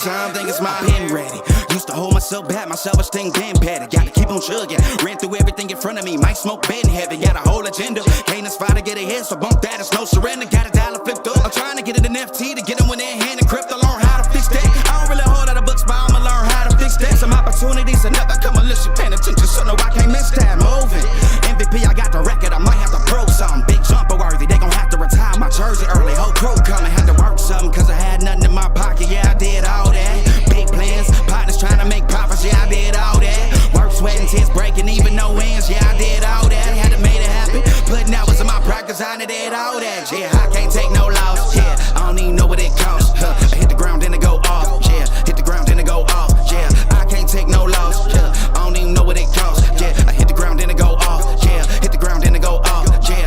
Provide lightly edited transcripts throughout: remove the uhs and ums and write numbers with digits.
time, think it's my pen ready. Used to hold myself back, my self-esteem been petty. Gotta keep on chugging, ran through everything in front of me. Might smoke bed heavy, got a whole agenda. Can't aspire to get ahead, so bump that, it's no surrender. Got a dollar flipped up, I'm trying to get it in FT to get them when they're hand and crypto. Learn how to fix that. I don't really hold out of books, but I'ma learn how to fix that. Some opportunities are never come unless you paying attention, so no, I can't miss that. Moving, MVP, I got the record, I might have to pro something. Big jumper worthy, they gon' have to retire my jersey early. Whole crew coming, had to work something, cause I had nothing in my pocket, yeah, I did all that. Big plans, partners trying to make profits, yeah, I did all that. Work, sweat, and tears breaking, even no wins, yeah, I did all that. Had to make it happen, putting hours in my practice, I did all that. Yeah, I can't take no loss, yeah, I don't even know what it costs. I hit the ground, then it go off, yeah, hit the ground, then it go off, yeah, I can't take no loss, yeah, I don't even know what it costs, yeah, I hit the ground, then it go off, yeah, hit the ground, then it go off, yeah,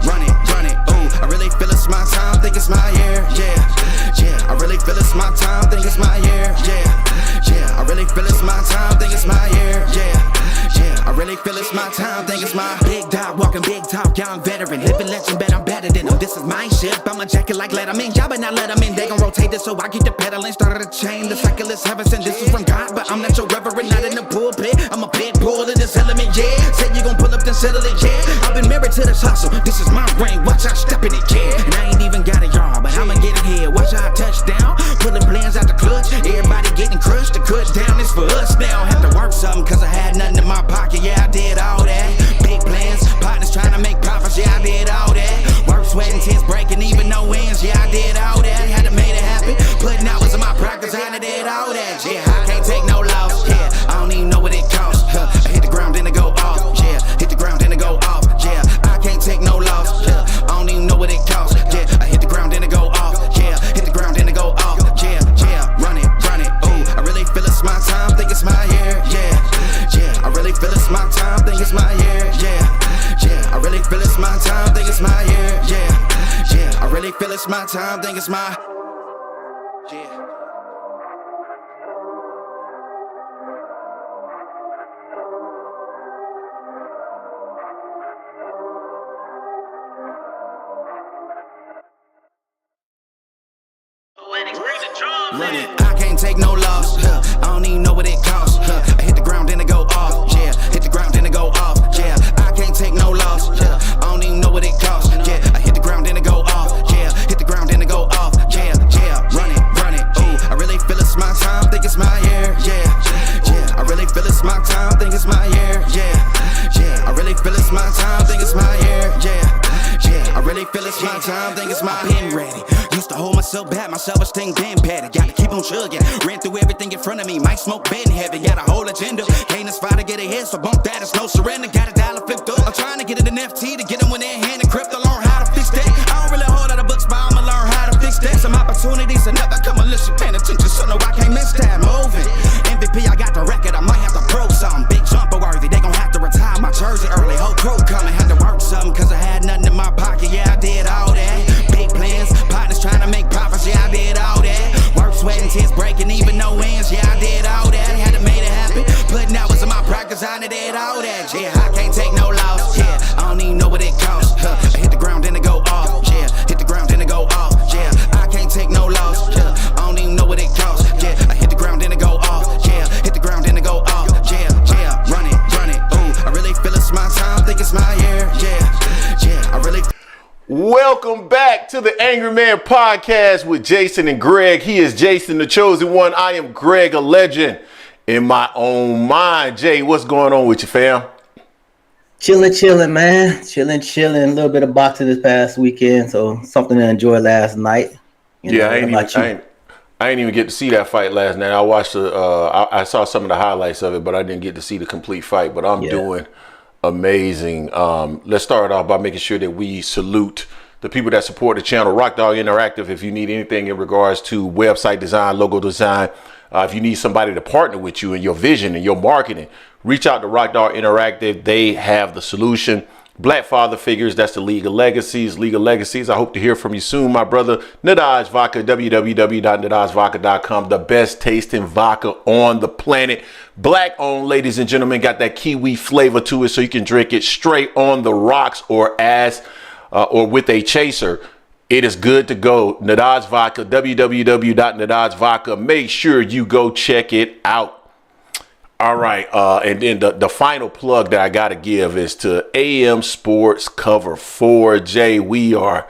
run it, ooh, I really feel it's my time, think it's my year, yeah, I really feel it's my time, think it's my year, yeah, I really feel it's my time, think it's my year, yeah, I really feel it's my time, think it's my big dog, walking big talk, young veteran, living legend, bet I'm better than them. This is my ship, I'm a jacket like Letterman, y'all better not let them in, they gon' rotate this so I keep the pedaling, started a chain, the cycle is heaven sent, this is from God, but I'm not your reverend, not in the pulpit, I'm a pit bull in this element, yeah, said you gon' pull up then settle it, yeah, I've been married to this hustle, this is my ring, watch out step in it, yeah, and I ain't even got a yard, but I'ma get it here, watch out touchdown, pulling plans out the clutch, everybody getting crushed, the cut down is for us now, have to work something cause I had nothing in my pocket, yeah, I did all that, big plans, partners trying to make profits, yeah, I did all that, work, sweat, and tears breaking, even no wins, yeah, I did all that, had to make it happen, putting hours in my practice, I did all that, yeah, I can't take no loss, yeah, I don't even know what it costs, I hit the ground, then it go off, yeah, hit the ground, then it go off, yeah, I can't take no loss, yeah, I don't even know what it costs, yeah, I hit the ground, then it go off, yeah, hit the ground, then it go off, yeah, run it, ooh, I really feel it's my time, think it's my year, yeah, I really feel it's my time, think it's my year, yeah, I really feel it's my time, think it's my year, yeah, I really feel it's my time, think it's my, yeah. Run it, I can't take no loss, I don't even know what it costs, I hit the ground, then it go off, yeah, hit the ground, then it go off, yeah, I can't take no loss, I don't even know what it costs, yeah, I hit the ground, then it go off, yeah, hit the ground, then it go off, yeah, run it, ooh, I really feel it's my time, think it's my year, yeah, I really feel it's my time, think it's my year, yeah, I really feel it's my time, think it's my year, yeah, I really feel it's my time, think it's my pen ready. Used to hold myself back, my self-esteem been petty. Gotta keep on chugging, ran through everything in front of me. Might smoke bed heavy, got a whole agenda. Can't aspire to get ahead, so bump that, it's no surrender. Got a dollar flipped up, I'm trying to get it in FT to get them when they're hand and crypto. Learn how to fix that. I don't really hold out of books, but I'ma learn how to fix that. Some opportunities are never come unless you paying attention, so no, I can't miss that. Moving, MVP, I got the record, I might have to pro something. Big jumper worthy, they gon' have to retire my jersey early. Whole crew coming, had to work something, cause I had nothing in my pocket, yeah, I did all that. Big plans, partners trying to make profits, yeah, I did all that. Work, sweat, and tears breaking, even no wins, yeah, I did all that. Had to make it happen, putting hours in my practice, I did all that. Yeah, I can't take no loss, yeah, I don't even know what it costs. I hit the ground, then it go off, yeah, hit the ground, then it go off, yeah, I can't take no loss, yeah, I don't even know what it costs. Yeah, I hit the ground, then it go off, yeah, hit the ground, then it go off, yeah, run it, ooh, I really feel it's my time, think it's my year, yeah, I really. Welcome back to the Angry Man Podcast with Jason and Greg. He is Jason, the chosen one. I am Greg, a legend in my own mind. Jay, what's going on with you, fam? Chilling, man. Chilling. A little bit of boxing this past weekend, so something to enjoy last night. I ain't even get to see that fight last night. I watched I saw some of the highlights of it, but I didn't get to see the complete fight. But I'm doing amazing. Let's start off by making sure that we salute the people that support the channel. Rock Dog Interactive. If you need anything in regards to website design, logo design, if you need somebody to partner with you in your vision and your marketing, reach out to Rock Dog Interactive. They have the solution. Black Father Figures, that's the League of Legacies. I hope to hear from you soon, my brother. Nadaj Vodka, www.nadajvodka.com. The best tasting vodka on the planet. Black owned, ladies and gentlemen. Got that kiwi flavor to it, so you can drink it straight on the rocks or with a chaser. It is good to go. Nadad's Vodka, www.nadad's Vodka. Make sure you go check it out. All right, and then the final plug that I got to give is to AM Sports Cover 4. Jay, we are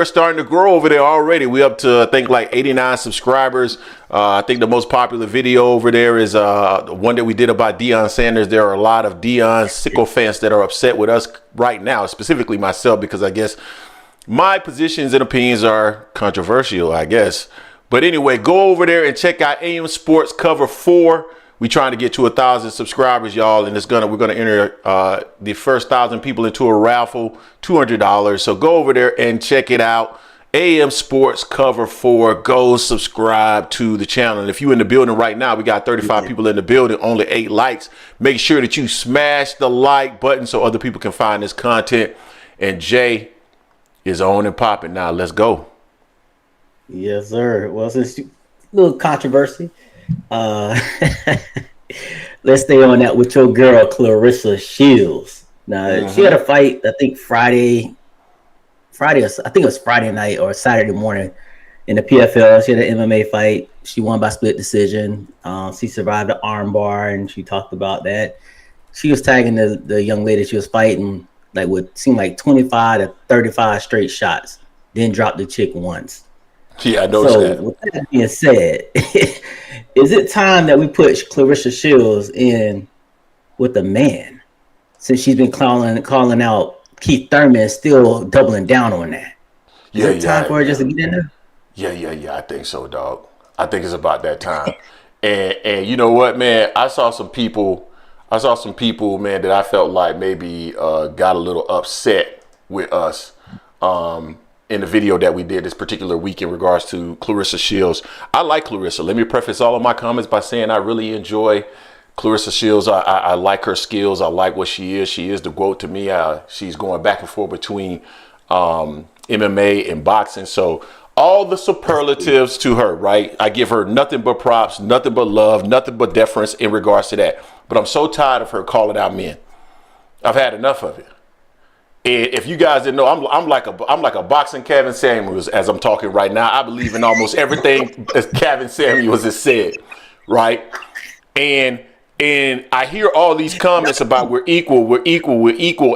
starting to grow over there already. We up to, I think, like 89 subscribers. I think the most popular video over there is one that we did about Deion Sanders. There are a lot of Deion sycophants that are upset with us right now, specifically myself, because I guess my positions and opinions are controversial, I guess. But anyway, go over there and check out AM Sports Cover 4. We trying to get to 1,000 subscribers, y'all, and we're gonna enter the first 1,000 people into a raffle, $200. So go over there and check it out. AM Sports Cover 4. Go subscribe to the channel. And if you're in the building right now, we got 35 people in the building, only 8 likes. Make sure that you smash the like button so other people can find this content. And Jay is on and popping now. Let's go. Yes, sir. Well, since a little controversy. Let's stay on that with your girl Clarissa Shields. Now she had a fight, I think Friday. I think it was Friday night or Saturday morning in the PFL. She had an MMA fight. She won by split decision. She survived the arm bar, and she talked about that. She was tagging the young lady she was fighting like what seemed like 25 to 35 straight shots. Then dropped the chick once. Yeah, I noticed that. With that being said, is it time that we put Clarissa Shields in with a man? Since she's been calling out Keith Thurman, still doubling down on that. Is it time for her just to get in there? Yeah. I think so, dog. I think it's about that time. and you know what, man? I saw some people, man, that I felt like maybe got a little upset with us. In the video that we did this particular week in regards to Clarissa Shields. I like Clarissa. Let me preface all of my comments by saying I really enjoy Clarissa Shields. I like her skills. I like what she is. She is the GOAT to me. She's going back and forth between MMA and boxing. So all the superlatives to her, right? I give her nothing but props, nothing but love, nothing but deference in regards to that. But I'm so tired of her calling out men. I've had enough of it. If you guys didn't know, I'm like a boxing Kevin Samuels as I'm talking right now. I believe in almost everything as Kevin Samuels has said, right? And I hear all these comments about we're equal,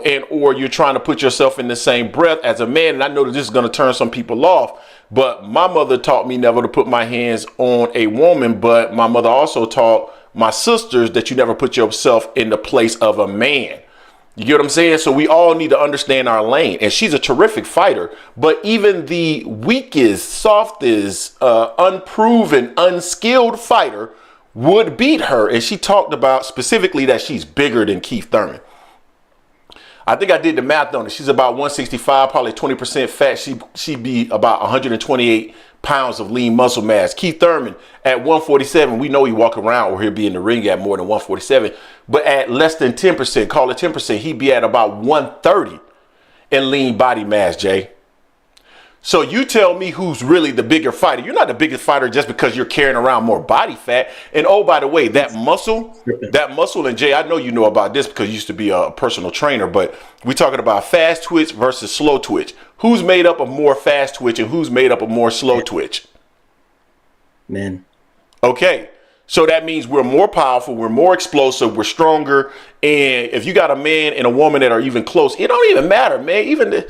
and or you're trying to put yourself in the same breath as a man. And I know that this is going to turn some people off, but my mother taught me never to put my hands on a woman. But my mother also taught my sisters that you never put yourself in the place of a man. You get what I'm saying? So we all need to understand our lane. And she's a terrific fighter. But even the weakest, softest, unproven, unskilled fighter would beat her. And she talked about specifically that she's bigger than Keith Thurman. I think I did the math on it. She's about 165, probably 20% fat. She'd be about 128 pounds of lean muscle mass. Keith Thurman at 147, we know he walk around or he'll be in the ring at more than 147, but at less than 10%, call it 10%, he'd be at about 130 in lean body mass, Jay. So you tell me who's really the bigger fighter. You're not the biggest fighter just because you're carrying around more body fat. And oh, by the way, that muscle, and Jay, I know you know about this because you used to be a personal trainer, but we're talking about fast twitch versus slow twitch. Who's made up of more fast twitch and who's made up of more slow twitch? Men. Okay. So that means we're more powerful, we're more explosive, we're stronger. And if you got a man and a woman that are even close, it don't even matter, man.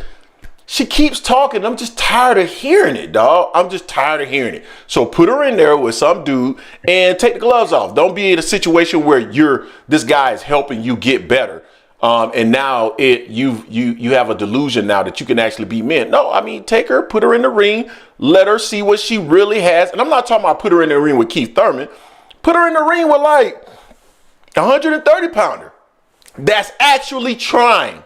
She keeps talking. I'm just tired of hearing it, dog. I'm just tired of hearing it. So put her in there with some dude and take the gloves off. Don't be in a situation where this guy is helping you get better. And now you have a delusion now that you can actually beat men. No, I mean, take her, put her in the ring, let her see what she really has. And I'm not talking about put her in the ring with Keith Thurman. Put her in the ring with like 130 pounder. That's actually trying,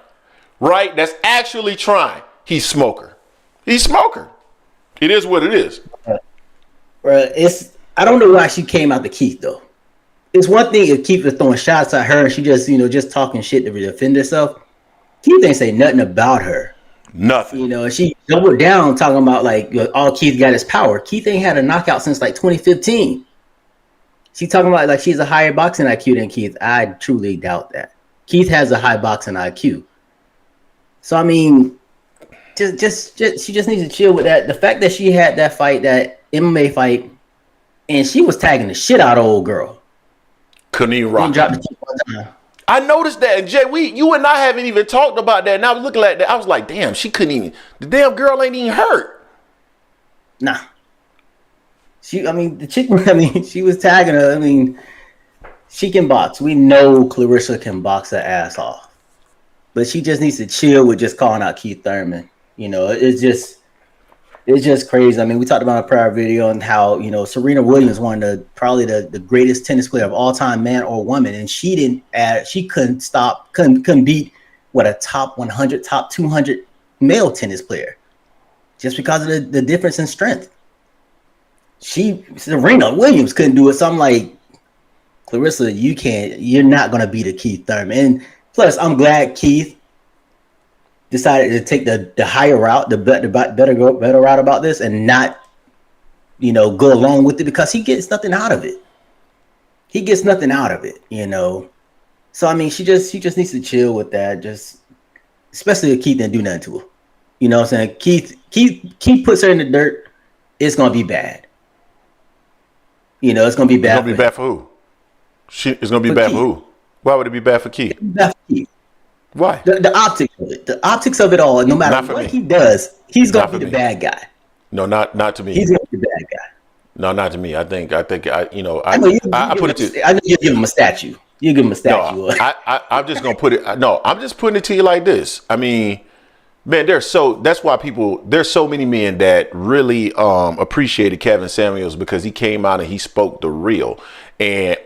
right? That's actually trying. He's smoker. He's smoker. It is what it is. I don't know why she came out to Keith though. It's one thing if Keith was throwing shots at her and she just talking shit to defend herself. Keith ain't say nothing about her. Nothing. And she doubled down talking about like all Keith got is power. Keith ain't had a knockout since like 2015. She talking about like she's a higher boxing IQ than Keith. I truly doubt that. Keith has a high boxing IQ. So I mean, she just needs to chill with that. The fact that she had that fight, that MMA fight, and she was tagging the shit out of old girl. Couldn't even rock. Dropped the kick one time. I noticed that, and Jay, you and I haven't even talked about that. And I was looking at that, I was like, damn, she couldn't even. The damn girl ain't even hurt. Nah. The chick. She was tagging her. She can box. We know Clarissa can box her ass off, but she just needs to chill with just calling out Keith Thurman. It's just crazy. We talked about a prior video on how, Serena Williams, one of probably the greatest tennis player of all time, man or woman, and she couldn't beat a top 100, top 200 male tennis player just because of the difference in strength. Serena Williams couldn't do it. So I'm like, Clarissa, you're not going to beat a Keith Thurman. And plus, I'm glad Keith decided to take the higher route, the better route about this, and not, go along with it, because he gets nothing out of it. So she just needs to chill with that. Just especially if Keith didn't do nothing to her. You know what I'm saying? Keith puts her in the dirt. It's gonna be bad. It's gonna be bad. It's gonna be bad for who? It's gonna be bad for who? Why would it be bad for Keith? Bad for Keith. Why? The optics of it. The optics of it all. No matter what he does, he's going to be the bad guy. No, not to me. He's going to be the bad guy. No, not to me. I put it to. I know you give him a statue. You give him a statue. No, I'm just going to put it. No, I'm just putting it to you like this. Man, there's so many men that really appreciated Kevin Samuels because he came out and he spoke the real. And,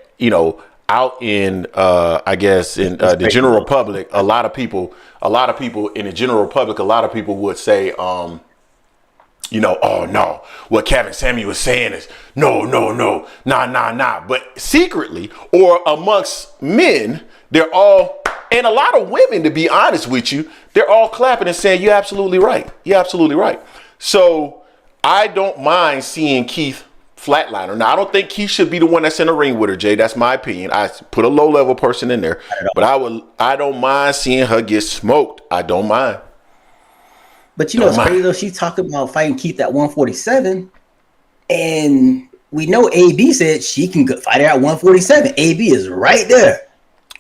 out in I guess in the general public, a lot of people in the general public, a lot of people would say, oh no, what Kevin Samuel was saying is no, nah. But secretly, or amongst men, they're all, and a lot of women, to be honest with you, they're all clapping and saying, you're absolutely right. You're absolutely right. So I don't mind seeing Keith flatliner. Now, I don't think he should be the one that's in the ring with her, Jay. That's my opinion. I put a low-level person in there. But I don't mind seeing her get smoked. I don't mind. But it's crazy, though. She's talking about fighting Keith at 147. And we know AB said she can fight her at 147. AB is right there.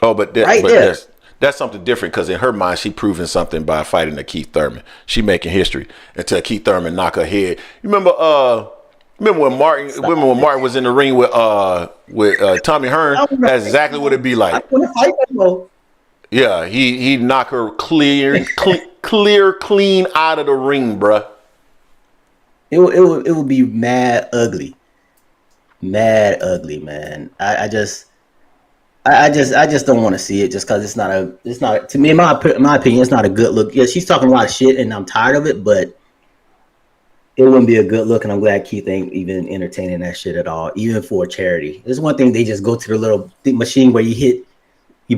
Oh, but that's something different, because in her mind, she proving something by fighting the Keith Thurman. She making history until Keith Thurman knock her head. You remember when Martin was in the ring with Tommy Hearn? That's exactly what it'd be like. Yeah, he knock her clean out of the ring, bruh. It would be mad ugly, man. I just don't want to see it, just because it's not to me, in my opinion, it's not a good look. Yeah, she's talking a lot of shit, and I'm tired of it, but it wouldn't be a good look, and I'm glad Keith ain't even entertaining that shit at all, even for a charity. There's one thing, they just go to the little machine where you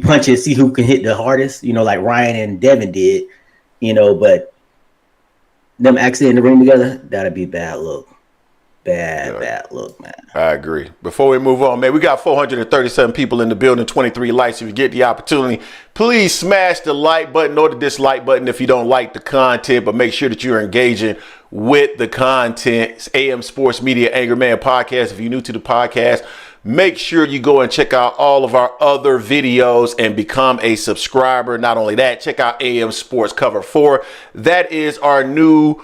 punch it, see who can hit the hardest, like Ryan and Devin did, but them actually in the ring together, that'd be bad look. Bad look, man. I agree. Before we move on, man, we got 437 people in the building, 23 likes. If you get the opportunity, please smash the like button or the dislike button if you don't like the content, but make sure that you're engaging with the content. It's AM Sports Media Angry Man Podcast. If you're new to the podcast, make sure you go and check out all of our other videos and become a subscriber. Not only that, check out AM Sports Cover 4. That is our new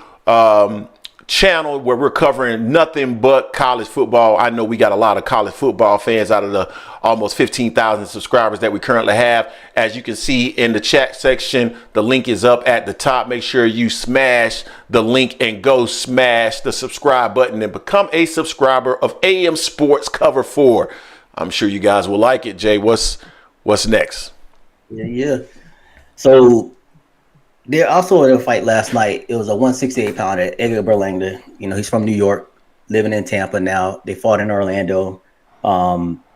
channel where we're covering nothing but college football. I know we got a lot of college football fans out of the almost 15,000 subscribers that we currently have. As you can see in the chat section, the link is up at the top. Make sure you smash the link and go smash the subscribe button and become a subscriber of AM Sports Cover 4. I'm sure you guys will like it. Jay, what's next? Yeah. So there also in a fight last night, it was a 168-pounder, Edgar Berlanga. He's from New York, living in Tampa now. They fought in Orlando.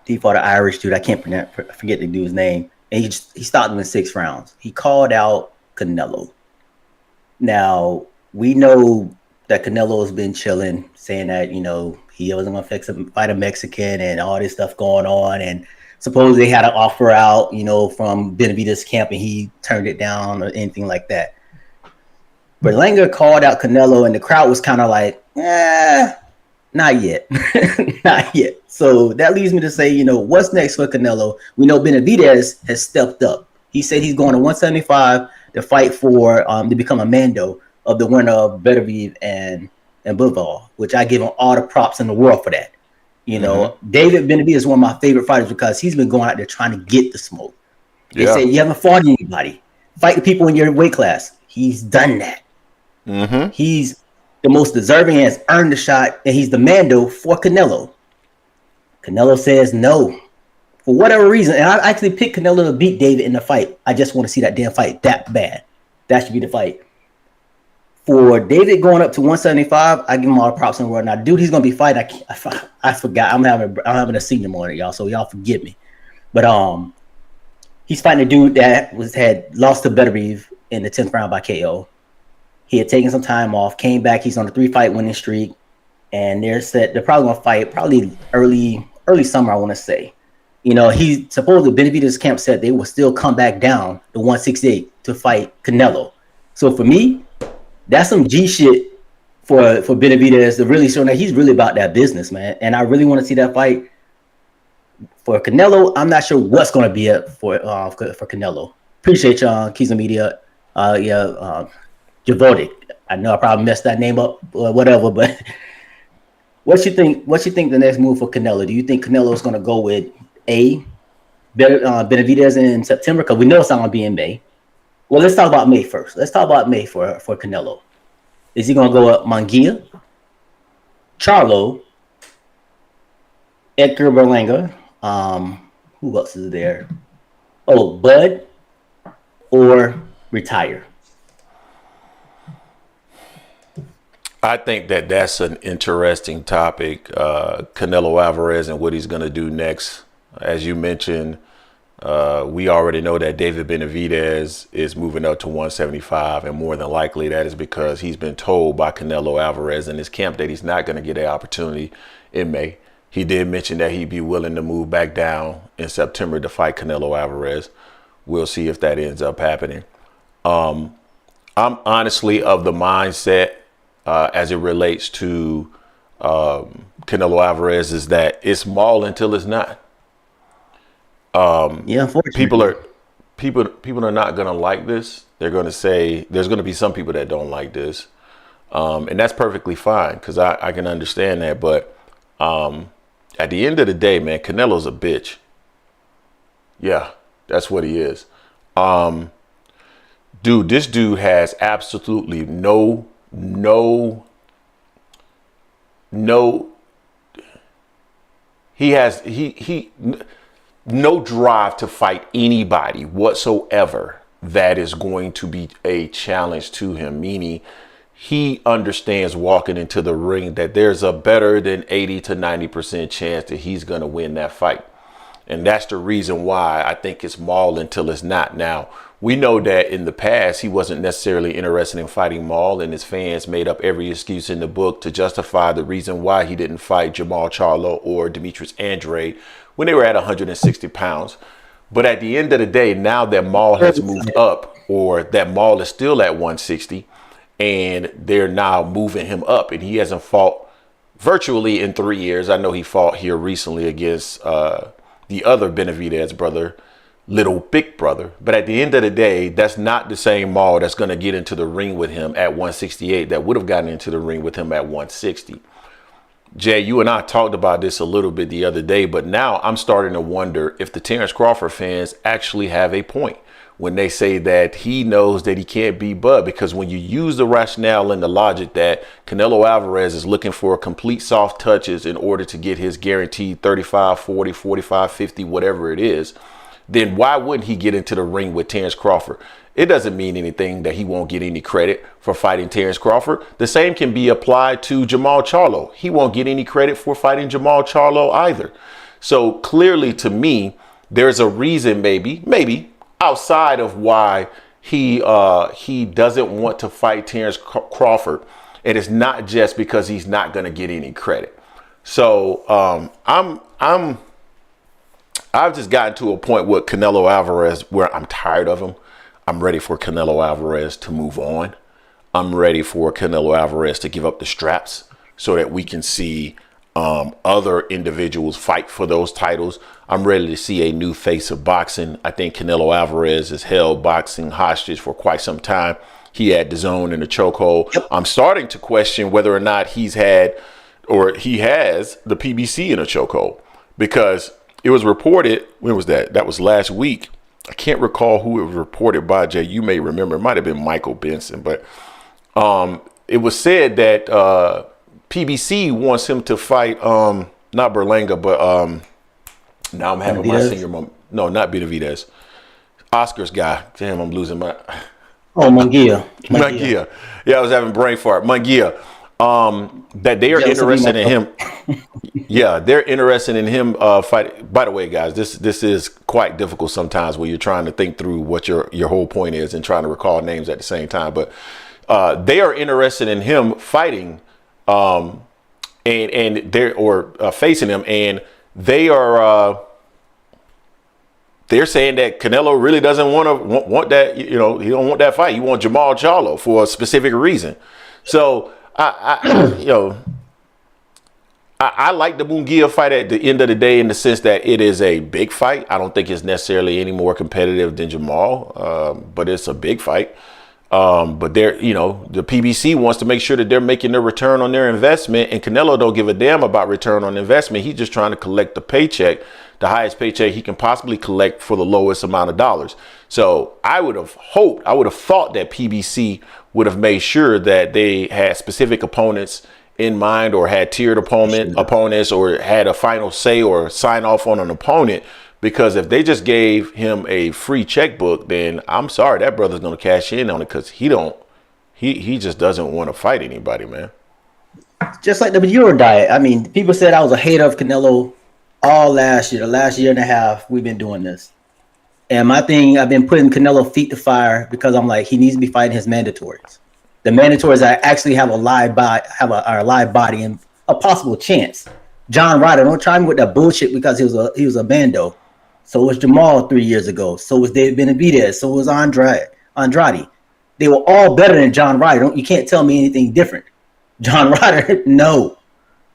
He fought an Irish dude. I forget the dude's name. And he stopped him in 6 rounds. He called out Canelo. Now, we know that Canelo has been chilling, saying that, he wasn't going to fight a Mexican and all this stuff going on. And supposedly they had an offer out, from Benavidez camp, and he turned it down or anything like that. Berlanga called out Canelo, and the crowd was kind of like, not yet. Not yet. So that leads me to say, what's next for Canelo? We know Benavidez has stepped up. He said he's going to 175 to fight for to become a Mando of the winner of Benavidez and Bivol, which I give him all the props in the world for that. David Benavidez is one of my favorite fighters because he's been going out there trying to get the smoke. They say you haven't fought anybody. Fight the people in your weight class. He's done that. Mm-hmm. He's the most deserving and has earned the shot, and he's the Mando for Canelo. Canelo says no. For whatever reason, and I actually picked Canelo to beat David in the fight. I just want to see that damn fight that bad. That should be the fight. For David going up to 175, I give him all the props in the world. Now, dude, he's gonna be fighting. I forgot. I'm having a senior morning, y'all. So y'all forgive me. But he's fighting a dude that had lost to Benavidez in the 10th round by KO. He had taken some time off, came back. He's on a 3-fight winning streak, and they're probably gonna fight probably early summer. I want to say. He supposedly Benavidez camp said they will still come back down to 168 to fight Canelo. So for me, that's some G shit for Benavidez to really show that he's really about that business, man. And I really want to see that fight. For Canelo, I'm not sure what's going to be up for Canelo. Appreciate y'all, Keys and Media. Javotic. I know I probably messed that name up or whatever, but what you think the next move for Canelo? Do you think Canelo is going to go with Benavidez in September? Because we know it's not going to be in May. Well, let's talk about May first. Let's talk about May for Canelo. Is he going to go up Munguia, Charlo, Edgar Berlanga? Who else is there? Oh, Bud, or retire? I think that's an interesting topic. Canelo Alvarez and what he's going to do next. As you mentioned, we already know that David Benavidez is moving up to 175, and more than likely that is because he's been told by Canelo Alvarez in his camp that he's not going to get an opportunity in May. He did mention that he'd be willing to move back down in September to fight Canelo Alvarez. We'll see if that ends up happening. I'm honestly of the mindset as it relates to Canelo Alvarez is that it's Maul until it's not. People are not going to like this. They're going to say there's going to be some people that don't like this. And that's perfectly fine because I can understand that. But at the end of the day, man, Canelo's a bitch. Yeah, that's what he is. Dude, this dude has absolutely no drive to fight anybody whatsoever that is going to be a challenge to him, meaning he understands walking into the ring that there's a better than 80 to 90% chance that he's going to win that fight. And that's the reason why I think it's Maul until it's not. Now, we know that in the past, he wasn't necessarily interested in fighting Maul, and his fans made up every excuse in the book to justify the reason why he didn't fight Jamal Charlo or Demetrius Andrade when they were at 160 pounds. But at the end of the day, now that Maul has moved up, or that Maul is still at 160, and they're now moving him up, and he hasn't fought virtually in 3 years. I know he fought here recently against the other Benavidez brother, Little Big Brother. But at the end of the day, that's not the same Maul that's going to get into the ring with him at 168 that would have gotten into the ring with him at 160. Jay, you and I talked about this a little bit the other day, but now I'm starting to wonder if the Terence Crawford fans actually have a point when they say that he knows that he can't beat Bud, because when you use the rationale and the logic that Canelo Alvarez is looking for complete soft touches in order to get his guaranteed 35, 40, 45, 50, whatever it is, then why wouldn't he get into the ring with Terence Crawford? It doesn't mean anything that he won't get any credit for fighting Terence Crawford. The same can be applied to Jamal Charlo. He won't get any credit for fighting Jamal Charlo either. So clearly, to me, there's a reason, maybe outside of why he doesn't want to fight Terence Crawford. And it's not just because he's not going to get any credit. So I've just gotten to a point with Canelo Alvarez where I'm tired of him. I'm ready for Canelo Alvarez to move on. I'm ready for Canelo Alvarez to give up the straps so that we can see other individuals fight for those titles. I'm ready to see a new face of boxing. I think Canelo Alvarez has held boxing hostage for quite some time. He had the zone in the chokehold. Yep. I'm starting to question whether or not he has the PBC in a chokehold, because it was reported, when was that? That was last week. I can't recall who it was reported by, Jay. You may remember. It might have been Michael Benson, but it was said that PBC wants him to fight not Berlanga, but now I'm having my senior moment. No, not Benavidez. Oscar's guy. Damn, I'm losing my. Oh, Munguia. Yeah, I was having brain fart. Munguia. That they are interested in him. Yeah, they're interested in him fight. By the way, guys, this is quite difficult sometimes when you're trying to think through what your whole point is and trying to recall names at the same time. But they are interested in him fighting, and they're facing him, and they are. They're saying that Canelo really doesn't want that. He don't want that fight. He wants Jamal Charlo for a specific reason. So I like the Munguia fight at the end of the day, in the sense that it is a big fight. I don't think it's necessarily any more competitive than Jamal, but it's a big fight. But the PBC wants to make sure that they're making their return on their investment, and Canelo don't give a damn about return on investment. He's just trying to collect the paycheck, the highest paycheck he can possibly collect for the lowest amount of dollars. So I would have thought that PBC would have made sure that they had specific opponents in mind, or had tiered opponents, or had a final say or sign off on an opponent. Because if they just gave him a free checkbook, then I'm sorry, that brother's going to cash in on it, because he just doesn't want to fight anybody, man. Just like the Euro diet. I mean, people said I was a hater of Canelo all last year. The last year and a half, we've been doing this. And my thing, I've been putting Canelo feet to fire, because I'm like, he needs to be fighting his mandatories. The mandatories that actually have a live body and a possible chance. John Ryder, don't try me with that bullshit, because he was a bando. So was Jamal 3 years ago. So was David Benavidez. So was Andrade. They were all better than John Ryder. You can't tell me anything different. John Ryder, no.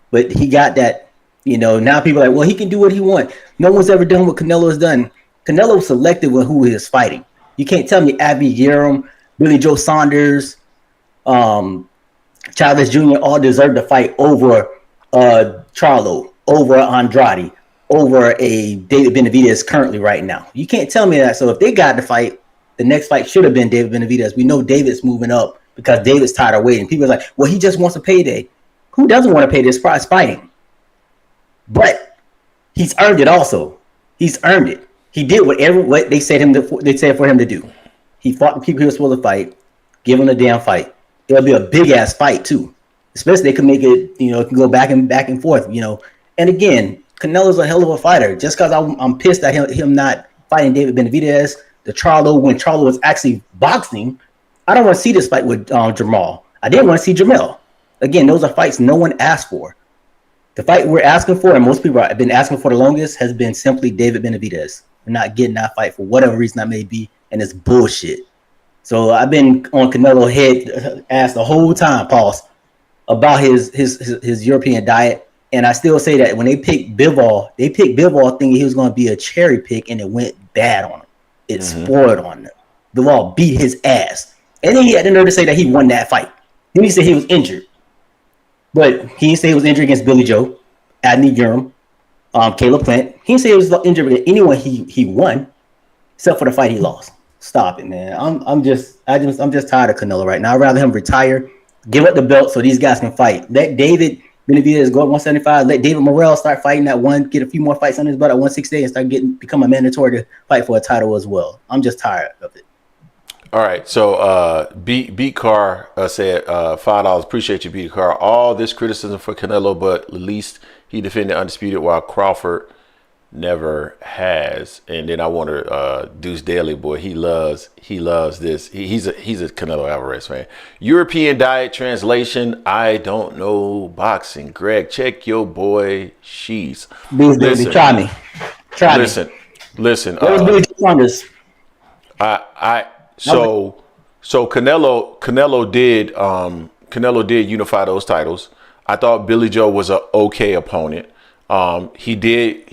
But he got that, now people are like, well, he can do what he wants. No one's ever done what Canelo has done. Canelo was selective with who he is fighting. You can't tell me Abby Yerim, Billy Joe Saunders, Chavez Jr. all deserve to fight over Charlo, over Andrade, over a David Benavidez currently right now. You can't tell me that. So if they got to fight, the next fight should have been David Benavidez. We know David's moving up because David's tired of waiting. People are like, well, he just wants a payday. Who doesn't want to pay this price fighting? But he's earned it also. He's earned it. He did what they said for him to do. He fought the people he was supposed to fight, give him a damn fight. It'll be a big ass fight too. Especially they can make it, it can go back and forth, And again, Canelo's a hell of a fighter. Just because I'm pissed at him not fighting David Benavidez, when Charlo was actually boxing, I don't want to see this fight with Jamal. I didn't want to see Jamel. Again, those are fights no one asked for. The fight we're asking for, and most people have been asking for the longest, has been simply David Benavidez. We're not getting that fight for whatever reason that may be, and it's bullshit. So I've been on Canelo's head ass the whole time, pause, about his European diet. And I still say that when they picked Bivol thinking he was going to be a cherry pick, and it went bad on him. It spoiled on him. Bivol beat his ass. And then he had the nerve to say that he won that fight. Then he said he was injured. But he didn't say he was injured against Billy Joe, Adney Urim, Caleb Plant. He didn't say he was injured against anyone he won, except for the fight he lost. Stop it, man. I'm just tired of Canelo right now. I'd rather him retire, give up the belt so these guys can fight. Let David Benavidez go at 175. Let David Morrell start fighting at get a few more fights on his belt at 168 and start become a mandatory to fight for a title as well. I'm just tired of it. All right, so Beat Car said $5. Appreciate you, Beat Car. All this criticism for Canelo, but at least he defended undisputed, while Crawford never has. And then I want to Deuce Daly, boy, he loves this. He's a Canelo Alvarez fan. European diet translation: I don't know boxing. Greg, check your boy Shees. Listen, try me. Listen. What was Billy Joe Saunders? So So Canelo did unify those titles. I thought Billy Joe was an okay opponent. He did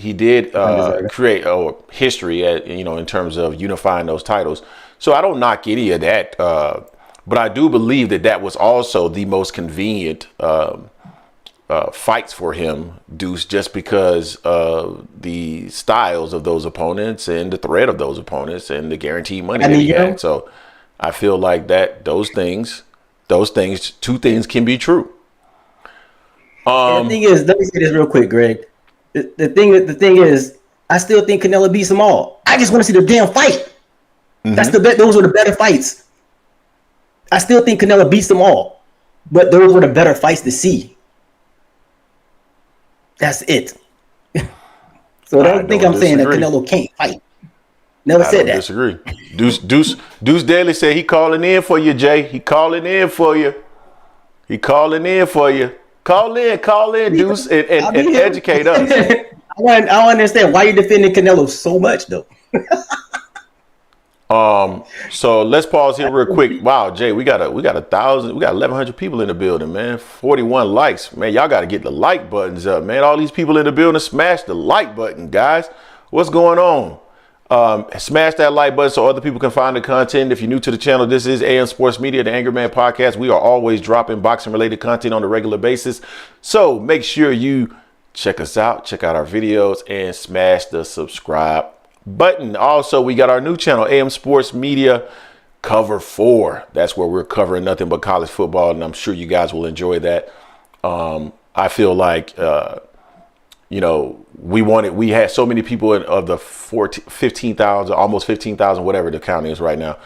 create a history in terms of unifying those titles. So I don't knock any of that. But I do believe that was also the most convenient fights for him, Deuce, just because of the styles of those opponents and the threat of those opponents and the guaranteed money that he had. So I feel like those things, two things can be true. The thing is, let me say this real quick, Greg. The thing is, I still think Canelo beats them all. I just want to see the damn fight. Mm-hmm. Those were the better fights. I still think Canelo beats them all, but those were the better fights to see. That's it. So don't think I'm saying that Canelo can't fight. Never said that. Disagree. Deuce Daly said he calling in for you, Jay. He calling in for you. Call in, Deuce, and educate us. I don't understand why you're defending Canelo so much, though. So let's pause here real quick. Wow, Jay, we got 1,100 people in the building, man. 41 likes, man. Y'all got to get the like buttons up, man. All these people in the building, smash the like button, guys. What's going on? Smash that like button so other people can find the content. If you're new to the channel, this is AM Sports Media, the Angry Man Podcast. We are always dropping boxing related content on a regular basis. So make sure you check us out, check out our videos, and smash the subscribe button. Also, we got our new channel, AM Sports Media Cover 4. That's where we're covering nothing but college football, and I'm sure you guys will enjoy that. I feel like we had so many people of the 15,000, almost 15,000, whatever the count is right now,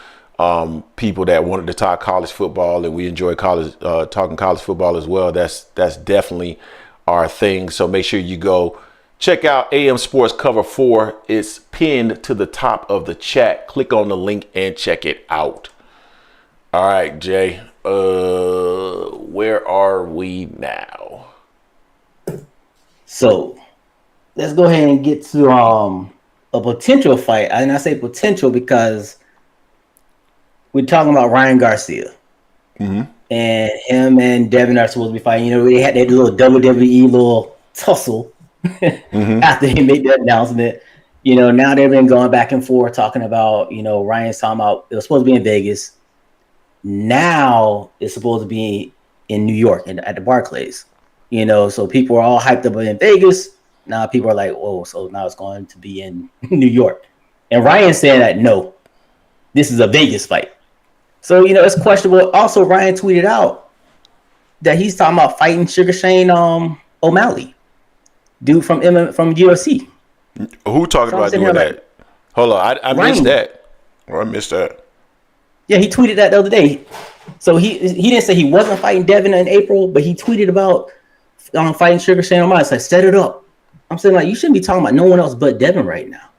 people that wanted to talk college football, and we enjoy talking college football as well. That's definitely our thing. So make sure you go check out AM Sports Cover 4. It's pinned to the top of the chat. Click on the link and check it out. All right, Jay, where are we now? So let's go ahead and get to a potential fight. And I say potential because we're talking about Ryan Garcia. Mm-hmm. And him and Devin are supposed to be fighting. They had that little WWE little tussle after he made that announcement. Now they've been going back and forth talking about, Ryan's talking about it was supposed to be in Vegas. Now it's supposed to be in New York at the Barclays. So people are all hyped up in Vegas. Now people are like, oh, so now it's going to be in New York. And Ryan's saying that, no, this is a Vegas fight. So, it's questionable. Also, Ryan tweeted out that he's talking about fighting Sugar Shane O'Malley, dude from UFC. Who talking about doing that? Hold on, I missed that. I missed that. Yeah, he tweeted that the other day. So he didn't say he wasn't fighting Devin in April, but he tweeted about fighting Sugar Shane O'Malley. It's like, set it up. I'm saying, like, you shouldn't be talking about no one else but Devin right now.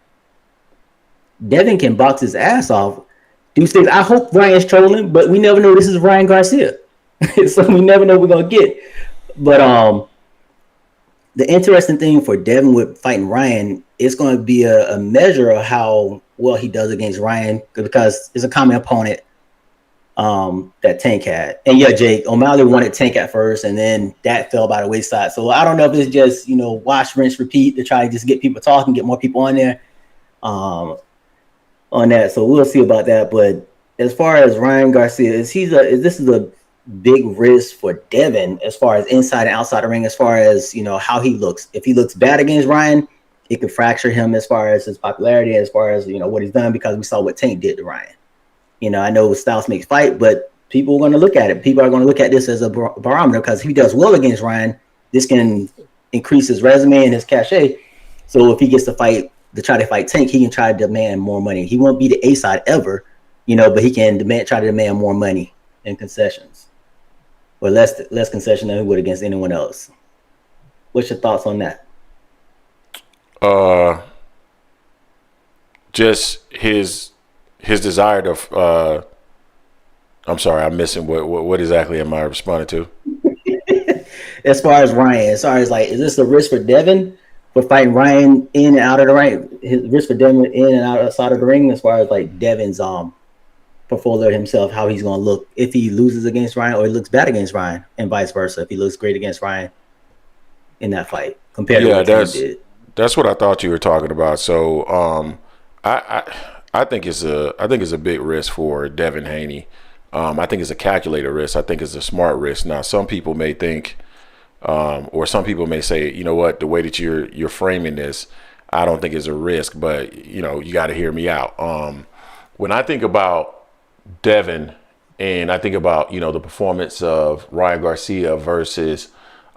Devin can box his ass off. Do things. I hope Ryan's trolling, but we never know. This is Ryan Garcia, so we never know what we're gonna get. But the interesting thing for Devin with fighting Ryan is going to be a measure of how well he does against Ryan, because it's a common opponent that Tank had. And yeah, Jake, O'Malley wanted Tank at first, and then that fell by the wayside. So I don't know if it's just wash, rinse, repeat to try to just get people talking, get more people on there. On that, so we'll see about that. But as far as Ryan Garcia, this is a big risk for Devin as far as inside and outside the ring, as far as how he looks. If he looks bad against Ryan, it could fracture him as far as his popularity, as far as what he's done, because we saw what Tank did to Ryan. I know styles makes fight, but people are going to look at it. People are going to look at this as a barometer, because if he does well against Ryan, this can increase his resume and his cachet. So if he gets to try to fight Tank, he can try to demand more money. He won't be the A side ever, but he can try to demand more money and concessions, or less concession than he would against anyone else. What's your thoughts on that? Just his desire to. I'm sorry, I'm missing what exactly am I responding to? As far as Ryan, as far as is this a risk for Devin? For fighting Ryan in and out of the ring, his risk for Devin in and outside of the ring, as far as Devin's portfolio himself, how he's going to look if he loses against Ryan or he looks bad against Ryan, and vice versa. If he looks great against Ryan in that fight compared to what Tank did. That's what I thought you were talking about. So I think it's a big risk for Devin Haney. I think it's a calculated risk. I think it's a smart risk. Now, some people may think, or some people may say, you know what, the way that you're framing this, I don't think it's a risk. But you got to hear me out. When I think about Devin, and I think about the performance of Ryan Garcia versus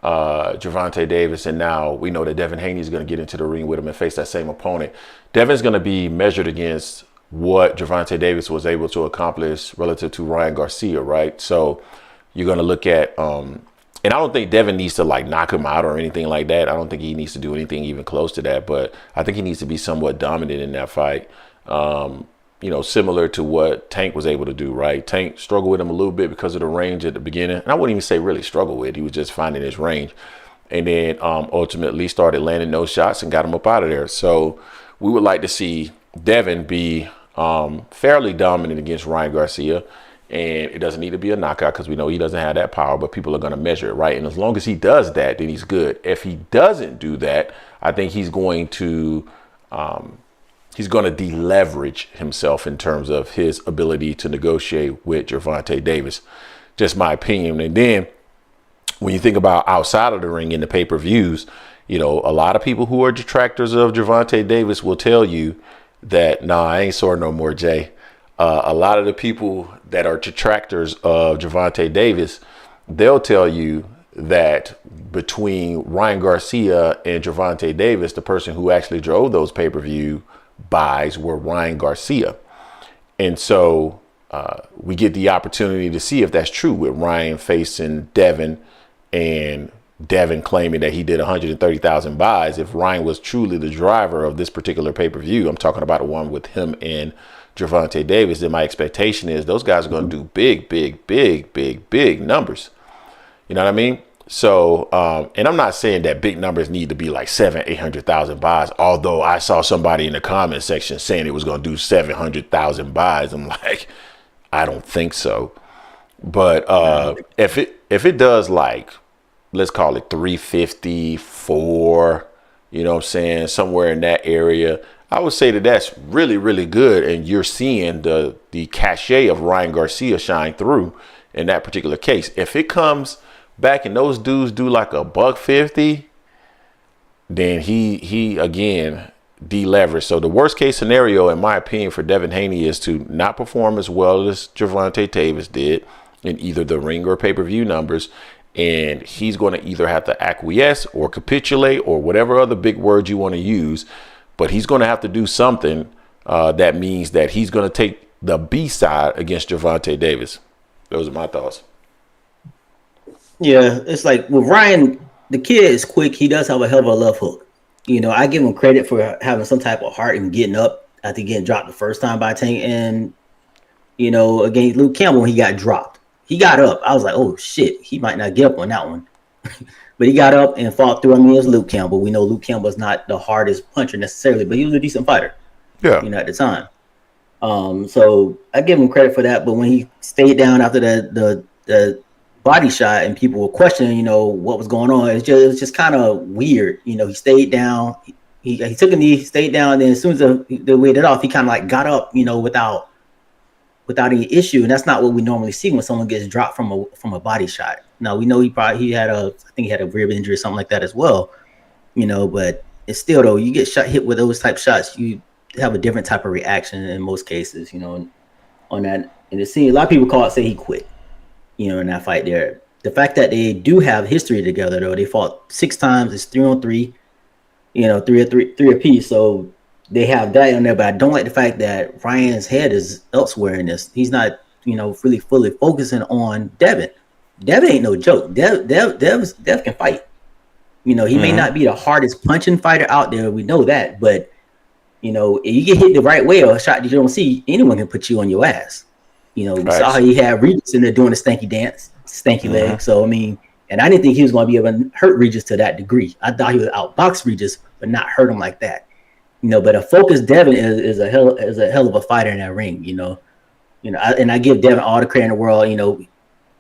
Gervonta Davis, and now we know that Devin Haney is going to get into the ring with him and face that same opponent. Devin's going to be measured against what Gervonta Davis was able to accomplish relative to Ryan Garcia, right? So you're going to look at, and I don't think Devin needs to like knock him out or anything like that. I don't think he needs to do anything even close to that, but I think he needs to be somewhat dominant in that fight. Similar to what Tank was able to do, right? Tank struggled with him a little bit because of the range at the beginning. And I wouldn't even say really struggle with. He was just finding his range. And then ultimately started landing those shots and got him up out of there. So we would like to see Devin be fairly dominant against Ryan Garcia. And it doesn't need to be a knockout because we know he doesn't have that power, but people are going to measure it, right? And as long as he does that, then he's good. If he doesn't do that, I think he's going to deleverage himself in terms of his ability to negotiate with Gervonta Davis. Just my opinion. And then when you think about outside of the ring in the pay-per-views, a lot of people who are detractors of Gervonta Davis will tell you that, nah, I ain't sore no more, Jay. A lot of the people that are detractors of Gervonta Davis, they'll tell you that between Ryan Garcia and Gervonta Davis, the person who actually drove those pay-per-view buys were Ryan Garcia. And so we get the opportunity to see if that's true with Ryan facing Devin and Devin claiming that he did 130,000 buys. If Ryan was truly the driver of this particular pay-per-view, I'm talking about the one with him and Gervonta Davis, then my expectation is those guys are going to do big numbers. You know what I mean? So, and I'm not saying that big numbers need to be like 800,000 buys, although I saw somebody in the comment section saying it was going to do 700,000 buys. I'm like, I don't think so. But if it does like, let's call it 354, you know what I'm saying, somewhere in that area, I would say that that's really, really good. And you're seeing the cachet of Ryan Garcia shine through in that particular case. If it comes back and those dudes do like $150, then he again deleveraged. So the worst case scenario, in my opinion, for Devin Haney is to not perform as well as Gervonta Davis did in either the ring or pay-per-view numbers. And he's going to either have to acquiesce or capitulate or whatever other big word you want to use. But he's going to have to do something that means that he's going to take the B side against Gervonta Davis. Those are my thoughts. Yeah, it's like with Ryan, the kid is quick. He does have a hell of a left hook. I give him credit for having some type of heart and getting up after getting dropped the first time by Tank. And, against Luke Campbell, when he got dropped, he got up. I was like, oh, shit, he might not get up on that one. But he got up and fought through. I mean, it was Luke Campbell. We know Luke Campbell is not the hardest puncher necessarily, but he was a decent fighter. Yeah. At the time. So I give him credit for that. But when he stayed down after the body shot and people were questioning, what was going on, it was just kind of weird. He stayed down. He took a knee, stayed down, and then as soon as they waited off, he kind of like got up, without any issue. And that's not what we normally see when someone gets dropped from a body shot. Now we know he had a rib injury or something like that as well, but it's still though, you get hit with those type shots, you have a different type of reaction in most cases, on that. And it seems a lot of people say he quit, in that fight there. The fact that they do have history together though, they fought 6 times, it's 3-on-3, 3 apiece. So they have that in there, but I don't like the fact that Ryan's head is elsewhere in this. He's not, really fully focusing on Devin. Devin ain't no joke. Dev can fight. He may not be the hardest punching fighter out there. We know that, but if you get hit the right way or a shot that you don't see, anyone can put you on your ass. We saw how he had Regis in there doing the stanky dance, stanky leg. So I mean, and I didn't think he was going to be able to hurt Regis to that degree. I thought he would outbox Regis, but not hurt him like that. But a focused Devin is a hell of a fighter in that ring. I give Devin all the credit in the world.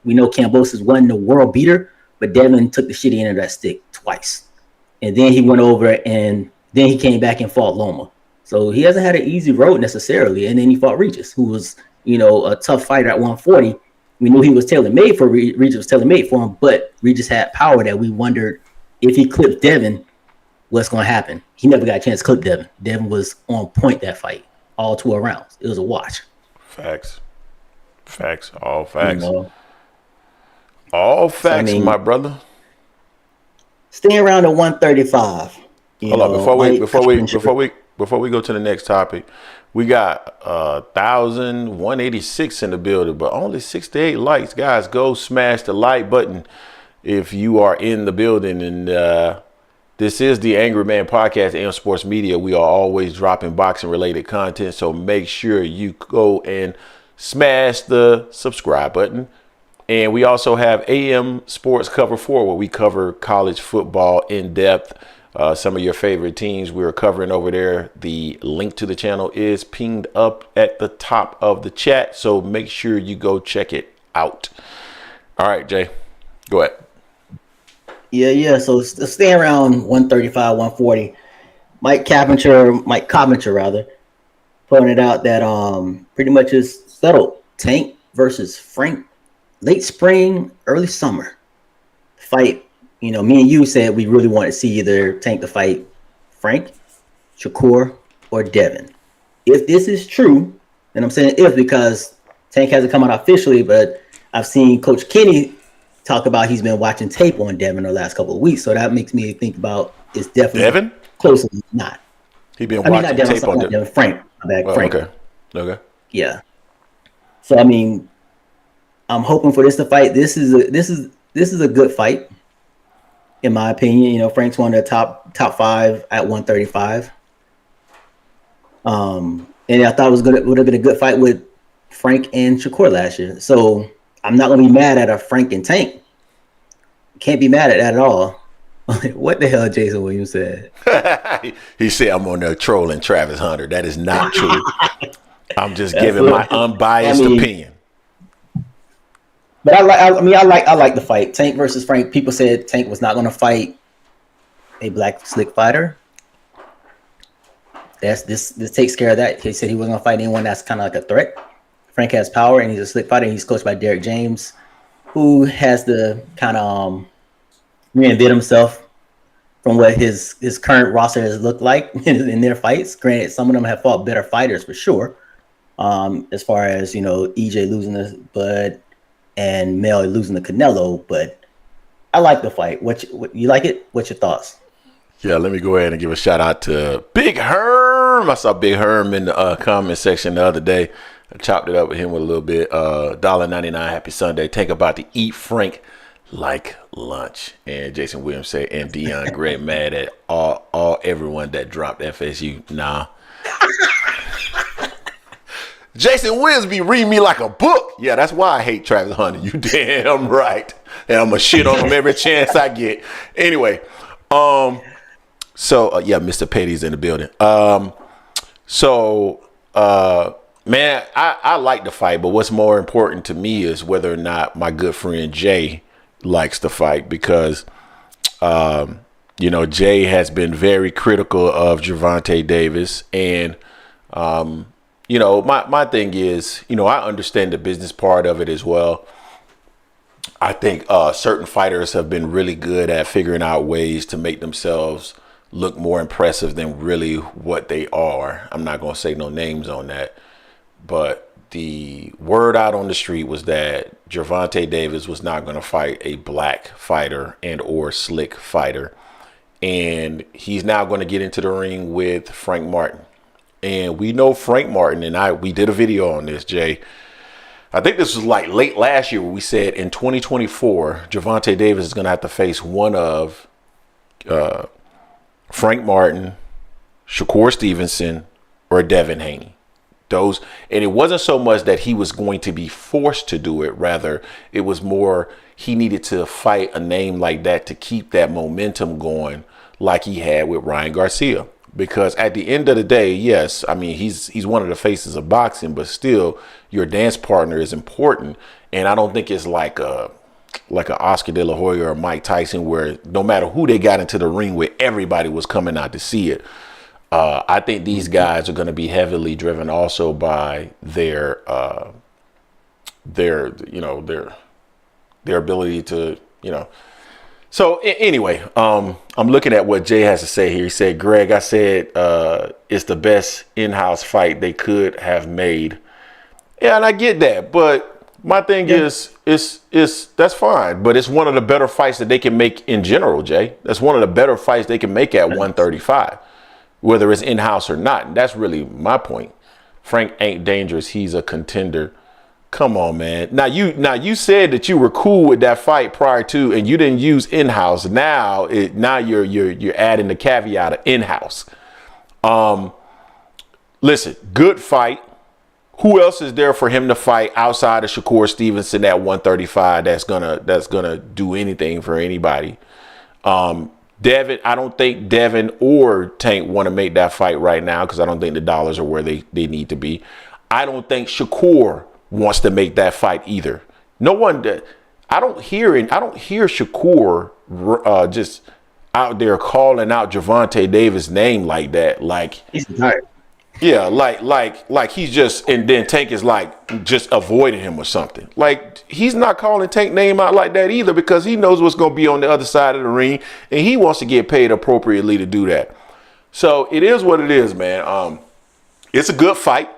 We know Kambosos wasn't the world beater, but Devin took the shitty end of that stick twice. And then he went over and then he came back and fought Loma. So he hasn't had an easy road necessarily. And then he fought Regis, who was, a tough fighter at 140. We knew he was tailor-made for Regis was tailor-made for him, but Regis had power that we wondered if he clipped Devin, what's going to happen. He never got a chance to clip Devin. Devin was on point that fight, all 12 rounds. It was a watch. Facts. All facts. All facts, my brother. Stay around at 135. Hold on, before we go to the next topic, we got 1,186 in the building, but only 68 likes. Guys, go smash the like button if you are in the building. And this is the Angry Man Podcast, AM Sports Media. We are always dropping boxing related content, so make sure you go and smash the subscribe button. And we also have AM Sports Cover 4, where we cover college football in depth. Some of your favorite teams we are covering over there. The link to the channel is pinged up at the top of the chat, so make sure you go check it out. All right, Jay, go ahead. Yeah. So stay around 135, 140. Mike Coppinger, pointed out that pretty much is settled. Tank versus Frank. Late spring, early summer fight. Me and you said we really want to see either Tank to fight Frank, Shakur, or Devin. If this is true, and I'm saying if because Tank hasn't come out officially, but I've seen Coach Kenny talk about he's been watching tape on Devin the last couple of weeks. So that makes me think about it's definitely Devin closer than not. He been watching tape on Devin. Frank. Frank. Okay. Yeah. So I'm hoping for this to fight. This is a good fight, in my opinion. Frank's one of the top 5 at 135. And I thought it would have been a good fight with Frank and Shakur last year. So I'm not gonna be mad at a Frank and Tank. Can't be mad at that at all. What the hell Jason Williams said? He said I'm on there trolling Travis Hunter. That is not true. I'm just giving my unbiased opinion. But I like the fight. Tank versus Frank. People said Tank was not going to fight a black slick fighter. This takes care of that. He said he wasn't going to fight anyone that's kind of like a threat. Frank has power and he's a slick fighter. He's coached by Derek James, who has to kind of reinvent himself from what his current roster has looked like in their fights. Granted, some of them have fought better fighters for sure. As far as EJ losing this, but. And Mel losing to Canelo, but I like the fight. You like it? What's your thoughts? Yeah, let me go ahead and give a shout out to Big Herm. I saw Big Herm in the comment section the other day. I chopped it up with him with a little bit. $1.99. Happy Sunday. Tank about to eat Frank like lunch. And Jason Williams said, and Deion Gray mad at everyone that dropped FSU. Nah. Jason Williams be reading me like a book. Yeah, that's why I hate Travis Hunter. You damn right. And I'm going to shit on him every chance I get. Anyway, yeah, Mr. Petty's in the building. Man, I like the fight, but what's more important to me is whether or not my good friend Jay likes the fight, because, Jay has been very critical of Gervonta Davis, and, my thing is, I understand the business part of it as well. I think certain fighters have been really good at figuring out ways to make themselves look more impressive than really what they are. I'm not going to say no names on that. But the word out on the street was that Gervonta Davis was not going to fight a black fighter and or slick fighter. And he's now going to get into the ring with Frank Martin. And we know Frank Martin, and we did a video on this, Jay. I think this was like late last year where we said in 2024, Gervonta Davis is going to have to face one of Frank Martin, Shakur Stevenson, or Devin Haney. And it wasn't so much that he was going to be forced to do it. Rather, it was more he needed to fight a name like that to keep that momentum going like he had with Ryan Garcia. because at the end of the day, yes, I mean, he's one of the faces of boxing, but still your dance partner is important. And I don't think it's like a Oscar De La Hoya or Mike Tyson, where no matter who they got into the ring with, everybody was coming out to see it. I think these guys are going to be heavily driven also by their ability to, So anyway, I'm looking at what Jay has to say here. He said, Greg, I said it's the best in-house fight they could have made. Yeah, and I get that, but my thing is that's fine, but it's one of the better fights that they can make in general, Jay. That's one of the better fights they can make at 135, whether it's in-house or not. And that's really my point. Frank ain't dangerous. He's a contender. Come on, man. Now you said that you were cool with that fight prior to, and you didn't use in-house. Now you're adding the caveat of in-house. Listen, good fight. Who else is there for him to fight outside of Shakur Stevenson at 135 that's gonna do anything for anybody? Devin, I don't think Devin or Tank want to make that fight right now because I don't think the dollars are where they need to be. I don't think Shakur wants to make that fight either. No one. I don't hear Shakur just out there calling out Gervonta Davis' name like that. Like he's tired. Yeah, like he's just, and then Tank is like just avoiding him or something. Like he's not calling Tank name out like that either because he knows what's going to be on the other side of the ring and he wants to get paid appropriately to do that. So it is what it is, man. It's a good fight.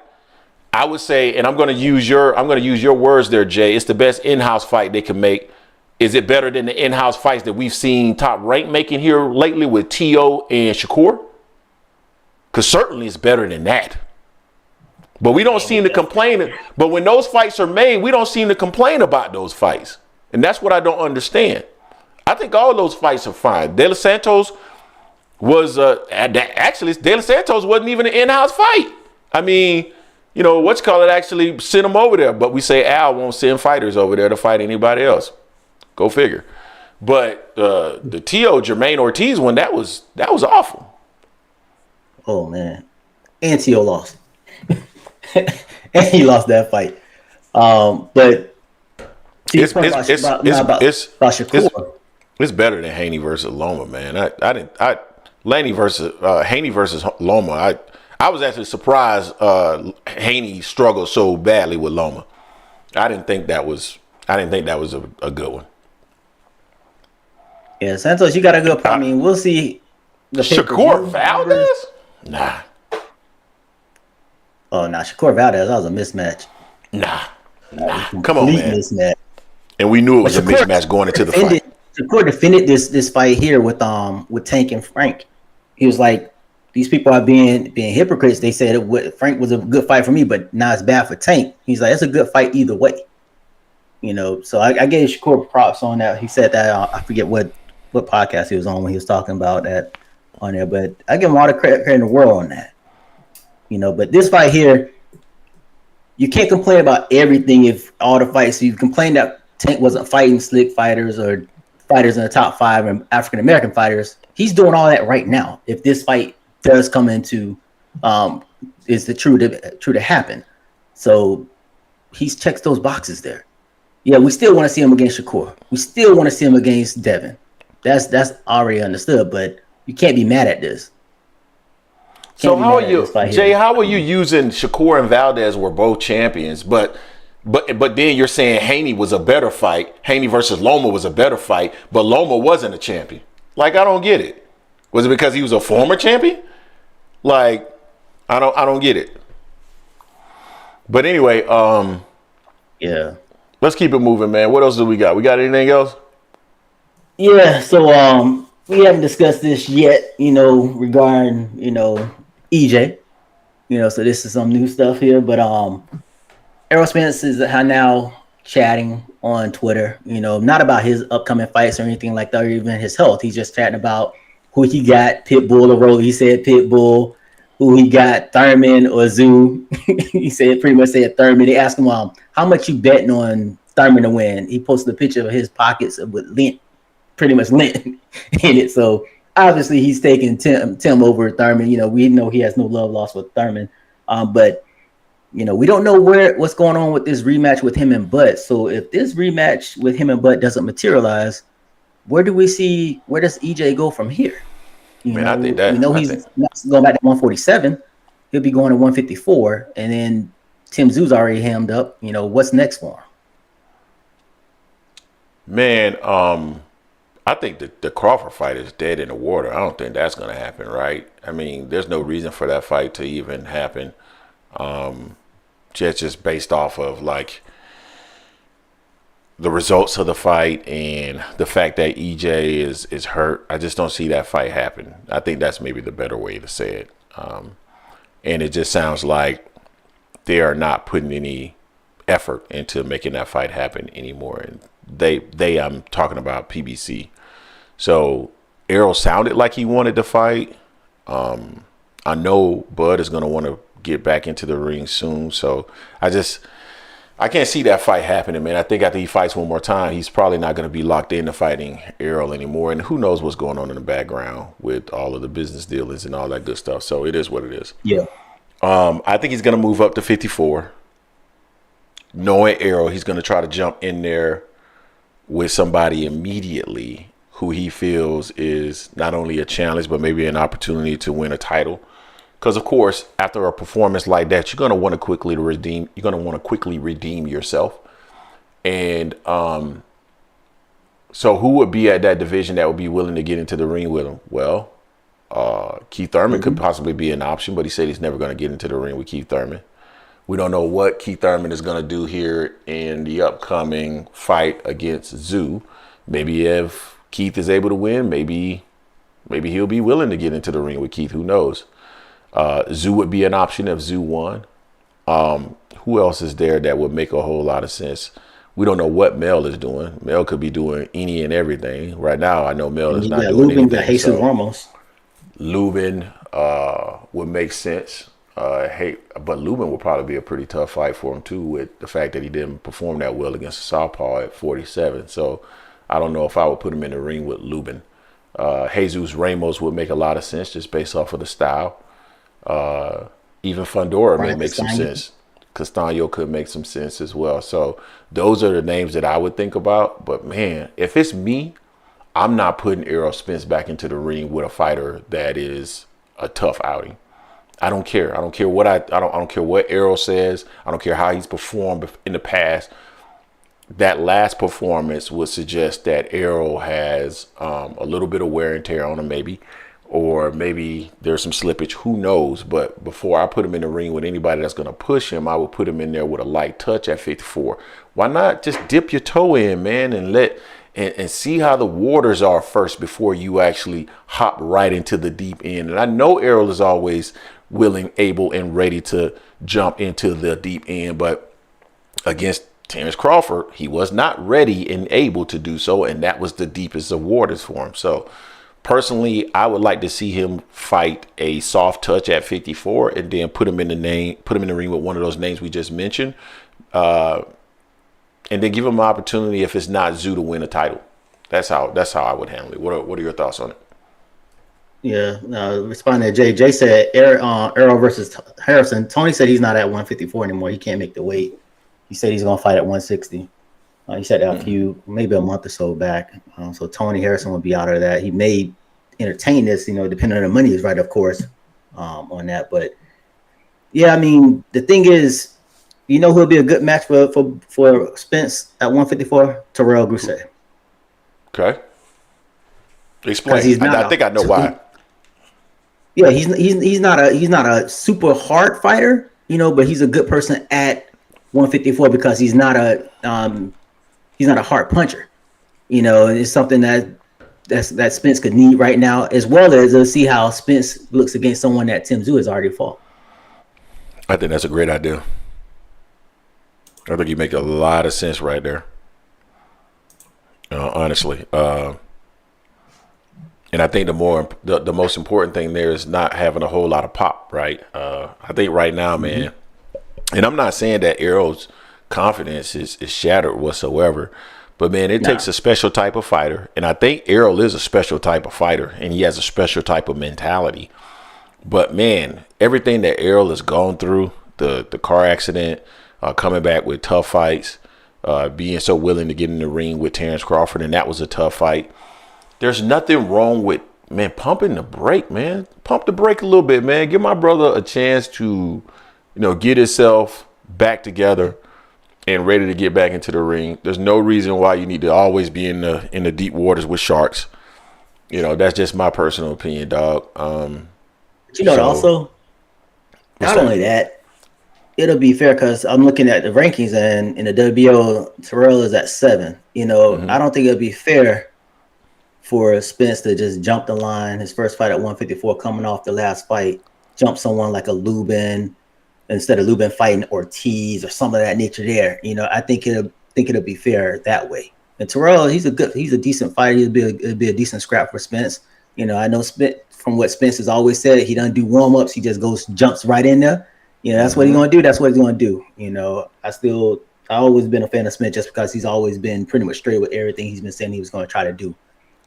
I would say, and I'm going to use your words there, Jay. It's the best in-house fight they can make. Is it better than the in-house fights that we've seen Top Rank making here lately with T.O. and Shakur? Because certainly it's better than that. But we don't seem to complain. But when those fights are made, we don't seem to complain about those fights. And that's what I don't understand. I think all those fights are fine. De Los Santos was, actually, De Los Santos wasn't even an in-house fight. I mean, actually sent him over there. But we say Al won't send fighters over there to fight anybody else. Go figure. But the T.O. Jermaine Ortiz one, that was awful. Oh man, and T.O. lost, and he lost that fight. But it's Shakur. It's better than Haney versus Loma, man. Haney versus Loma. I was actually surprised Haney struggled so badly with Loma. I didn't think that was a good one. Yeah, Santos, you got a good point. I mean, we'll see. Shakur Valdez? Nah. Oh, nah. Shakur Valdez, that was a mismatch. Nah. Come on, man. Mismatch. And we knew it was a mismatch going into the fight. Shakur defended this fight here with Tank and Frank. He was like, these people are being hypocrites. They said Frank was a good fight for me, but now it's bad for Tank. He's like, it's a good fight either way. So I gave Shakur props on that. He said that I forget what podcast he was on when he was talking about that on there, but I give him all the credit in the world on that. But this fight here, you can't complain about everything if all the fights. You complain that Tank wasn't fighting slick fighters or fighters in the top 5 and African American fighters. He's doing all that right now. If this fight does come into is the true to happen, so he checks those boxes there. Yeah, we still want to see him against Shakur. We still want to see him against Devin. That's already understood, but you can't be mad at this. So how are you, Jay? How are you using Shakur and Valdez were both champions, but then you're saying Haney was a better fight. Haney versus Loma was a better fight, but Loma wasn't a champion. Like, I don't get it. Was it because he was a former champion? Like, I don't get it. But anyway, yeah. Let's keep it moving, man. What else do we got? We got anything else? Yeah, so we haven't discussed this yet, regarding, EJ. So this is some new stuff here, but Errol Spence is now chatting on Twitter, not about his upcoming fights or anything like that, or even his health. He's just chatting about who he got, Pitbull or Roll. He said Pitbull, who he got, Thurman or Zoo. He pretty much said Thurman. They asked him, how much you betting on Thurman to win? He posted a picture of his pockets with lint, pretty much lint in it. So obviously he's taking Tim over Thurman. You know, we know he has no love lost with Thurman, but you know, we don't know what's going on with this rematch with him and Butt. So if this rematch with him and Butt doesn't materialize, where does EJ go from here? I think that he's not going back to 147. He'll be going to 154, and then Tim Zoo's already hammed up. You know, what's next for him? Man, I think the Crawford fight is dead in the water. I don't think that's going to happen, right? I mean, there's no reason for that fight to even happen. Just based off of like the results of the fight and the fact that EJ is hurt. I just don't see that fight happen. I think that's maybe the better way to say it. And it just sounds like they are not putting any effort into making that fight happen anymore. And I'm talking about PBC. So Errol sounded like he wanted to fight. I know Bud is going to want to get back into the ring soon. So I can't see that fight happening, man. I think after he fights one more time, he's probably not going to be locked into fighting Errol anymore. And who knows what's going on in the background with all of the business dealings and all that good stuff. So it is what it is. Yeah. I think he's going to move up to 54. Knowing Errol, he's going to try to jump in there with somebody immediately who he feels is not only a challenge, but maybe an opportunity to win a title. Because, of course, after a performance like that, you're going to want to quickly redeem yourself. And so who would be at that division that would be willing to get into the ring with him? Well, Keith Thurman could possibly be an option, but he said he's never going to get into the ring with Keith Thurman. We don't know what Keith Thurman is going to do here in the upcoming fight against Zoo. Maybe if Keith is able to win, maybe he'll be willing to get into the ring with Keith. Who knows? Zoo would be an option if Zoo won. Who else is there that would make a whole lot of sense? We don't know what Mel is doing. Mel could be doing any and everything. Right now, I know Mel is not doing anything. Jesus Ramos. Lubin would make sense. But Lubin would probably be a pretty tough fight for him too, with the fact that he didn't perform that well against Southpaw at 47. So I don't know if I would put him in the ring with Lubin. Jesus Ramos would make a lot of sense just based off of the style. Even Fundora may make some sense. Castaño could make some sense as well. So those are the names that I would think about. But man, if it's me, I'm not putting Errol Spence back into the ring with a fighter that is a tough outing. I don't care. I don't care what I don't care what Errol says. I don't care how he's performed in the past. That last performance would suggest that Errol has a little bit of wear and tear on him, maybe. Or maybe there's some slippage, who knows? But before I put him in the ring with anybody that's going to push him, I would put him in there with a light touch at 54. Why not just dip your toe in, man, and see how the waters are first before you actually hop right into the deep end. And I know Errol is always willing, able, and ready to jump into the deep end, but against Terence Crawford, he was not ready and able to do so, and that was the deepest of waters for him. So personally, I would like to see him fight a soft touch at 54 and then put him in the ring with one of those names we just mentioned. And then give him an opportunity, if it's not Zoo, to win a title. That's how I would handle it. What are your thoughts on it? Yeah, responding to Jay said Errol versus Harrison. Tony said he's not at 154 anymore. He can't make the weight. He said he's going to fight at 160. He said that maybe a month or so back. So Tony Harrison will be out of that. He may entertain this, depending on the money is right, of course, on that. But yeah, I mean, the thing is, who'll be a good match for Spence at 154? Terrell Grousset. Okay. Explain. I think I know why. Yeah, he's not a super hard fighter, but he's a good person at 154 because he's not a hard puncher. It's something that Spence could need right now, as well as see how Spence looks against someone that Tim Tszyu has already fought. I think that's a great idea. I think you make a lot of sense right there. Honestly. And I think the most important thing there is not having a whole lot of pop, right? I think right now, man, and I'm not saying that Errol's confidence is shattered whatsoever, But, man, it takes a special type of fighter. And I think Errol is a special type of fighter, and he has a special type of mentality. But, man, everything that Errol has gone through, the car accident, coming back with tough fights, being so willing to get in the ring with Terence Crawford, and that was a tough fight. There's nothing wrong with, man, pumping the brake, man. Pump the brake a little bit, man. Give my brother a chance to, get himself back together and ready to get back into the ring. There's no reason why you need to always be in the deep waters with sharks. That's just my personal opinion, dog. Also, not only that, it'll be fair because I'm looking at the rankings, and in the WBO, Terrell is at 7. I don't think it'll be fair for Spence to just jump the line. His first fight at 154, coming off the last fight, jump someone like a Lubin instead of Lubin fighting Ortiz or something of that nature. There, I think it'll be fair that way. And Terrell, he's a decent fighter. It'll be a decent scrap for Spence. I know Spence, from what Spence has always said, he doesn't do warm-ups. He just jumps right in there. That's what he's going to do. That's what he's going to do. I've always been a fan of Smith just because he's always been pretty much straight with everything he's been saying he was going to try to do.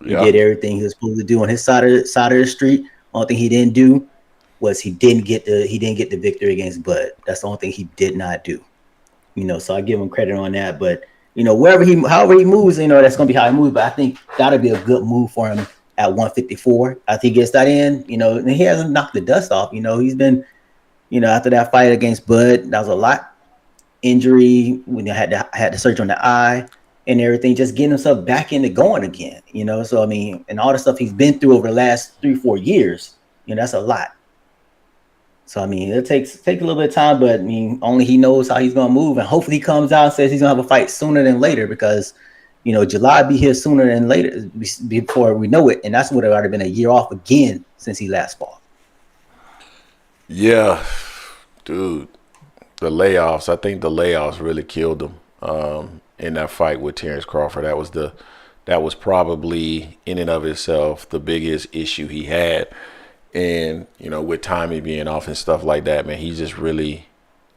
He did everything he was supposed to do on his side of the street. Only thing he didn't do was he didn't get the victory against Bud. That's the only thing he did not do. So I give him credit on that. But however he moves, that's going to be how he moves. But I think that'll be a good move for him at 154. I think he gets that in. And he hasn't knocked the dust off. He's been. After that fight against Bud, that was a lot. Injury, when they had to search on the eye and everything, just getting himself back into going again. So and all the stuff he's been through over the last 3-4 years, that's a lot. So it takes a little bit of time, but only he knows how he's gonna move, and hopefully he comes out and says he's gonna have a fight sooner than later, because July be here sooner than later before we know it, and that's would have already been a year off again since he last fought. Yeah, dude, the layoffs. I think the layoffs really killed him in that fight with Terence Crawford. That was probably in and of itself the biggest issue he had. And with Tommy being off and stuff like that, man, he just really,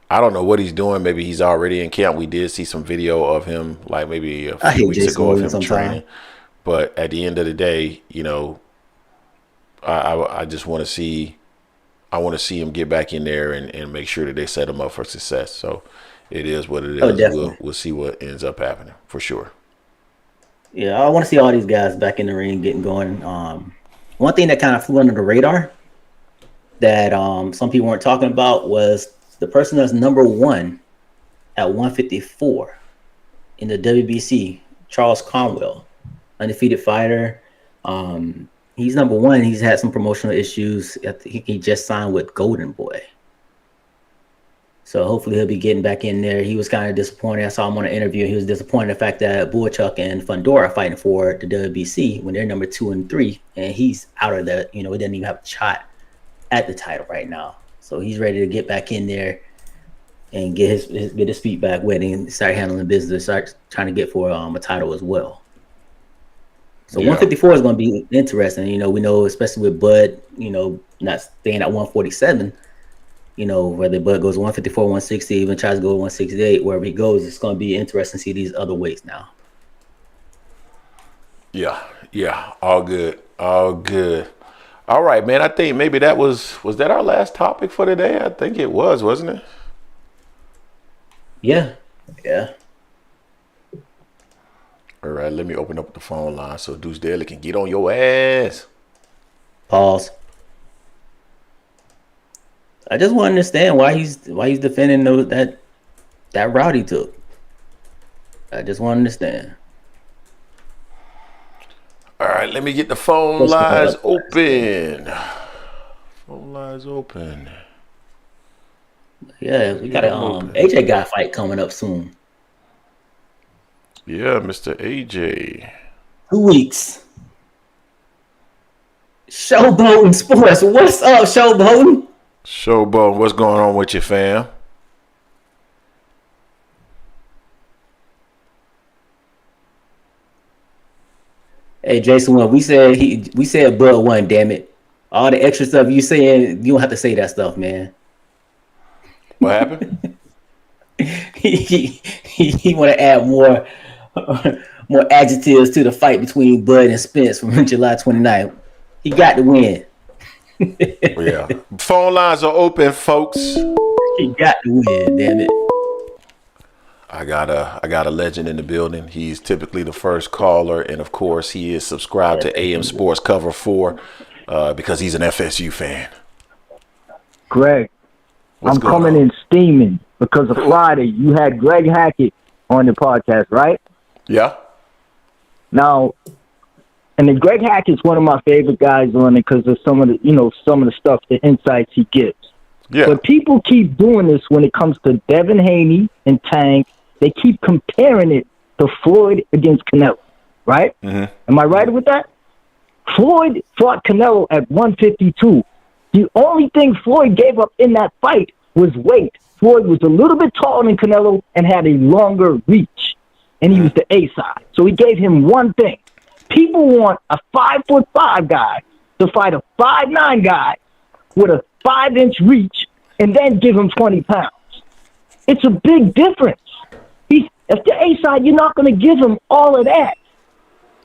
I don't know what he's doing. Maybe he's already in camp. We did see some video of him, like maybe a few weeks ago, of him training. But at the end of the day, I just want to see. I want to see him get back in there and make sure that they set him up for success. So it is what it is. We'll see what ends up happening for sure. Yeah, I want to see all these guys back in the ring getting going. One thing that kind of flew under the radar that some people weren't talking about was the person that's number 1 at 154 in the WBC, Charles Conwell, undefeated fighter. He's number 1. He's had some promotional issues. He just signed with Golden Boy. So hopefully he'll be getting back in there. He was kind of disappointed. I saw him on an interview. He was disappointed in the fact that Boychuk and Fundora are fighting for the WBC when they're number 2 and 3. And he's out of the, he doesn't even have a shot at the title right now. So he's ready to get back in there and get his feet back wet and start handling business, start trying to get for a title as well. So 154 is going to be interesting. We know, especially with Bud, not staying at 147, whether Bud goes 154, 160, even tries to go 168, wherever he goes, it's going to be interesting to see these other weights now. Yeah. All good. All right, man. I think maybe that was that our last topic for today? I think it was, wasn't it? Yeah. All right, let me open up the phone line so Deuce Daly can get on your ass. Pause. I just want to understand why he's defending that route he took. I just want to understand. All right, let me get the phone lines open. Phone lines open. Yeah, we got a AJ guy fight coming up soon. Yeah, Mr. AJ. 2 weeks. Showboating Sports. What's up, Showboating? Showboat, what's going on with you, fam? Hey, Jason, when we said Bud won, damn it. All the extra stuff you saying, you don't have to say that stuff, man. What happened? he want to add more more adjectives to the fight between Bud and Spence from July 29th. He got the win. Yeah. Phone lines are open, folks. He got the win, damn it. I got a legend in the building. He's typically the first caller, and of course, he is subscribed to AM Sports Cover 4 because he's an FSU fan. Greg, I'm coming in steaming because of Friday. You had Greg Hackett on the podcast, right? Yeah. Now, and then Greg Hackett's one of my favorite guys on it because of some of the stuff, the insights he gives. Yeah. But people keep doing this when it comes to Devin Haney and Tank. They keep comparing it to Floyd against Canelo, right? Mm-hmm. Am I right with that? Floyd fought Canelo at 152. The only thing Floyd gave up in that fight was weight. Floyd was a little bit taller than Canelo and had a longer reach, and he was the A side. So he gave him one thing. People want a 5'5" guy to fight a 5'9" guy with a 5-inch reach and then give him 20 pounds. It's a big difference. If the A side, you're not going to give him all of that.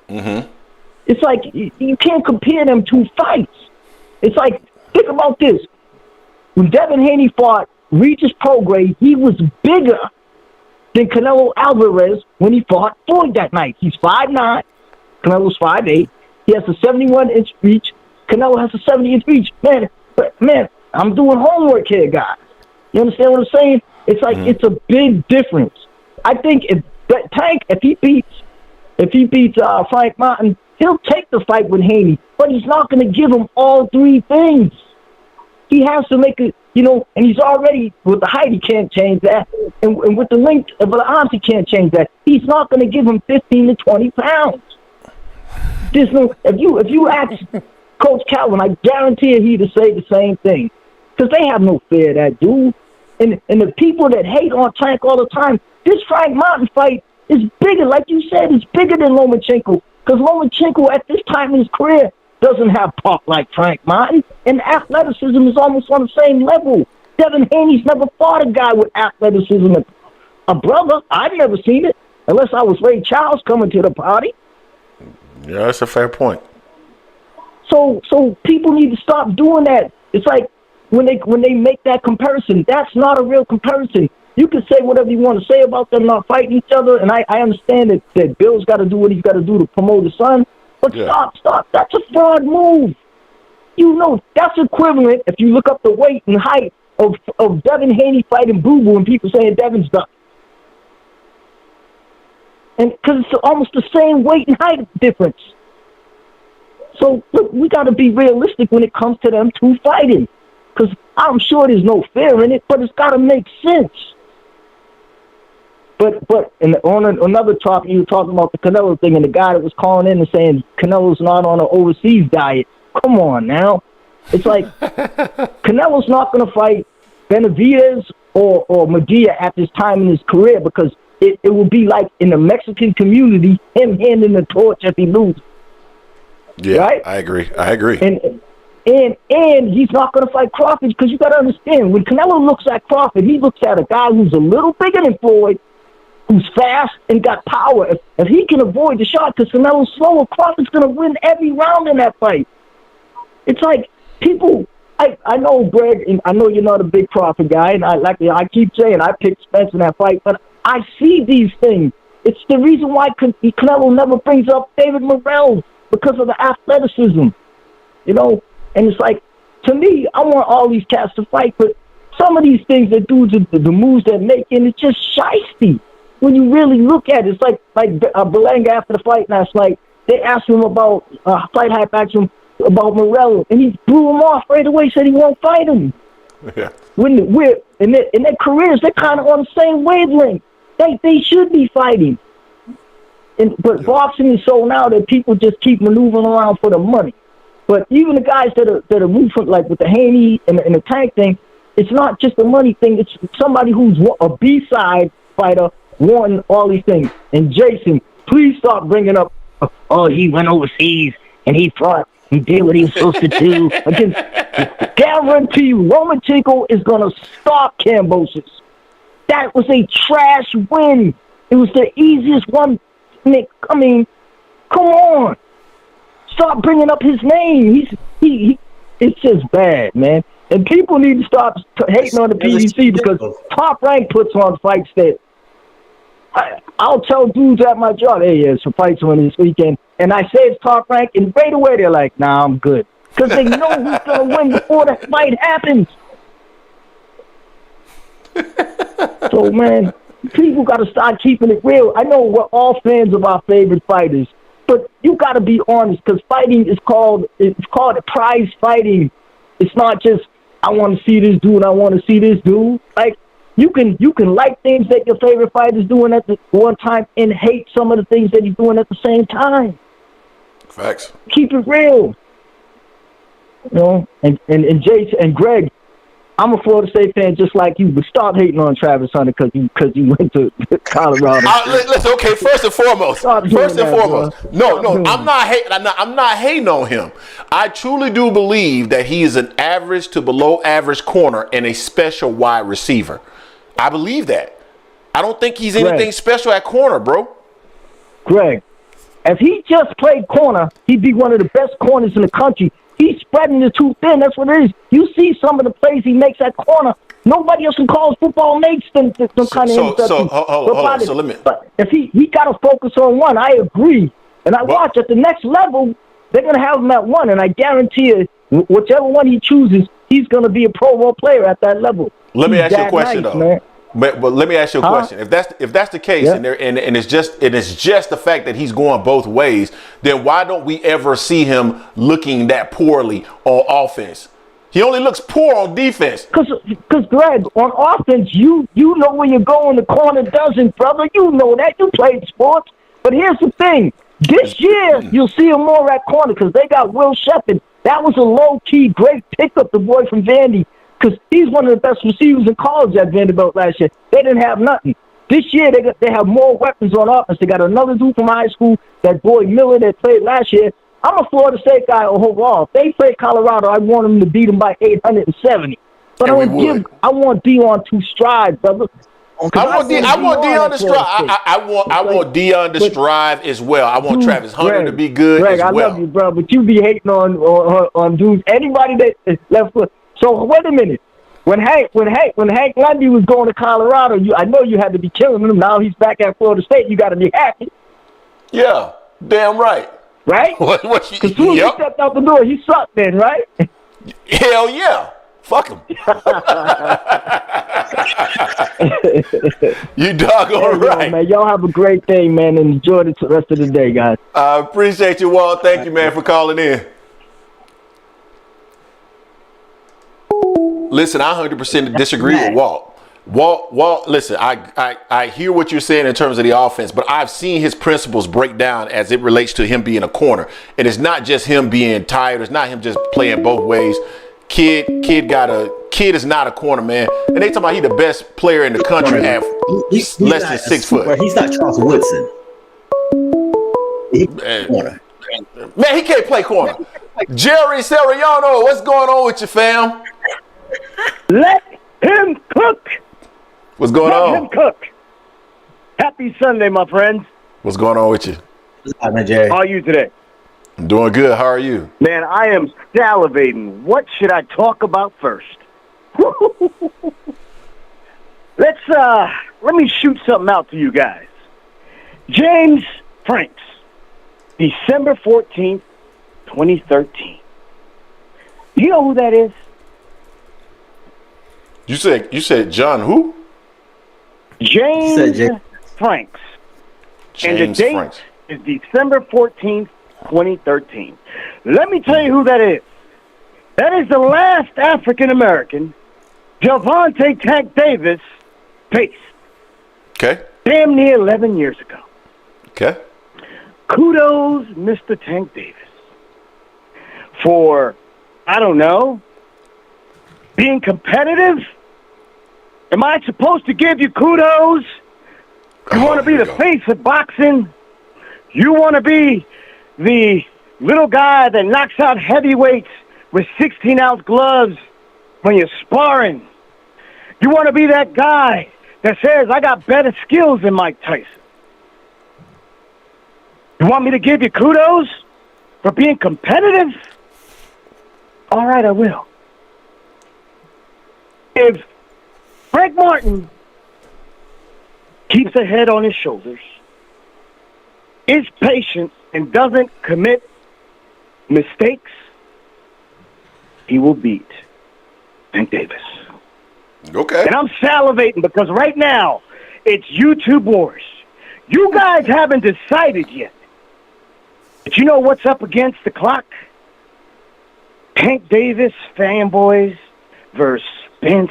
Mm-hmm. It's like you can't compare them two fights. It's like, think about this. When Devin Haney fought Regis Prograis, he was bigger than Canelo Alvarez when he fought Floyd that night. He's 5'9", Canelo's 5'8". He has a 71-inch reach. Canelo has a 70-inch reach. Man, I'm doing homework here, guys. You understand what I'm saying? It's like It's a big difference. I think if Tank, if he beats Frank Martin, he'll take the fight with Haney, but he's not going to give him all three things. He has to make it, and he's already, with the height, he can't change that. And with the length of the arms, he can't change that. He's not going to give him 15 to 20 pounds. There's no, if you ask Coach Calvin, I guarantee he'd say the same thing. Because they have no fear of that dude. And the people that hate on Tank all the time, this Frank Martin fight is bigger, like you said, it's bigger than Lomachenko. Because Lomachenko, at this time in his career, doesn't have pop like Frank Martin. And athleticism is almost on the same level. Devin Haney's never fought a guy with athleticism. A brother, I've never seen it, unless I was Ray Charles coming to the party. Yeah, that's a fair point. So people need to stop doing that. It's like when they make that comparison, that's not a real comparison. You can say whatever you want to say about them not fighting each other, and I understand that Bill's got to do what he's got to do to promote his son, but stop. That's a fraud move. That's equivalent, if you look up the weight and height of Devin Haney fighting Boo Boo and people saying Devin's done. And because it's almost the same weight and height difference. So, look, we got to be realistic when it comes to them two fighting. Because I'm sure there's no fear in it, but it's got to make sense. But on another topic, you were talking about the Canelo thing and the guy that was calling in and saying Canelo's not on an overseas diet. Come on now. It's like Canelo's not going to fight Benavidez or Medea at this time in his career because it will be like in the Mexican community, him handing the torch if he loses. Yeah, right? I agree. And he's not going to fight Crawford because you got to understand, when Canelo looks at Crawford, he looks at a guy who's a little bigger than Floyd, who's fast and got power. If he can avoid the shot because Canelo's slower, Crawford's going to win every round in that fight. It's like people, I know, Greg, and I know you're not a big Crawford guy, and I keep saying I picked Spence in that fight, but I see these things. It's the reason why Canelo never brings up David Morrell because of the athleticism, And it's like, to me, I want all these cats to fight, but some of these things that dudes, the moves they're making, it's just shiesty. When you really look at it, it's like Berlanga after the fight last night, they asked him about, Fight Hype asked him about Morello, and he blew him off right away, said he won't fight him. Yeah. When we're in their careers, they're kind of on the same wavelength. They should be fighting. But boxing is so now that people just keep maneuvering around for the money. But even the guys that are moving, like with the Haney and the Tank thing, it's not just a money thing. It's somebody who's a B-side fighter wanting all these things. And Jason, please stop bringing up, he went overseas and he fought. He did what he was supposed to do against. Guarantee you, Lomachenko is going to stop Kambosos. That was a trash win. It was the easiest one. Nick. I mean, come on. Stop bringing up his name. It's just bad, man. And people need to stop hating on the PBC because Top Rank puts on fights that I'll tell dudes at my job, hey, there's some fights on this weekend. And I say it's Top Rank, and right away they're like, nah, I'm good. Because they know who's going to win before the fight happens. So, man, people got to start keeping it real. I know we're all fans of our favorite fighters, but you got to be honest because fighting is called prize fighting. It's not just, I want to see this dude, I want to see this dude. Like, you can like things that your favorite fighter's doing at the one time and hate some of the things that he's doing at the same time. Facts. Keep it real. You know, and Jason and Greg, I'm a Florida State fan just like you, but stop hating on Travis Hunter because you went to Colorado. Listen, okay. First and foremost, no, I'm not hating. I'm not hating on him. I truly do believe that he is an average to below average corner and a special wide receiver. I believe that. I don't think he's anything special at corner, bro. Greg, if he just played corner, he'd be one of the best corners in the country. He's spreading the too thin. That's what it is. You see some of the plays he makes at corner. Nobody else in college football makes them kind of interceptions. Hold on. So let me. But if he got to focus on one, I agree. And I watch at the next level, they're going to have him at one. And I guarantee you, whichever one he chooses, he's going to be a Pro Bowl player at that level. Let me ask you a question, though. Man. But let me ask you a question. If that's the case, and it's just the fact that he's going both ways, then why don't we ever see him looking that poorly on offense? He only looks poor on defense. Because Greg, on offense, you know where you're going. The corner doesn't, brother. You know that. You played sports. But here's the thing. This year, you'll see him more at corner because they got Will Shepard. That was a low-key great pickup, the boy from Vandy. Because he's one of the best receivers in college at Vanderbilt last year. They didn't have nothing. This year, they have more weapons on offense. They got another dude from high school, that boy Miller that played last year. I'm a Florida State guy overall. If they play Colorado, I want them to beat them by 870. But I want Deion to stride, brother. I want Deion to strive. I want Deion to strive as well. I want Travis Hunter to be good as well. I love you, bro, but you be hating on dudes. Anybody that left foot. So wait a minute. When Hank Lundy was going to Colorado, I know you had to be killing him. Now he's back at Florida State. You got to be happy. Yeah, damn right. Right? Because as soon as he stepped out the door, he sucked then, right? Hell yeah. Fuck him. You doggone right. Man, y'all have a great day, man, and enjoy the rest of the day, guys. I appreciate you, Walt. Thank you, man, for calling in. Listen, I 100% disagree with Walt. Walt, listen, I hear what you're saying in terms of the offense, but I've seen his principles break down as it relates to him being a corner. And it's not just him being tired. It's not him just playing both ways. Kid is not a corner, man. And they talking about he the best player in the country at he's less than 6 foot. He's not Charles Woodson. Man, he can't play corner. Jerry Seriano, what's going on with you, fam? Let him cook. What's going on? Let him cook. Happy Sunday, my friends. What's going on with you? How are you today? I'm doing good. How are you? Man, I am salivating. What should I talk about first? Let me shoot something out to you guys. James Franks, December 14th, 2013. Do you know who that is? You said John who? James Franks. And the date is December 14th, 2013. Let me tell you who that is. That is the last African-American Gervonta Tank Davis faced. Okay. Damn near 11 years ago. Okay. Kudos, Mr. Tank Davis, for, I don't know, being competitive. Am I supposed to give you kudos? You want to be the face of boxing? You want to be the little guy that knocks out heavyweights with 16-ounce gloves when you're sparring? You want to be that guy that says, I got better skills than Mike Tyson? You want me to give you kudos for being competitive? All right, I will. If Frank Martin keeps a head on his shoulders, is patient, and doesn't commit mistakes, he will beat Tank Davis. Okay. And I'm salivating because right now it's YouTube wars. You guys haven't decided yet. But you know what's up against the clock? Tank Davis fanboys versus Spence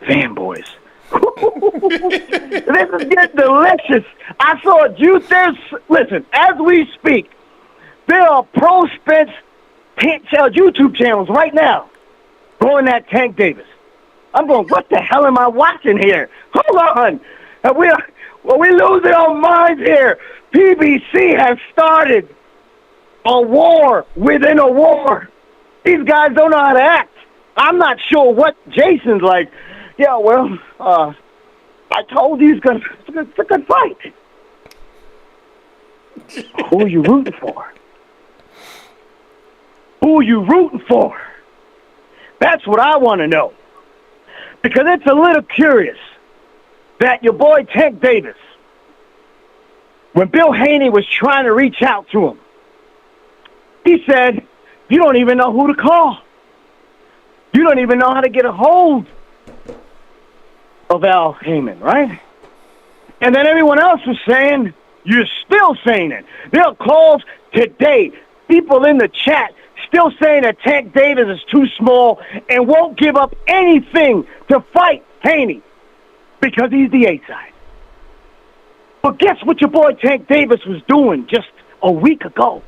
fanboys. This is getting delicious. I saw it. Listen, as we speak, there are pro Spence YouTube channels right now going at Tank Davis. I'm going, what the hell am I watching here? Hold on. Are we losing our minds here? PBC has started a war within a war. These guys don't know how to act. I'm not sure what Jason's like. Yeah, well, I told you it's a good fight. Who are you rooting for? Who are you rooting for? That's what I want to know. Because it's a little curious that your boy Tank Davis, when Bill Haney was trying to reach out to him, he said, you don't even know who to call. You don't even know how to get a hold of Al Heyman, right? And then everyone else was saying, you're still saying it. There are calls today, people in the chat still saying that Tank Davis is too small and won't give up anything to fight Haney because he's the A-side. But guess what your boy Tank Davis was doing just a week ago?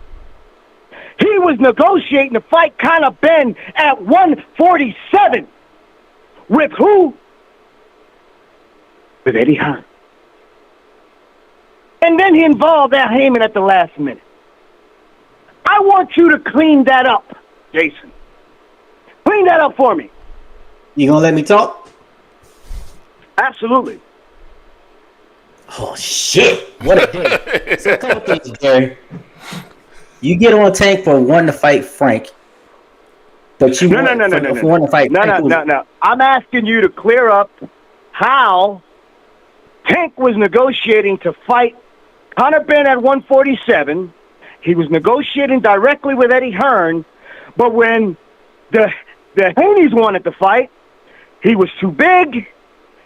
He was negotiating to fight Conor Benn at 147. With who? With Eddie Hearn. And then he involved Al Heyman at the last minute. I want you to clean that up, Jason. Clean that up for me. You gonna let me talk? Absolutely. Oh shit! What a day. So a couple things, Jerry. You get on Tank for wanting to fight Frank, but you No. want to fight Frank. No. I'm asking you to clear up how Tank was negotiating to fight Conor Benn at 147. He was negotiating directly with Eddie Hearn, but when the Haneys wanted to fight, he was too big.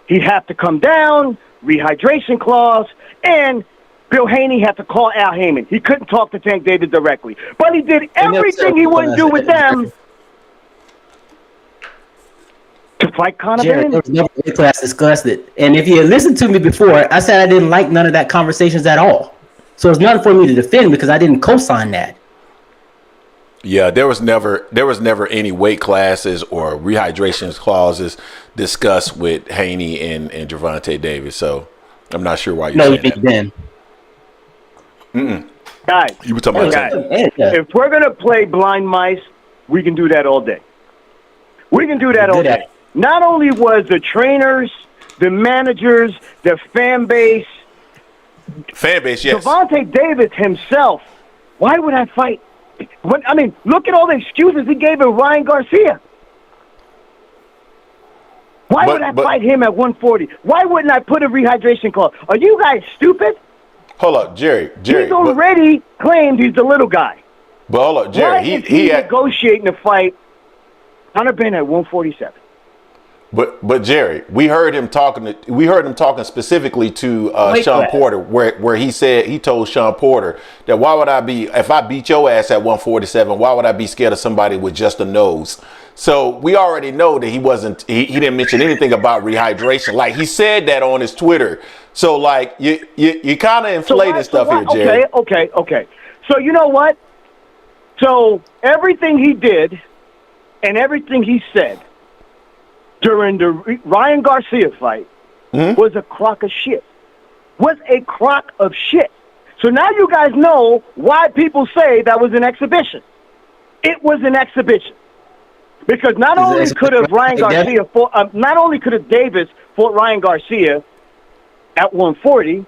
He'd have to come down, rehydration clause, and Bill Haney had to call Al Heyman. He couldn't talk to Tank Davis directly. But he did everything he wouldn't do with them to fight Conor Benn. There was never a class discussed it. And if you had listened to me before, I said I didn't like none of that conversations at all. So it's nothing for me to defend because I didn't co-sign that. Yeah, there was never any weight classes or rehydration clauses discussed with Haney and Gervonta Davis. So I'm not sure why you're saying that. Ben. Guys, You were talking about guys, Tank. if we're going to play blind mice, we can do that all day. We can do that all day. Not only was the trainers, the managers, the fan base, Yes. Gervonta Davis himself, why would I fight? Look at all the excuses he gave to Ryan Garcia. Why would I fight him at 140? Why wouldn't I put a rehydration clause? Are you guys stupid? Hold up, Jerry. He's already claimed he's the little guy. But hold up, Jerry. Why is he negotiating to fight Conor Benn at 147? But Jerry, we heard him talking specifically to Sean Porter, where he told Sean Porter that if I beat your ass at 147, why would I be scared of somebody with just a nose? So we already know that he didn't mention anything about rehydration. Like he said that on his Twitter. So like you kind of inflating stuff here, Jerry. Okay. So you know what? So everything he did and everything he said during the Ryan Garcia fight was a crock of shit. So now you guys know why people say that was an exhibition. It was an exhibition. Because not only could have Davis fought Ryan Garcia at 140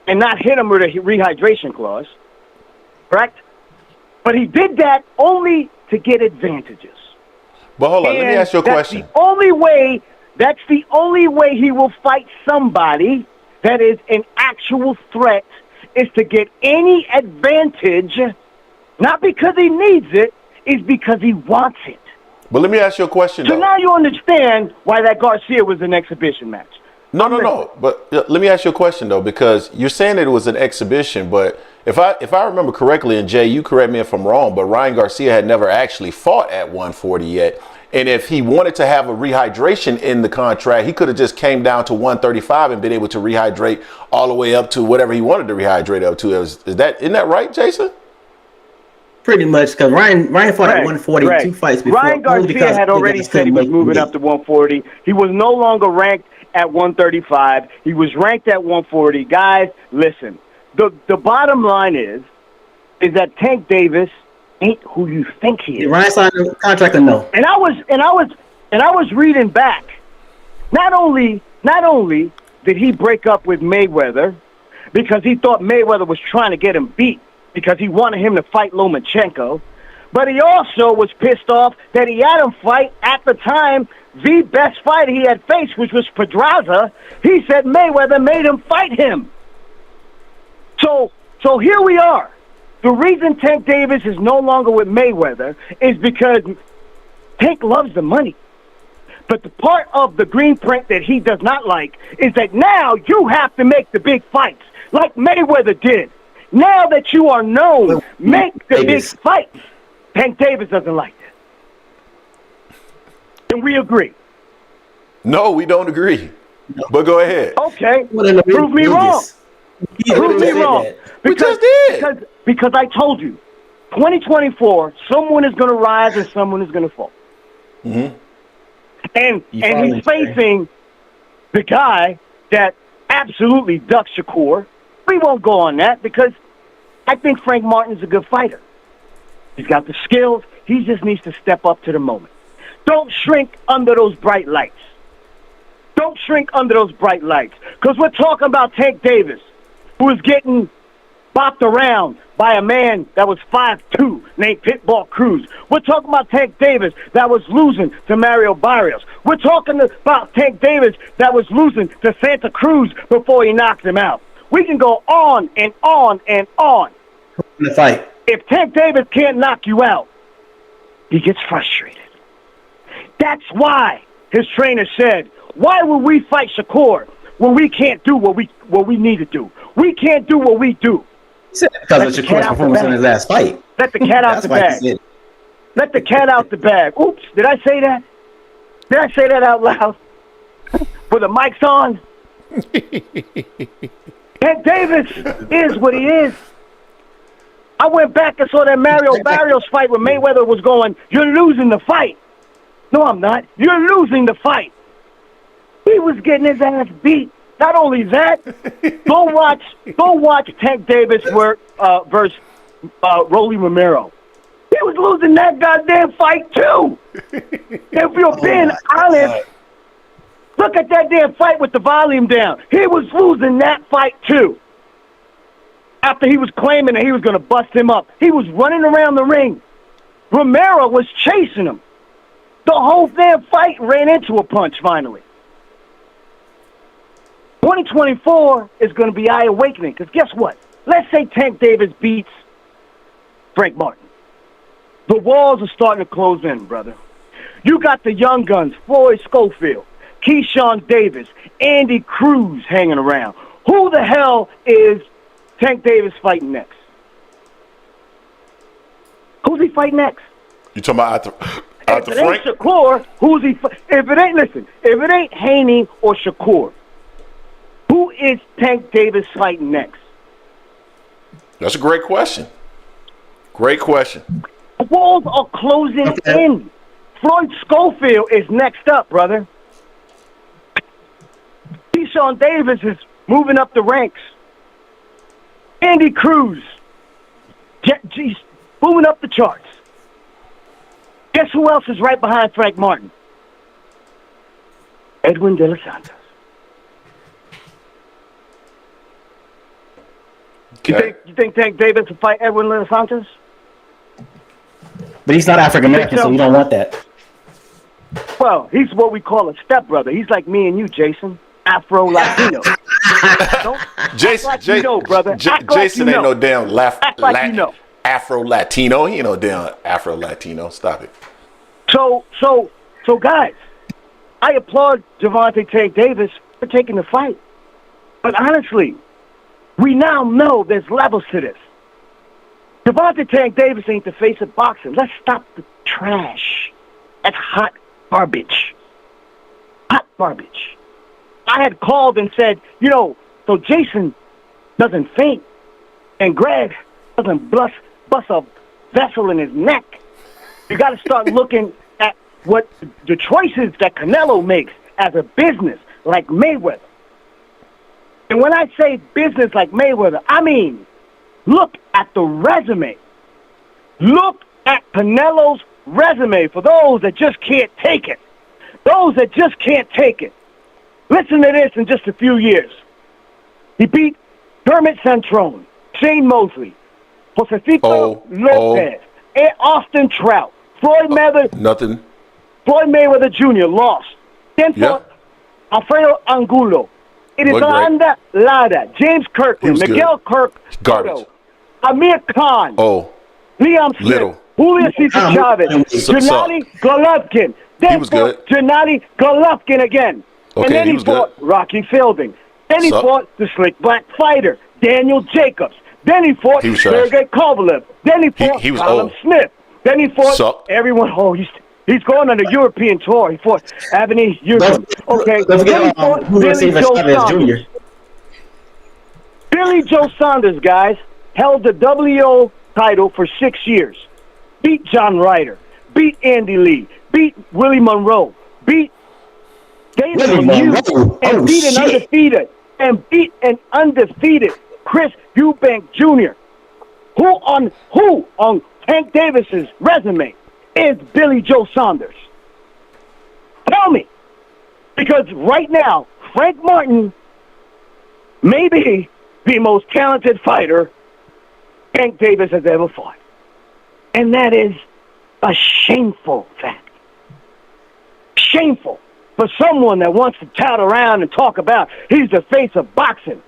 and not hit him with a rehydration clause, correct? But he did that only to get advantages. But hold on, let me ask you a question. That's the only way he will fight somebody that is an actual threat, is to get any advantage, not because he needs it, is because he wants it. But let me ask you a question, So though. now you understand why that Garcia was an exhibition match. No. But let me ask you a question, though, because you're saying that it was an exhibition, but if I remember correctly, and Jay, you correct me if I'm wrong, but Ryan Garcia had never actually fought at 140 yet. And if he wanted to have a rehydration in the contract, he could have just came down to 135 and been able to rehydrate all the way up to whatever he wanted to rehydrate up to. Isn't that right, Jason? Pretty much, because Ryan fought at 140 2 fights before. Ryan Garcia had already said he was moving up to 140. He was no longer ranked at 135. He was ranked at 140. Guys, listen. The bottom line is that Tank Davis ain't who you think he is. Did Ryan signed a contract or no? And I was reading back. Not only did he break up with Mayweather because he thought Mayweather was trying to get him beat because he wanted him to fight Lomachenko, but he also was pissed off that he had him fight at the time the best fighter he had faced, which was Pedraza. He said Mayweather made him fight him. So here we are. The reason Tank Davis is no longer with Mayweather is because Tank loves the money. But the part of the green print that he does not like is that now you have to make the big fights like Mayweather did. Now that you are known, make the big fights. Tank Davis doesn't like that. And we agree. No, we don't agree. No. But go ahead. Okay. Prove me wrong. Prove me wrong. We just did. Because I told you, 2024, someone is going to rise and someone is going to fall. Mm-hmm. And he's facing the guy that absolutely ducks Shakur. We won't go on that because I think Frank Martin's a good fighter. He's got the skills. He just needs to step up to the moment. Don't shrink under those bright lights. Don't shrink under those bright lights. Because we're talking about Tank Davis, who is getting bopped around by a man that was 5'2", named Pitbull Cruz. We're talking about Tank Davis that was losing to Mario Barrios. We're talking about Tank Davis that was losing to Santa Cruz before he knocked him out. We can go on and on and on. In the fight. If Tank Davis can't knock you out, he gets frustrated. That's why his trainer said, why would we fight Shakur when we can't do what we need to do? We can't do what we do. Because of Shakur's performance in his last fight. Let the cat out the bag. Let the cat out the bag. Oops, did I say that? Did I say that out loud? With the mics on? Tank Davis is what he is. I went back and saw that Mario Barrios fight where Mayweather was going, you're losing the fight. No, I'm not. You're losing the fight. He was getting his ass beat. Not only that, go watch Tank Davis versus Rolly Romero. He was losing that goddamn fight too. If you're being honest, look at that damn fight with the volume down. He was losing that fight too. After he was claiming that he was going to bust him up, he was running around the ring. Romero was chasing him. The whole damn fight ran into a punch finally. 2024 is going to be eye-awakening, because guess what? Let's say Tank Davis beats Frank Martin. The walls are starting to close in, brother. You got the young guns, Floyd Schofield, Keyshawn Davis, Andy Cruz hanging around. Who the hell is Tank Davis fighting next? Who's he fighting next? You talking about after Frank? If it ain't Shakur, who's he? If it ain't Haney or Shakur, who is Tank Davis fighting next? That's a great question. Great question. The walls are closing in. Floyd Schofield is next up, brother. Keyshawn Davis is moving up the ranks. Andy Cruz, geez, moving up the charts. Guess who else is right behind Frank Martin? Edwin De Los Santos. Okay. You think Tank Davis will fight Edwin Dos Santos? But he's not African American, so you don't want that. Well, he's what we call a stepbrother. He's like me and you, Jason. Afro Latino. Jason, like you know, brother. Jason like ain't no damn you know. Afro Latino. He ain't no damn Afro Latino. Stop it. So guys, I applaud Gervonta Tank Davis for taking the fight. But honestly, we now know there's levels to this. Gervonta Tank Davis ain't the face of boxing. Let's stop the trash. That's hot garbage. Hot garbage. I had called and said, so Jason doesn't faint and Greg doesn't bust a vessel in his neck. You got to start looking at what the choices that Canelo makes as a business, like Mayweather. And when I say business like Mayweather, I mean, look at the resume. Look at Canelo's resume for those that just can't take it. Those that just can't take it. Listen to this in just a few years. He beat Dermot Centrone, Shane Mosley, Josefito Lopez, and Austin Trout. Floyd Mayweather Jr. lost. Then fought Alfredo Angulo. It is Anda Lara, James Kirkland, Miguel Kirk, Amir Khan, Liam Smith, Little. Julio Cesar Chavez, Gennady Golovkin. Then fought Gennady Golovkin again. Okay, and then he fought Rocky Fielding. Then he fought the Slick Black Fighter, Daniel Jacobs. Then he fought Sergey Kovalev. Then he fought Callum Smith. Then he fought everyone. Oh, he's going on a European tour. He fought Avni Yildirim. Okay. Then he fought Billy Joe Saunders. Billy Joe Saunders, guys, held the WO title for 6 years. Beat John Ryder. Beat Andy Lee. Beat Willie Monroe. Beat David Lemieux. And beat an undefeated Chris Eubank Jr. Who on Tank Davis's resume is Billy Joe Saunders? Tell me. Because right now, Frank Martin may be the most talented fighter Tank Davis has ever fought. And that is a shameful fact. Shameful for someone that wants to tout around and talk about he's the face of boxing.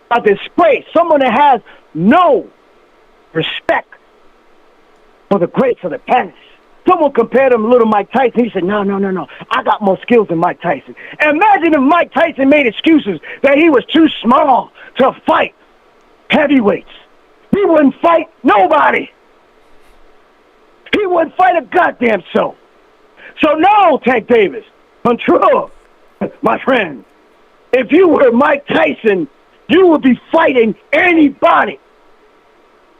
A disgrace. Someone that has no respect for the greats of the past. Someone compared him to little Mike Tyson. He said, no. I got more skills than Mike Tyson. Imagine if Mike Tyson made excuses that he was too small to fight heavyweights. He wouldn't fight nobody. He wouldn't fight a goddamn soul. So no, Tank Davis, control, my friend. If you were Mike Tyson, you would be fighting anybody.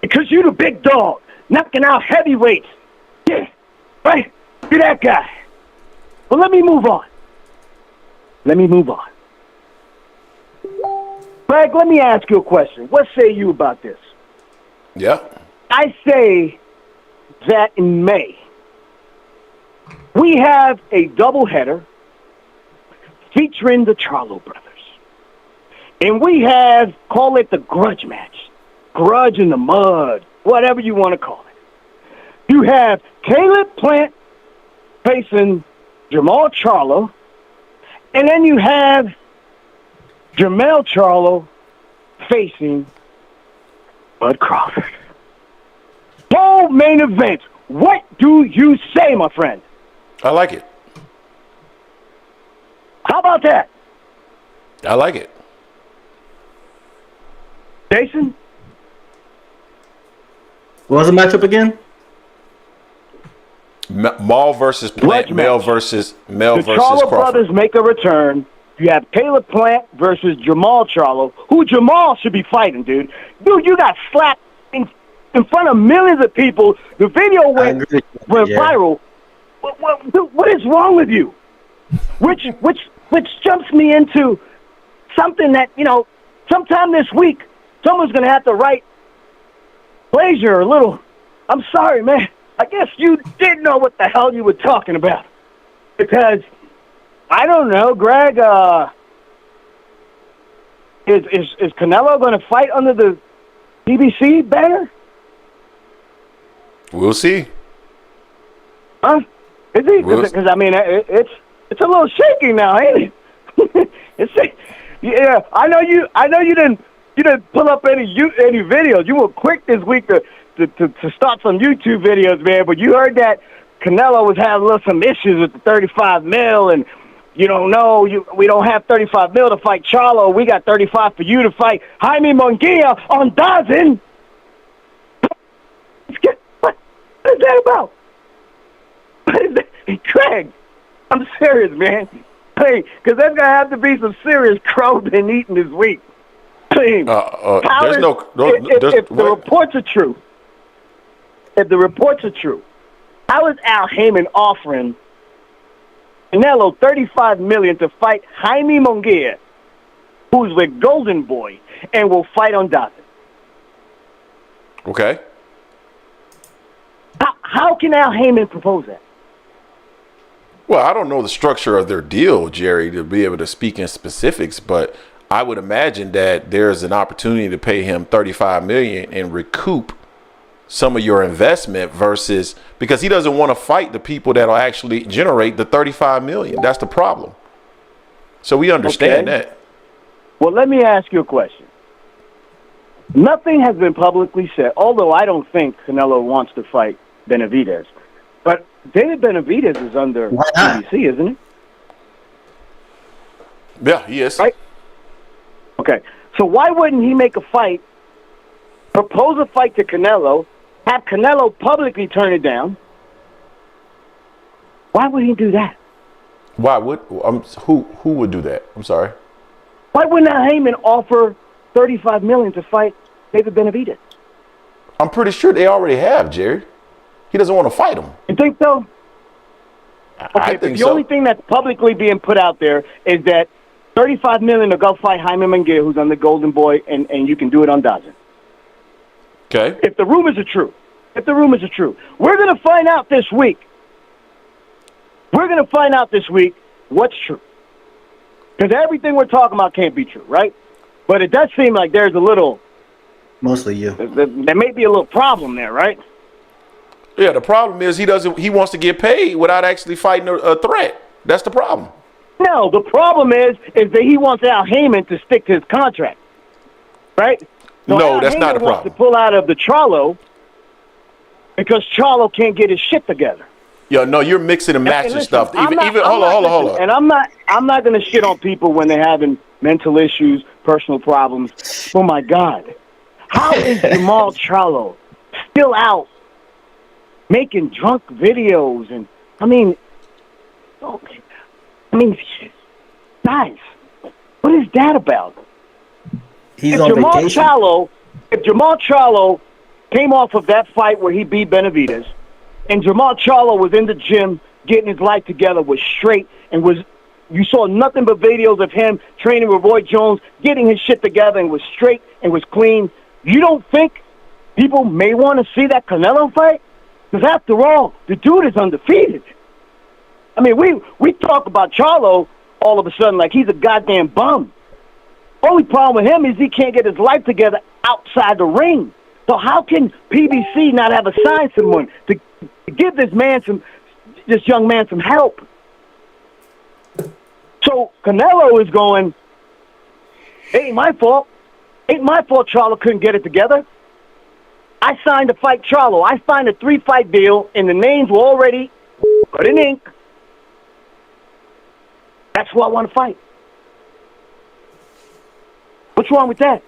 Because you're the big dog, knocking out heavyweights. Yeah, right? You're that guy. Well, let me move on. Greg, let me ask you a question. What say you about this? Yeah. I say that in May, we have a doubleheader featuring the Charlo brothers. And we have, call it the grudge match. Grudge in the mud, whatever you want to call it. You have Caleb Plant facing Jamal Charlo, and then you have Jermell Charlo facing Bud Crawford. Whole main event. What do you say, my friend? I like it. How about that? I like it. Jason? What was the matchup again? Maul versus Plant, male versus Charlo Crawford. brothers make a return. You have Caleb Plant versus Jamal Charlo, who Jamal should be fighting, dude. Dude, you got slapped in front of millions of people. The video went viral. What is wrong with you? Which jumps me into something that, sometime this week, someone's going to have to write Glazier a little. I'm sorry, man. I guess you didn't know what the hell you were talking about. Because, I don't know, Greg, is Canelo going to fight under the PBC banner? We'll see. Huh? Is he? Because I mean, it's a little shaky now, ain't it? Yeah. I know you didn't pull up any videos. You were quick this week to start some YouTube videos, man. But you heard that Canelo was having some issues with the 35 mil, and you don't know. We don't have 35 mil to fight Charlo. We got 35 for you to fight Jaime Munguia on Dazn. What is that about? What is that? Hey, Craig, I'm serious, man. Hey, because there's gonna have to be some serious crow been eaten this week. Hey, if the reports are true, how is Al Heyman offering Canelo $35 million to fight Jaime Munguia, who's with Golden Boy and will fight on Dazn? Okay. How can Al Heyman propose that? Well, I don't know the structure of their deal, Jerry, to be able to speak in specifics, but I would imagine that there's an opportunity to pay him $35 million and recoup some of your investment versus because he doesn't want to fight the people that'll actually generate the $35 million. That's the problem. So we understand that. Well, let me ask you a question. Nothing has been publicly said, although I don't think Canelo wants to fight Benavidez. But David Benavidez is under PBC, isn't he? Yeah, he is. Right? Okay. So why wouldn't he make a fight, propose a fight to Canelo, have Canelo publicly turn it down? Why would he do that? Why would who would do that? I'm sorry. Why wouldn't Heyman offer $35 million to fight David Benavidez? I'm pretty sure they already have, Jerry. He doesn't want to fight him. You think so? Okay, I think the only thing that's publicly being put out there is that $35 million to go fight Jaime Munguia, who's on the Golden Boy, and you can do it on Dazn. Okay. If the rumors are true, we're going to find out this week. What's true. Because everything we're talking about can't be true, right? But it does seem like there's a little... Mostly you. There may be a little problem there, right? Yeah, the problem is he wants to get paid without actually fighting a threat. That's the problem. No, the problem is that he wants Al Heyman to stick to his contract, right? No, that's not the problem. Wants to pull out of the Charlo because Charlo can't get his shit together. Yeah, no, you're mixing and matching stuff. Hold on. And I'm not going to shit on people when they're having mental issues, personal problems. Oh my God, how is Jamal Charlo still out making drunk videos? And guys, what is that about? He's on vacation. If Jamal Charlo came off of that fight where he beat Benavidez, and Jamal Charlo was in the gym getting his life together, was straight, and you saw nothing but videos of him training with Roy Jones, getting his shit together, and was straight and was clean, you don't think people may want to see that Canelo fight? Because after all, the dude is undefeated. I mean, we talk about Charlo all of a sudden like he's a goddamn bum. Only problem with him is he can't get his life together outside the ring. So how can PBC not have assigned someone to give this young man some help? So Canelo is going, ain't my fault. Ain't my fault Charlo couldn't get it together. I signed to fight Charlo. I signed a 3-fight deal, and the names were already put in ink. That's who I want to fight. What's wrong with that?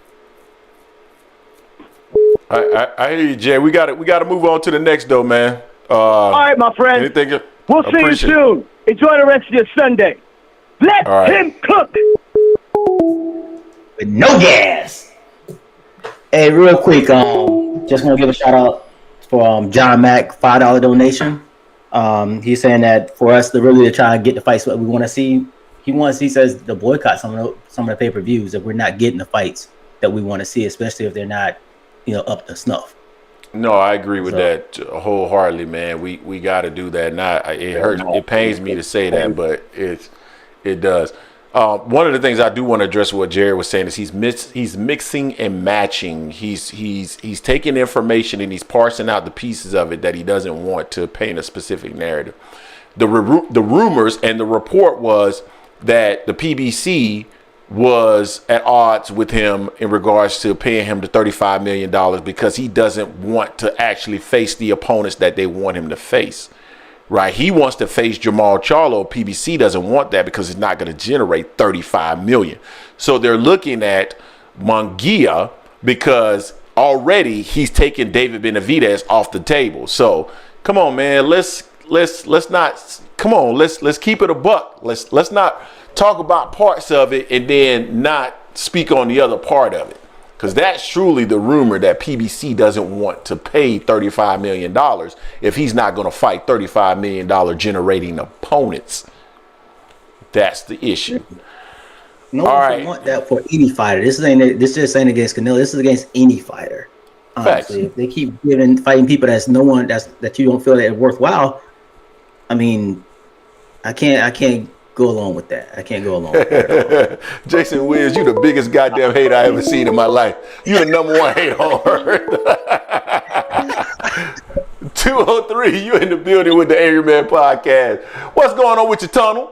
I hear you, Jay. We got to move on to the next, though, man. All right, my friend. We'll see you soon. Enjoy the rest of your Sunday. Let him cook. With no gas. Hey, real quick, just want to give a shout out for John Mack, $5 donation. He's saying that for us to really try and get the fights what we want to see, he says to boycott some of the pay-per-views if we're not getting the fights that we want to see, especially if they're not, up to snuff. No, I agree with that wholeheartedly, man. We got to do that. It hurts. It pains me to say that, but it does. One of the things I do want to address what Jared was saying is he's mixing and matching. He's taking information and he's parsing out the pieces of it that he doesn't want to paint a specific narrative. The rumors and the report was that the PBC was at odds with him in regards to paying him the $35 million because he doesn't want to actually face the opponents that they want him to face. Right, he wants to face Jamal Charlo. PBC doesn't want that because it's not going to generate $35 million. So they're looking at Munguia because already he's taken David Benavidez off the table. So come on, man, let's not let's keep it a buck. Let's not talk about parts of it and then not speak on the other part of it. Because that's truly the rumor that PBC doesn't want to pay $35 million if he's not going to fight $35 million generating opponents. That's the issue. No one want that for any fighter. This just ain't against Canelo. This is against any fighter. Honestly, if they keep fighting people that you don't feel that is worthwhile, I mean, I can't go along with that. I can't go along with that at all. Jason Williams, you the biggest goddamn hater I ever seen in my life. You the number one hater on earth. 203, you in the building with the Angry Man Podcast. What's going on with your tunnel?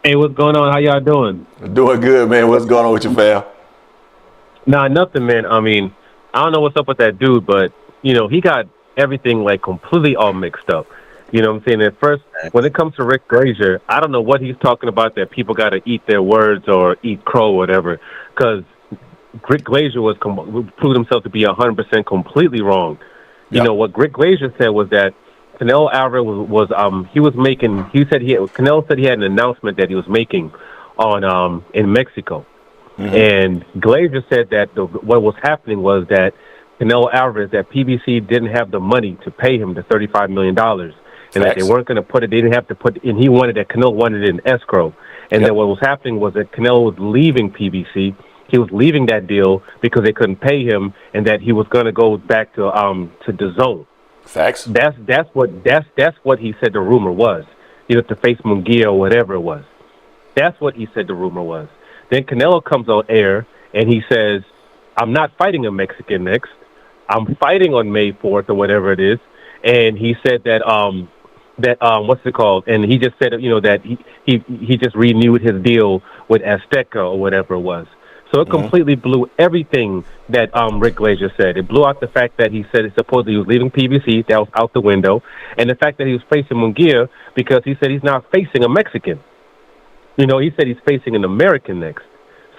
Hey, what's going on? How y'all doing? Doing good, man. What's going on with your fam? Nah, nothing, man. I mean, I don't know what's up with that dude, but, he got everything, like, completely all mixed up. You know what I'm saying? At first, when it comes to Rick Glazier, I don't know what he's talking about that people got to eat their words or eat crow or whatever, because Rick Glazier proved himself to be 100% completely wrong. You know, what Rick Glazier said was that Canelo Alvarez Canelo said he had an announcement that he was making on in Mexico. Mm-hmm. And Glazier said that what was happening was that Canelo Alvarez, that PBC didn't have the money to pay him the $35 million. And that they weren't going to put it, they didn't have to put it, and Canelo wanted it in escrow. And then what was happening was that Canelo was leaving PBC. He was leaving that deal because they couldn't pay him, and that he was going to go back to DAZN. Facts. That's what he said the rumor was. To face Munguia or whatever it was. That's what he said the rumor was. Then Canelo comes on air and he says, "I'm not fighting a Mexican next. I'm fighting on May 4th or whatever it is." And he said that what's it called? And he just said, that he just renewed his deal with Azteca or whatever it was. So it completely blew everything that Rick Glazier said. It blew out the fact that he said supposedly he was leaving PBC. That was out the window. And the fact that he was facing Munguia because he said he's not facing a Mexican. He said he's facing an American next.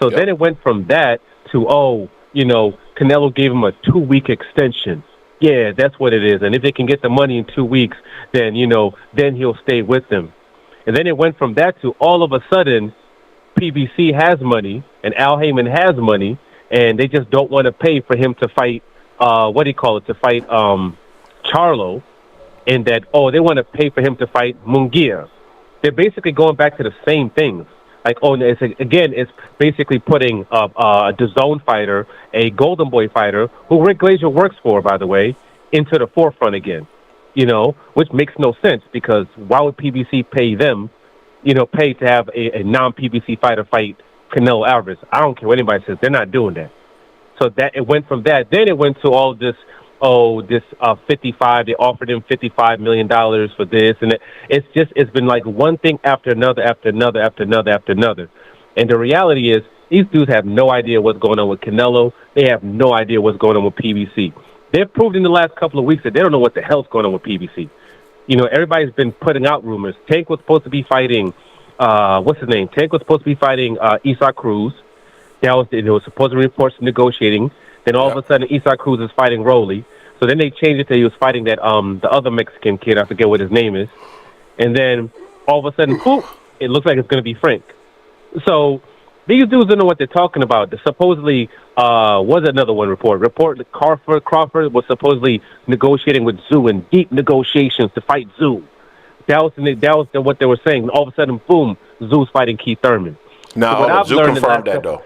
So then it went from that to, Canelo gave him a 2-week extension. Yeah, that's what it is. And if they can get the money in 2 weeks, then, then he'll stay with them. And then it went from that to all of a sudden, PBC has money and Al Heyman has money, and they just don't want to pay for him to fight, to fight Charlo, and that, they want to pay for him to fight Munguia. They're basically going back to the same things. Like, it's basically putting a DAZN fighter, a Golden Boy fighter, who Rick Glazier works for, by the way, into the forefront again, which makes no sense because why would PBC pay them, pay to have a non-PBC fighter fight Canelo Alvarez? I don't care what anybody says. They're not doing that. So that it went from that. Then it went to all this, 55, they offered him $55 million for this. And it's been like one thing after another, after another, after another, after another. And the reality is these dudes have no idea what's going on with Canelo. They have no idea what's going on with PBC. They've proved in the last couple of weeks that they don't know what the hell's going on with PBC. Everybody's been putting out rumors. Tank was supposed to be fighting, what's his name? Tank was supposed to be fighting Isaac Cruz. There was supposed to be reports negotiating. Then all of a sudden, Isaac Cruz is fighting Crowley. So then they changed it to he was fighting that the other Mexican kid. I forget what his name is. And then all of a sudden, it looks like it's going to be Frank. So these dudes don't know what they're talking about. Supposedly, was another one report that Crawford was supposedly negotiating with Zoo in deep negotiations to fight Zoo. That was what they were saying. All of a sudden, boom, Zoo's fighting Keith Thurman. No, Zoo confirmed that though.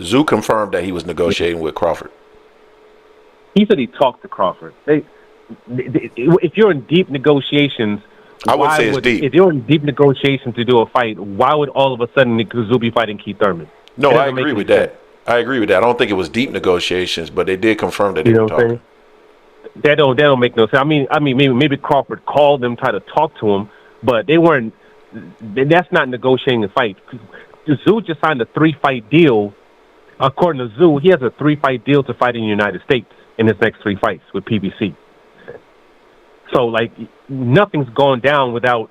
Zoo confirmed that he was negotiating with Crawford. He said he talked to Crawford. If you're in deep negotiations I wouldn't say it's deep. If you're in deep negotiations to do a fight, why would all of a sudden Zoo be fighting Keith Thurman? No, I agree with that. I agree with that. I don't think it was deep negotiations, but they did confirm that they were talking. That don't make no sense. I mean, maybe Crawford called them, tried to talk to him, but they weren't. That's not negotiating a fight. Zoo just signed a 3-fight deal. According to Zoo, he has a 3-fight deal to fight in the United States in his next 3 fights with PBC. So, like, nothing's gone down without,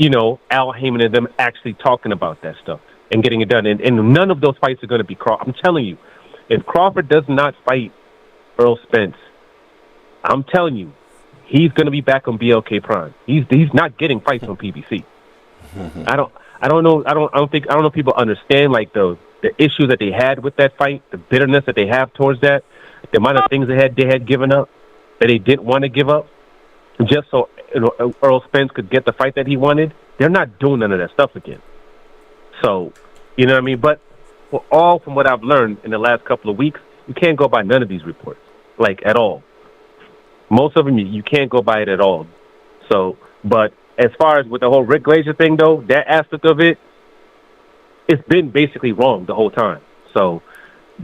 Al Heyman and them actually talking about that stuff and getting it done. And none of those fights are going to be Crawford. I'm telling you, if Crawford does not fight Errol Spence, I'm telling you, he's going to be back on BLK Prime. He's not getting fights on PBC. I don't know if people understand, like, the issues that they had with that fight, the bitterness that they have towards that, the amount of things they had given up that they didn't want to give up just so Errol Spence could get the fight that he wanted. They're not doing none of that stuff again. So, you know what I mean? But from what I've learned in the last couple of weeks, you can't go by none of these reports, like, at all. Most of them, you can't go by it at all. So, but as far as with the whole Rick Glazier thing, though, that aspect of it, it's been basically wrong the whole time. So,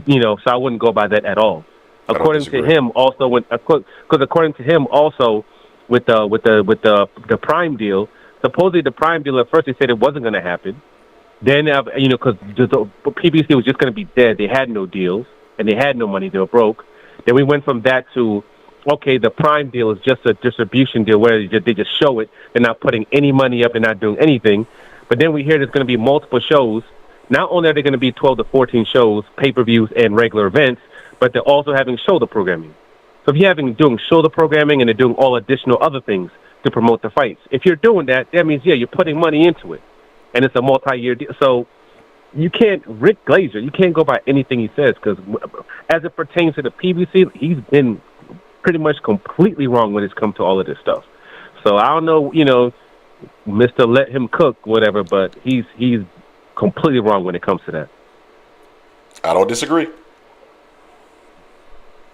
so I wouldn't go by that at all. According to him, also, according to him, also with the Prime deal, supposedly the Prime deal at first they said it wasn't going to happen. Then, because the PBC was just going to be dead. They had no deals and they had no money. They were broke. Then we went from that to, okay, the Prime deal is just a distribution deal where they just show it. They're not putting any money up. They're not doing anything. But then we hear there's going to be multiple shows. Not only are there going to be 12 to 14 shows, pay-per-views, and regular events, but they're also having shoulder programming. So if you're doing shoulder programming and they're doing all additional other things to promote the fights, if you're doing that, that means, you're putting money into it. And it's a multi-year deal. So you can't, Rick Glazier, you can't go by anything he says, because as it pertains to the PBC, he's been pretty much completely wrong when it's come to all of this stuff. So I don't know, Mr. Let Him Cook, whatever, but he's completely wrong when it comes to that. I don't disagree.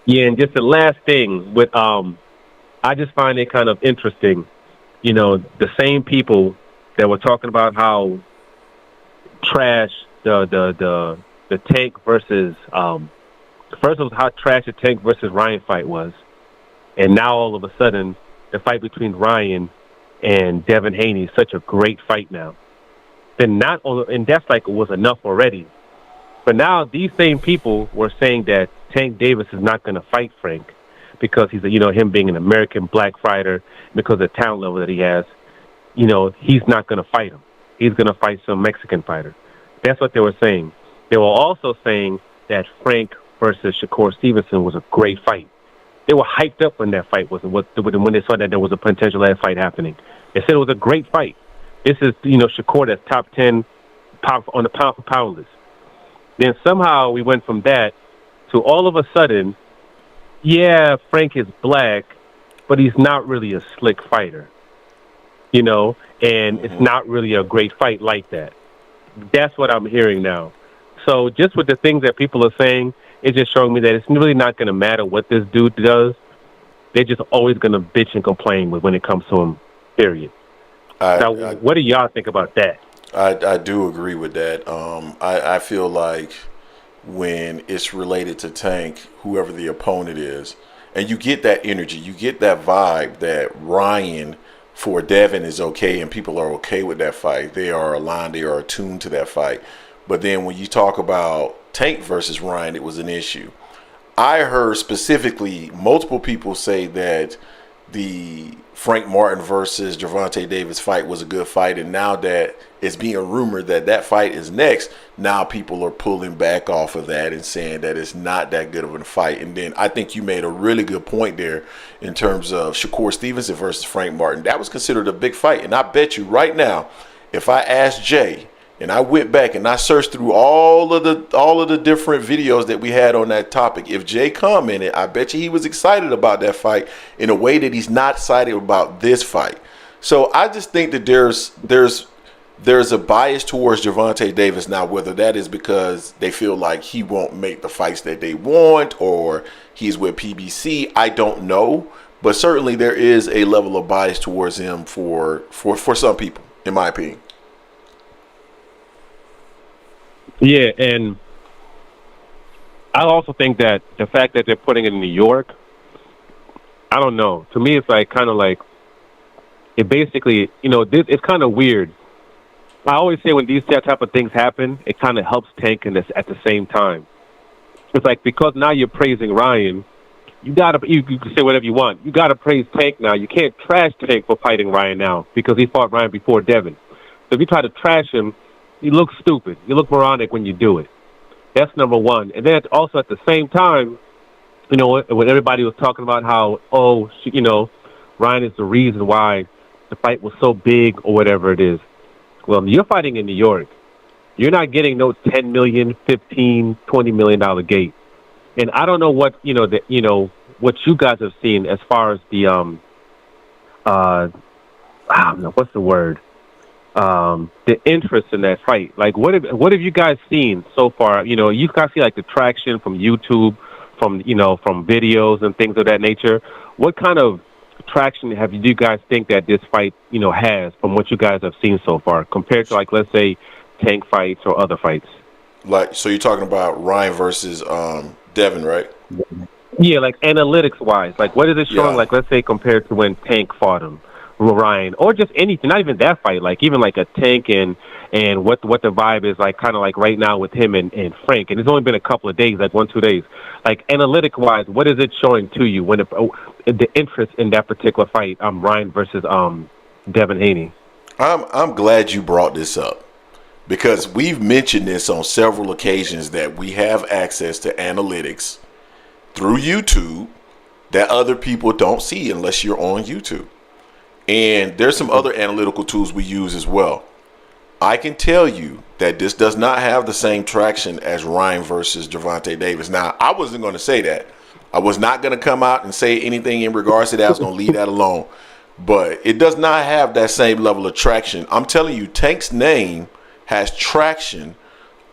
Yeah, and just the last thing with I just find it kind of interesting, the same people that were talking about how trash the Tank versus first it was how trash the Tank versus Ryan fight was, and now all of a sudden the fight between Ryan and Devin Haney is such a great fight now. Then not only, and that's like it was enough already. But now these same people were saying that Tank Davis is not going to fight Frank because he's him being an American black fighter, because of the talent level that he has, he's not going to fight him. He's going to fight some Mexican fighter. That's what they were saying. They were also saying that Frank versus Shakur Stevenson was a great fight. They were hyped up when that fight was, when they saw that there was a potential that fight happening. They said it was a great fight. This is, Shakur that's top 10 on the pound for pound list. Then somehow we went from that to all of a sudden, Frank is black, but he's not really a slick fighter, and it's not really a great fight like that. That's what I'm hearing now. So just with the things that people are saying, it's just showing me that it's really not going to matter what this dude does. They're just always going to bitch and complain when it comes to him, period. What do y'all think about that? I do agree with that. I feel like when it's related to Tank, whoever the opponent is, and you get that energy, you get that vibe that Ryan for Devin is okay and people are okay with that fight. They are aligned, they are attuned to that fight. But then when you talk about Tank versus Ryan, it was an issue. I heard specifically multiple people say that the Frank Martin versus Gervonta Davis fight was a good fight, and now that it's being rumored that fight is next, now people are pulling back off of that and saying that it's not that good of a fight. And then I think you made a really good point there in terms of Shakur Stevenson versus Frank Martin. That was considered a big fight, and I bet you right now, if I asked Jay and I went back and I searched through all of the different videos that we had on that topic, if Jay commented, I bet you he was excited about that fight in a way that he's not excited about this fight. So I just think that there's a bias towards Gervonta Davis now, whether that is because they feel like he won't make the fights that they want or he's with PBC. I don't know. but certainly there is a level of bias towards him for some people, in my opinion. Yeah, and I also think that the fact that they're putting it in New York, I don't know. To me, it's like kind of like it basically, it's kind of weird. I always say when these type of things happen, it kind of helps Tank in this at the same time. It's like because now you're praising Ryan, you can say whatever you want. You gotta praise Tank now. You can't trash Tank for fighting Ryan now because he fought Ryan before Devin. So if you try to trash him, you look stupid. You look moronic when you do it. That's number one. And then also at the same time, when everybody was talking about how, Ryan is the reason why the fight was so big or whatever it is. Well, you're fighting in New York. You're not getting no $10 million, $15, $20 million gate. And I don't know what, what you guys have seen as far as the, I don't know, what's the word? The interest in that fight. Like, what have you guys seen so far? You guys see like the traction from YouTube, from videos and things of that nature. What kind of traction do you guys think that this fight, has from what you guys have seen so far compared to, like, let's say Tank fights or other fights? Like, so you're talking about Ryan versus Devin, right? Yeah, like analytics wise, like what is it showing? Yeah. Like, let's say compared to when Tank fought him, Ryan, or just anything, not even that fight, like even like a Tank and what the vibe is like, kind of like right now with him and Frank, and it's only been a couple of days, like 1-2 days. Like analytic wise, what is it showing to you when the interest in that particular fight, Ryan versus Devin Haney? I'm glad you brought this up because we've mentioned this on several occasions that we have access to analytics through YouTube that other people don't see unless you're on YouTube. And there's some other analytical tools we use as well. I can tell you that this does not have the same traction as Ryan versus Gervonta Davis. Now, I wasn't going to say that. I was not going to come out and say anything in regards to that. I was going to leave that alone. But it does not have that same level of traction. I'm telling you, Tank's name has traction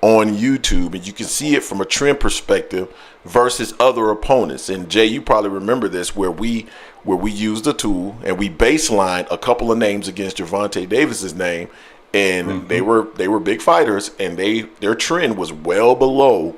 on YouTube, and you can see it from a trend perspective versus other opponents. And Jay, you probably remember this, where we used a tool and we baselined a couple of names against Gervonta Davis's name, and they were big fighters, and their trend was well below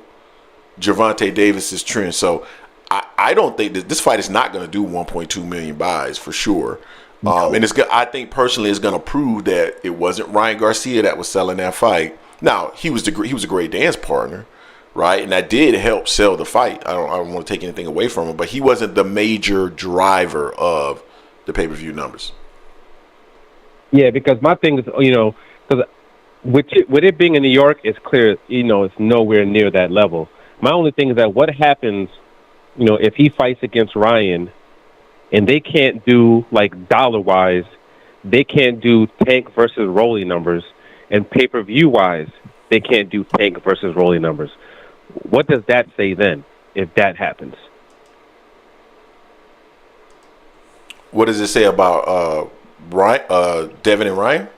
Gervonta Davis's trend. So I don't think that this fight is not going to do 1.2 million buys for sure. No. And I think personally it's going to prove that it wasn't Ryan Garcia that was selling that fight. Now, he was a great dance partner, right? And that did help sell the fight. I don't want to take anything away from him, but he wasn't the major driver of the pay-per-view numbers. Yeah, because my thing is, because with it being in New York, it's clear, it's nowhere near that level. My only thing is that what happens, if he fights against Ryan and they can't do, like, dollar-wise, they can't do Tank versus Rolly numbers, and pay-per-view wise, they can't do Tank versus Rolly numbers. What does that say then, if that happens? What does it say about Devin and Ryan?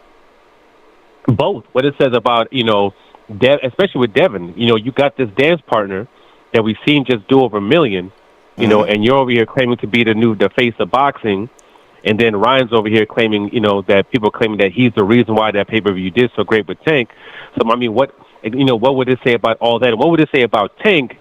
Both. What it says about, especially with Devin, you got this dance partner that we've seen just do over $1 million, and you're over here claiming to be the face of boxing. And then Ryan's over here claiming, that people claiming that he's the reason why that pay-per-view did so great with Tank. So, I mean, what would it say about all that? And what would it say about Tank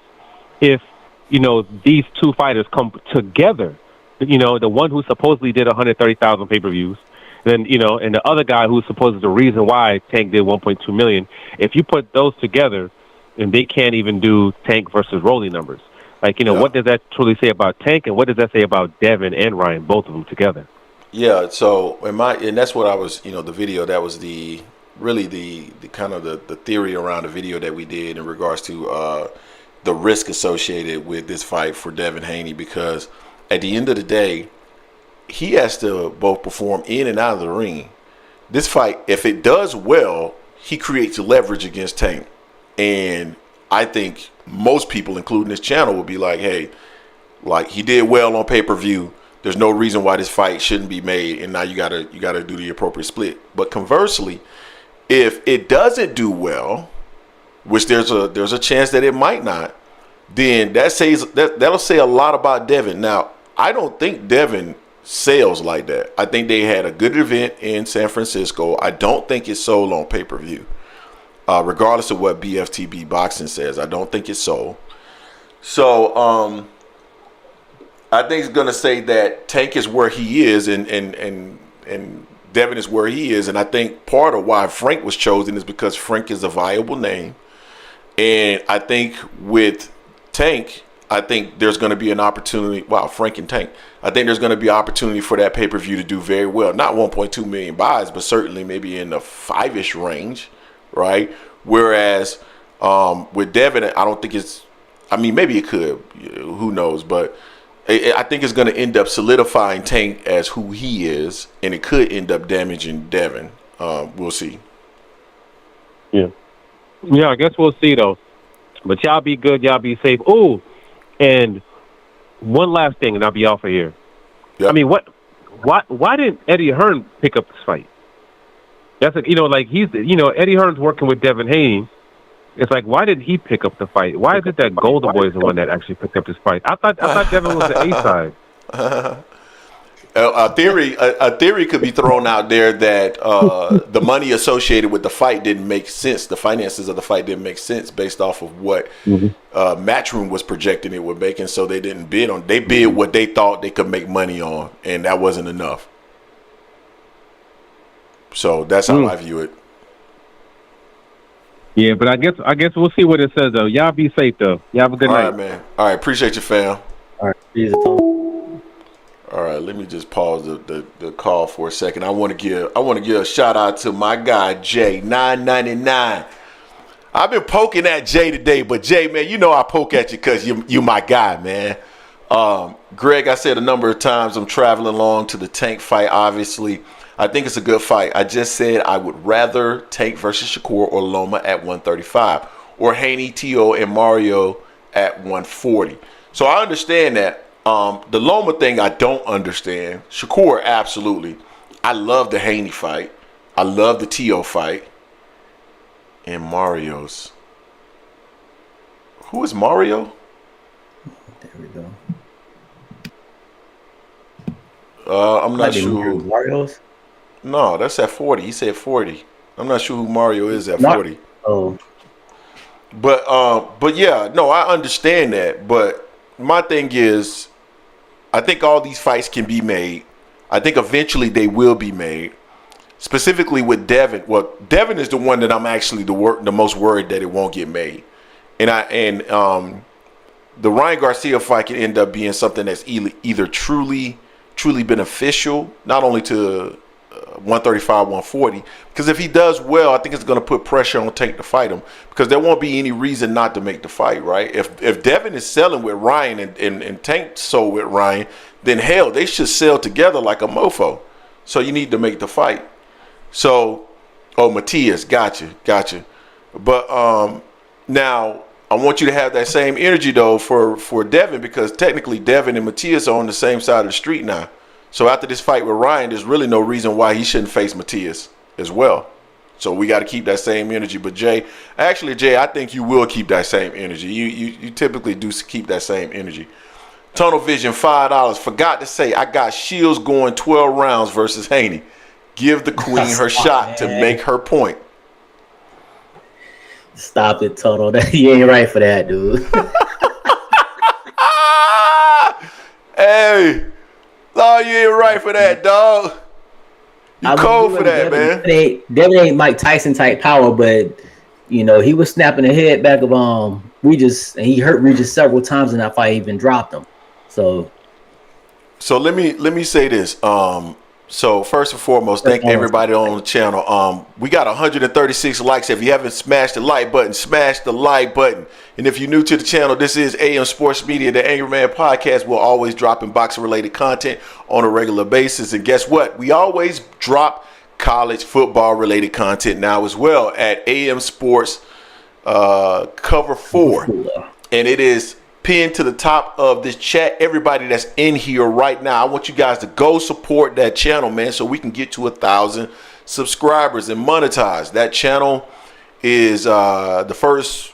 if, these two fighters come together? The one who supposedly did 130,000 pay-per-views, then, and the other guy who's supposedly the reason why Tank did 1.2 million. If you put those together, and they can't even do Tank versus Rolly numbers. Like, what does that truly say about Tank, and what does that say about Devin and Ryan, both of them together? Yeah, so and that's what I was, the video, that was the kind of the theory around the video that we did in regards to the risk associated with this fight for Devin Haney, because at the end of the day, he has to both perform in and out of the ring. This fight, if it does well, he creates leverage against Tank. And I think most people, including this channel, will be like, hey, like, he did well on pay-per-view. There's no reason why this fight shouldn't be made, and now you gotta do the appropriate split. But conversely, if it doesn't do well, which there's a chance that it might not, then that'll say a lot about Devin. Now, I don't think Devin sells like that. I think they had a good event in San Francisco. I don't think it's sold on pay-per-view. Regardless of what BFTB Boxing says, I don't think it's sold. So I think it's gonna say that Tank is where he is, and Devin is where he is, and I think part of why Frank was chosen is because Frank is a viable name, and I think with Tank, I think there's going to be an opportunity. Wow, Frank and Tank. I think there's going to be opportunity for that pay-per-view to do very well. Not 1.2 million buys, but certainly maybe in the 5-ish range, right? Whereas with Devin, I don't think it's. I mean, maybe it could. Who knows? But I think it's going to end up solidifying Tank as who he is, and it could end up damaging Devin. We'll see. Yeah, I guess we'll see though. But y'all be good. Y'all be safe. Ooh. And one last thing, and I'll be off of here. Yep. I mean, why didn't Eddie Hearn pick up this fight? That's Eddie Hearn's working with Devin Haney. It's like, why did he pick up the fight? Why is it that Golden Boy is the one that actually picked up this fight? I thought Devin was the A side. A theory could be thrown out there that the money associated with the fight didn't make sense. The finances of the fight didn't make sense based off of what Matchroom was projecting it would make, and so they didn't bid on. They bid what they thought they could make money on, and that wasn't enough. So that's how I view it. Yeah, but I guess we'll see what it says though. Y'all be safe though. Y'all have a good night. All right, man. All right, appreciate you, fam. All right, peace. All right, let me just pause the call for a second. I want to give a shout out to my guy Jay 999. I've been poking at Jay today, but Jay, man, you know I poke at you because you my guy, man. Greg, I said a number of times I'm traveling along to the Tank fight. Obviously, I think it's a good fight. I just said I would rather Tank versus Shakur or Loma at 135, or Haney, T.O., and Mario at 140. So I understand that. The Loma thing I don't understand. Shakur, absolutely. I love the Haney fight. I love the T.O. fight. And Mario's. Who is Mario? There we go. I'm not sure. Mario's? No, that's at 40. He said 40. I'm not sure who Mario is at 40. Oh. But yeah, no, I understand that. But my thing is, I think all these fights can be made. I think eventually they will be made. Specifically with Devin. Well, Devin is the one that I'm actually the most worried that it won't get made. And the Ryan Garcia fight can end up being something that's either truly beneficial, not only to 135, 140, because if he does well, I think it's going to put pressure on Tank to fight him, because there won't be any reason not to make the fight, right? If Devin is selling with Ryan and Tank sold with Ryan, then hell, they should sell together like a mofo. So you need to make the fight. So, Matias, gotcha. But now I want you to have that same energy though for Devin, because technically Devin and Matias are on the same side of the street now. So after this fight with Ryan, there's really no reason why he shouldn't face Matias as well. So we got to keep that same energy. But Jay, I think you will keep that same energy. You typically do keep that same energy. Tunnel Vision, $5. Forgot to say, I got Shields going 12 rounds versus Haney. Give the queen her shot to make her point. Stop it, Tunnel. You ain't right for that, dude. Hey. No, you ain't right for that, dog. You cold for that, man. Devin ain't Mike Tyson type power, but you know he was snapping the head back of Regis, and he hurt Regis several times in that fight. He even dropped him. So let me say this. So first and foremost, thank everybody on the channel. We got 136 likes. If you haven't smashed the like button, smash the like button. And if you're new to the channel, this is AM Sports Media, the Angry Man Podcast. We're always dropping boxing related content on a regular basis. And guess what? We always drop college football related content now as well at AM Sports Cover 4. And it is pinned to the top of this chat. Everybody that's in here right now, I want you guys to go support that channel, man, so we can get to 1,000 subscribers and monetize. That channel is the first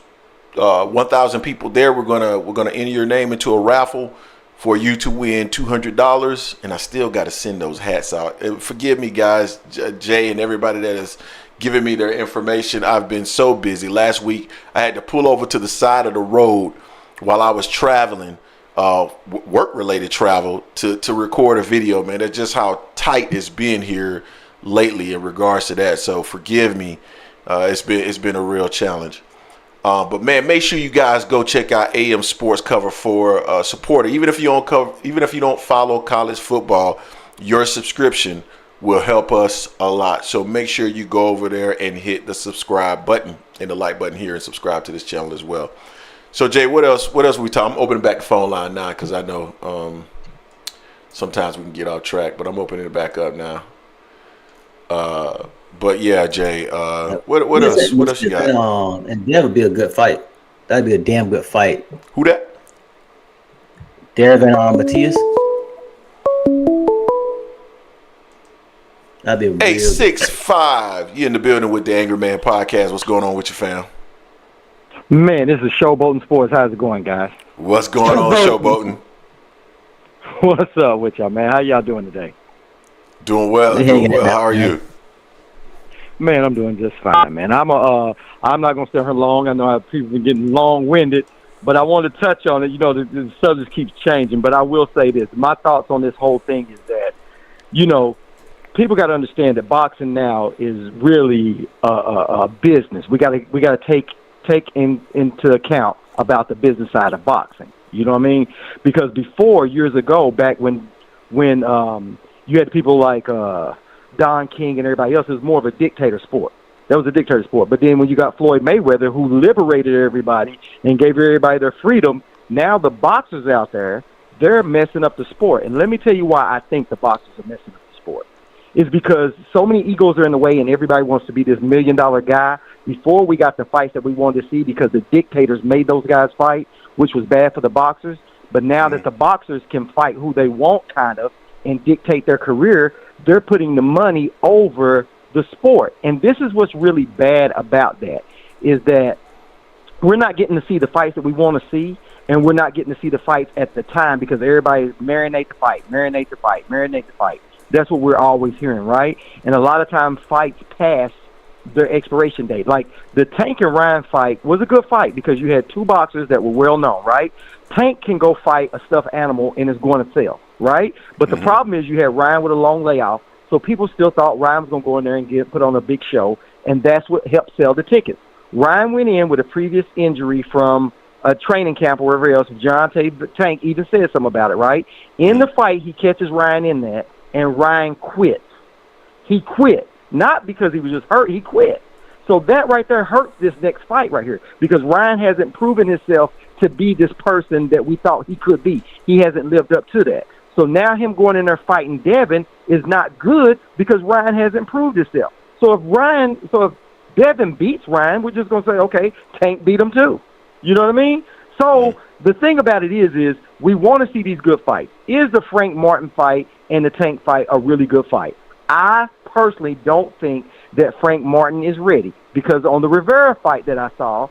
1,000 people there. We're gonna enter your name into a raffle for you to win $200, and I still got to send those hats out. Forgive me, guys, Jay and everybody that has given me their information. I've been so busy. Last week, I had to pull over to the side of the road while I was traveling, work-related travel, to record a video, man. That's just how tight it's been here lately in regards to that. So forgive me. It's been a real challenge. But man, make sure you guys go check out AM Sports Cover for supporter. Even if you don't follow college football, your subscription will help us a lot. So make sure you go over there and hit the subscribe button and the like button here and subscribe to this channel as well. So Jay, what else we talk? I'm opening back the phone line now because I know sometimes we can get off track, but I'm opening it back up now. But yeah, Jay, what else? What else you got? And that would be a good fight. That'd be a damn good fight. Who that? Devin Matias. That'd be a 865. You in the building with the Angry Man Podcast? What's going on with you, fam? Man, this is Showboating Sports. How's it going, guys? What's going on, Showboating? What's up with y'all, man? How y'all doing today? Doing well. How are you? Man, I'm doing just fine, man. I'm not gonna stay here long. I know people been getting long-winded, but I want to touch on it. You know, the subject keeps changing, but I will say this: my thoughts on this whole thing is that, you know, people got to understand that boxing now is really a business. We got to take into account about the business side of boxing. You know what I mean? Because before, years ago, back when you had people like Don King and everybody else, it was more of a dictator sport. That was a dictator sport. But then when you got Floyd Mayweather, who liberated everybody and gave everybody their freedom, now the boxers out there, they're messing up the sport. And let me tell you why I think the boxers are messing up the sport. It's because so many egos are in the way and everybody wants to be this $1 million guy. Before we got the fights that we wanted to see because the dictators made those guys fight, which was bad for the boxers. But now that the boxers can fight who they want, kind of, and dictate their career, they're putting the money over the sport. And this is what's really bad about that, is that we're not getting to see the fights that we want to see, and we're not getting to see the fights at the time because everybody marinate the fight. That's what we're always hearing, right? And a lot of times fights pass their expiration date. Like the Tank and Ryan fight was a good fight because you had two boxers that were well known, right? Tank can go fight a stuffed animal and is going to sell, right? But the problem is you had Ryan with a long layoff, so people still thought Ryan was going to go in there and put on a big show, and that's what helped sell the tickets. Ryan went in with a previous injury from a training camp or wherever else. Gervonta Tank even said something about it, right? In the fight, he catches Ryan in that, and Ryan quit. He quit. Not because he was just hurt, he quit. So that right there hurts this next fight right here because Ryan hasn't proven himself to be this person that we thought he could be. He hasn't lived up to that. So now him going in there fighting Devin is not good because Ryan hasn't proved himself. So if Devin beats Ryan, we're just going to say, okay, Tank beat him too. You know what I mean? So the thing about it is we want to see these good fights. Is the Frank Martin fight and the Tank fight a really good fight? I personally don't think that Frank Martin is ready because on the Rivera fight that I saw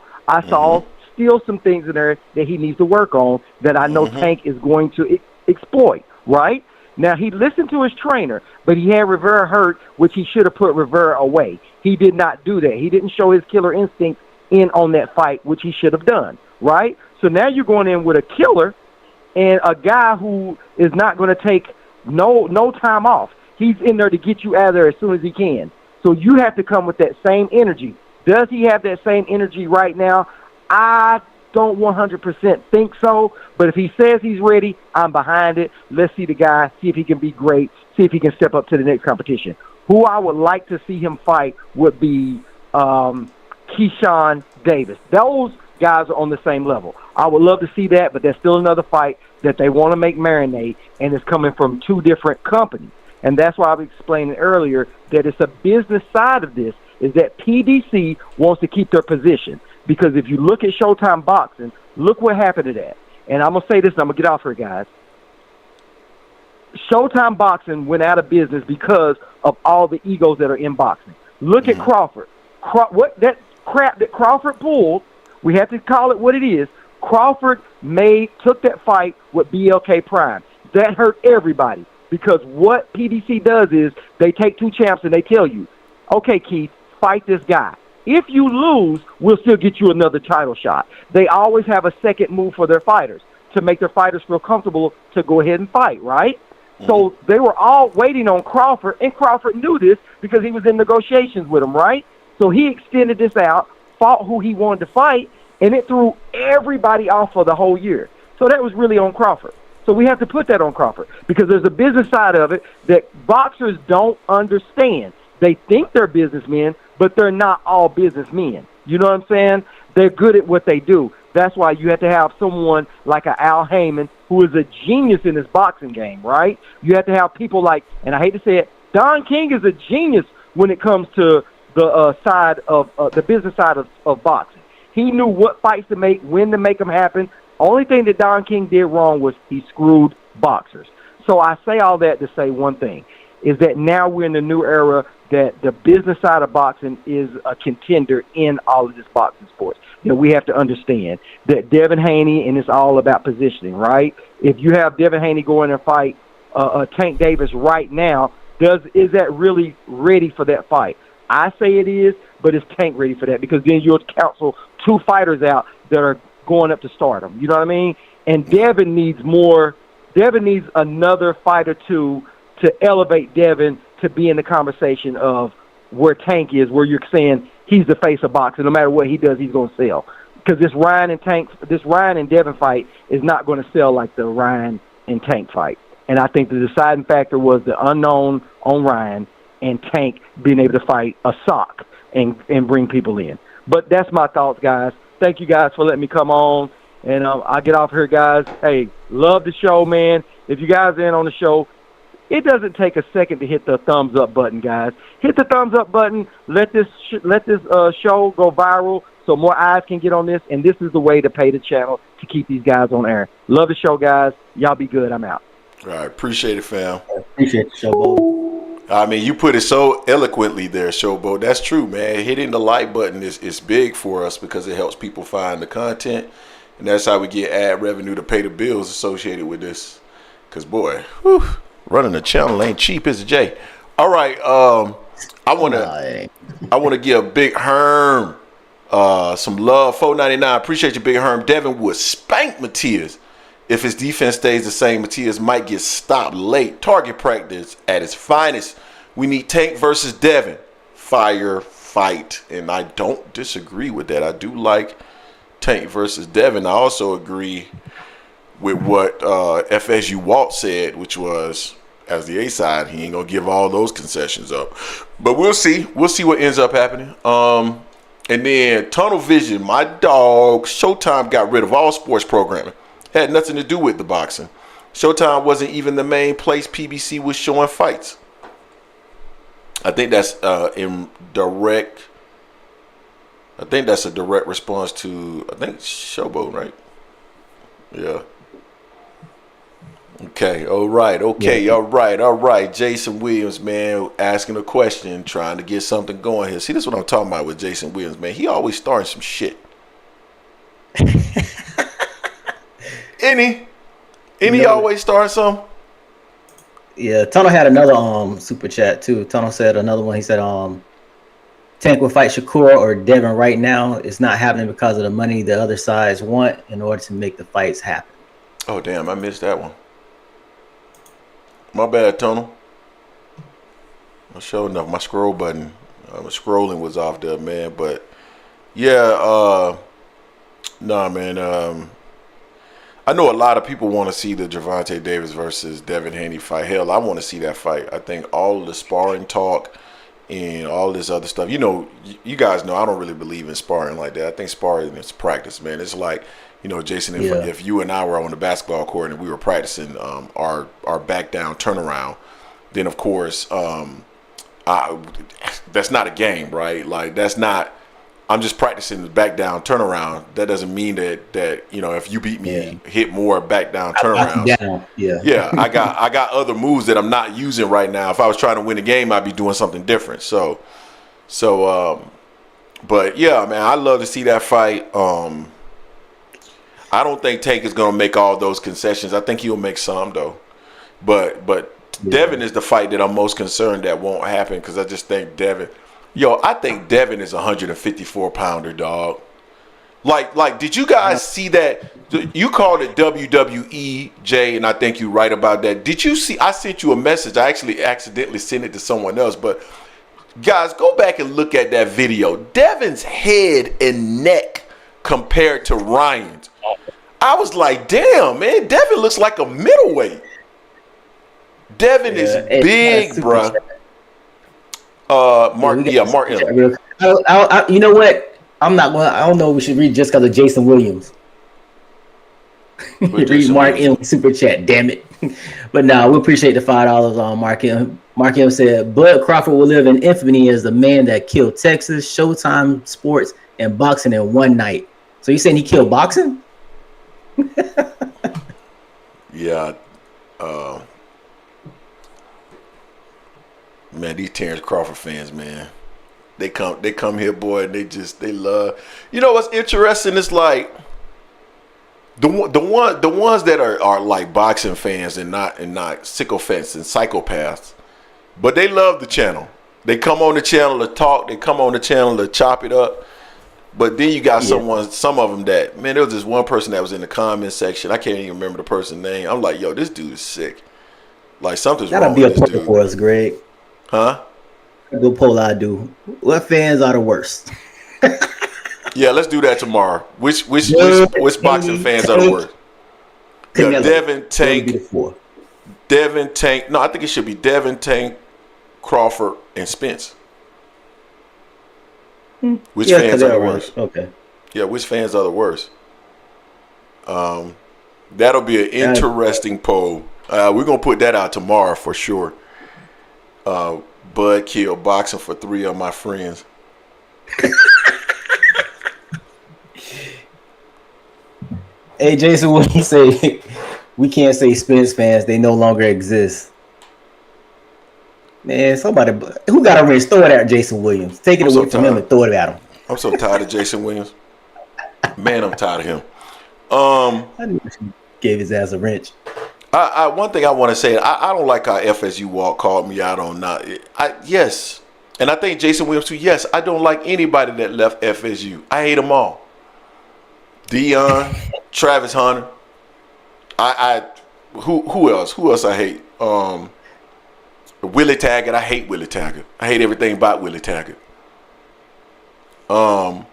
still some things in there that he needs to work on that I know Tank is going to exploit, right? Now, he listened to his trainer, but he had Rivera hurt, which he should have put Rivera away. He did not do that. He didn't show his killer instinct in on that fight, which he should have done, right? So now you're going in with a killer and a guy who is not going to take no time off. He's in there to get you out of there as soon as he can. So you have to come with that same energy. Does he have that same energy right now? I don't 100% think so, but if he says he's ready, I'm behind it. Let's see the guy, see if he can be great, see if he can step up to the next competition. Who I would like to see him fight would be Keyshawn Davis. Those guys are on the same level. I would love to see that, but there's still another fight that they want to make marinate, and it's coming from two different companies. And that's why I was explaining earlier that it's a business side of this, is that PBC wants to keep their position. Because if you look at Showtime Boxing, look what happened to that. And I'm going to say this, and I'm going to get off here, guys. Showtime Boxing went out of business because of all the egos that are in boxing. Look at Crawford. What that crap that Crawford pulled, we have to call it what it is. Crawford took that fight with BLK Prime. That hurt everybody because what PBC does is they take two champs and they tell you, okay, Keith, fight this guy. If you lose, we'll still get you another title shot. They always have a second move for their fighters to make their fighters feel comfortable to go ahead and fight, right? So they were all waiting on Crawford, and Crawford knew this because he was in negotiations with him, right? So he extended this out, fought who he wanted to fight, and it threw everybody off for the whole year. So that was really on Crawford. So we have to put that on Crawford because there's a business side of it that boxers don't understand. They think they're businessmen, but they're not all businessmen. You know what I'm saying? They're good at what they do. That's why you have to have someone like a Al Heyman who is a genius in this boxing game, right? You have to have people like, and I hate to say it, Don King is a genius when it comes to the side of the business side of boxing. He knew what fights to make, when to make them happen. Only thing that Don King did wrong was he screwed boxers. So I say all that to say one thing, is that now we're in the new era that the business side of boxing is a contender in all of this boxing sports. You know, we have to understand that Devin Haney, and it's all about positioning, right? If you have Devin Haney go in and fight Tank Davis right now, is that really ready for that fight? I say it is, but is Tank ready for that? Because then you'll counsel two fighters out that are going up to stardom. You know what I mean? And Devin needs another fight or two to elevate Devin to be in the conversation of where Tank is, where you're saying he's the face of boxing. No matter what he does, he's going to sell. Because this Ryan and Devin fight is not going to sell like the Ryan and Tank fight. And I think the deciding factor was the unknown on Ryan and Tank being able to fight a sock and bring people in. But that's my thoughts, guys. Thank you guys for letting me come on. And I'll get off here, guys. Hey, love the show, man. If you guys are in on the show, it doesn't take a second to hit the thumbs up button, guys. Hit the thumbs up button. Let this show go viral so more eyes can get on this. And this is the way to pay the channel to keep these guys on air. Love the show, guys. Y'all be good. I'm out. All right. Appreciate it, fam. Appreciate the show, Bo. I mean, you put it so eloquently there, Showboat. That's true, man. Hitting the like button is big for us because it helps people find the content. And that's how we get ad revenue to pay the bills associated with this. Because, boy, running a channel ain't cheap, is it, Jay? All right. I want to give Big Herm some love. $4.99. Appreciate you, Big Herm. Devin would spank Matias. If his defense stays the same, Matias might get stopped late. Target practice at its finest. We need Tank versus Devin. Fire fight. And I don't disagree with that. I do like Tank versus Devin. I also agree with what FSU Walt said, which was, as the A side, he ain't going to give all those concessions up. But we'll see. We'll see what ends up happening. And then Tunnel Vision, my dog, Showtime got rid of all sports programming. Had nothing to do with the boxing. Showtime wasn't even the main place PBC was showing fights. I think that's in direct. I think that's a direct response to, I think, Showboat, right? Yeah. Okay. All right. Okay. Yeah. All right. All right. Jason Williams, man, asking a question, trying to get something going here. See, this is what I'm talking about with Jason Williams, man. He always starting some shit. Any always start some. Yeah, Tunnel had another super chat too. Tunnel said another one. He said Tank will fight Shakur or Devin right now. It's not happening because of the money the other sides want in order to make the fights happen. Oh damn, I missed that one. My bad, Tunnel. I'm sure enough. My scroll button, scrolling was off there, man. But yeah, nah, man. I know a lot of people want to see the Gervonta Davis versus Devin Haney fight. Hell, I want to see that fight. I think all of the sparring talk and all this other stuff. You know, you guys know I don't really believe in sparring like that. I think sparring is practice, man. It's like, you know, Jason, if you and I were on the basketball court and we were practicing our back down turnaround, then of course that's not a game, right? Like that's not. I'm just practicing the back down turnaround. That doesn't mean that you know, if you beat me, hit more back down turnarounds. Yeah. I got other moves that I'm not using right now. If I was trying to win a game, I'd be doing something different. So, but yeah, man, I love to see that fight. I don't think Tank is going to make all those concessions. I think he'll make some though. But Devin is the fight that I'm most concerned that won't happen because I just think Devin. I think Devin is a 154-pounder, dog. Like, did you guys see that? You called it WWE, Jay, and I think you're right about that. Did you see? I sent you a message. I actually accidentally sent it to someone else, but guys, go back and look at that video. Devin's head and neck compared to Ryan's. I was like, damn, man, Devin looks like a middleweight. Devin is big, bruh. Mark M. You know what? I don't know if we should read just because of Jason Williams. Read Mark M. Super Chat, damn it. But no, we appreciate the $5 on Mark M. Mark M said, Bud Crawford will live in infamy as the man that killed Texas, Showtime Sports, and boxing in one night. So you saying he killed boxing? Yeah. Man, these Terence Crawford fans, man. They come here, boy, and they love. You know what's interesting? It's like the ones that are like boxing fans and not sycophants and psychopaths, but they love the channel. They come on the channel to talk. They come on the channel to chop it up. But then you got some of them that, man, there was this one person that was in the comment section. I can't even remember the person's name. I'm like, yo, this dude is sick. Like something's wrong with this dude. That'll be a poll for us, Greg. Huh? Good poll I do. What fans are the worst? Yeah, let's do that tomorrow. Which boxing fans are the worst? Yeah, Devin, Tank. No, I think it should be Devin, Tank, Crawford, and Spence. Which fans are the worst? Okay. Yeah, which fans are the worst? That'll be an interesting poll. We're gonna put that out tomorrow for sure. Bud killed boxing for 3 of my friends. Hey Jason, what do you say? We can't say Spence fans; they no longer exist. Man, somebody who got a wrench, throw it at Jason Williams. Take it away from him and throw it at him. I'm so tired of Jason Williams. Man, I'm tired of him. I knew he gave his ass a wrench. One thing I want to say, I don't like how FSU Walk called me out on not. Yes, and I think Jason Williams too. Yes, I don't like anybody that left FSU. I hate them all. Dion, Travis Hunter. Who else? Who else I hate? Willie Taggart. I hate Willie Taggart. I hate everything about Willie Taggart. So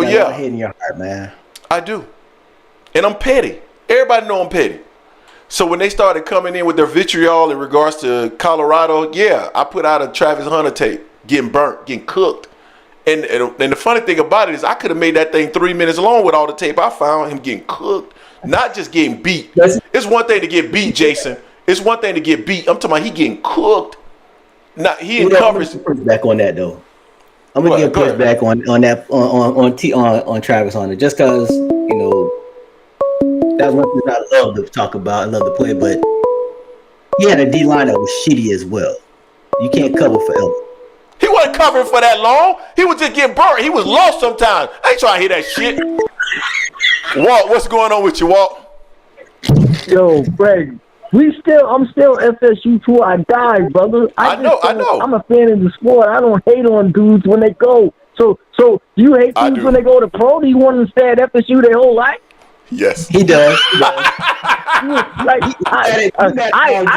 yeah, I hate in your heart, man. I do, and I'm petty. Everybody know I'm petty. So when they started coming in with their vitriol in regards to Colorado, yeah, I put out a Travis Hunter tape, getting burnt, getting cooked. And the funny thing about it is I could have made that thing 3 minutes long with all the tape I found, him getting cooked, not just getting beat. It's one thing to get beat, Jason. It's one thing to get beat. I'm talking about he getting cooked. Not he in coverage. Back on that though. I'm gonna give pushback on that on Travis Hunter just because that's one thing I love to talk about. I love to play, but he had a D line that was shitty as well. You can't cover forever. He wasn't covering for that long. He was just getting burnt. He was lost sometimes. I ain't trying to hear that shit. Walt, what's going on with you, Walt? Yo, Greg, I'm still FSU till I die, brother. I know. I'm a fan of the sport. I don't hate on dudes when they go. So you hate dudes when they go to pro? Do you want them to stay at FSU their whole life? Yes, he does. I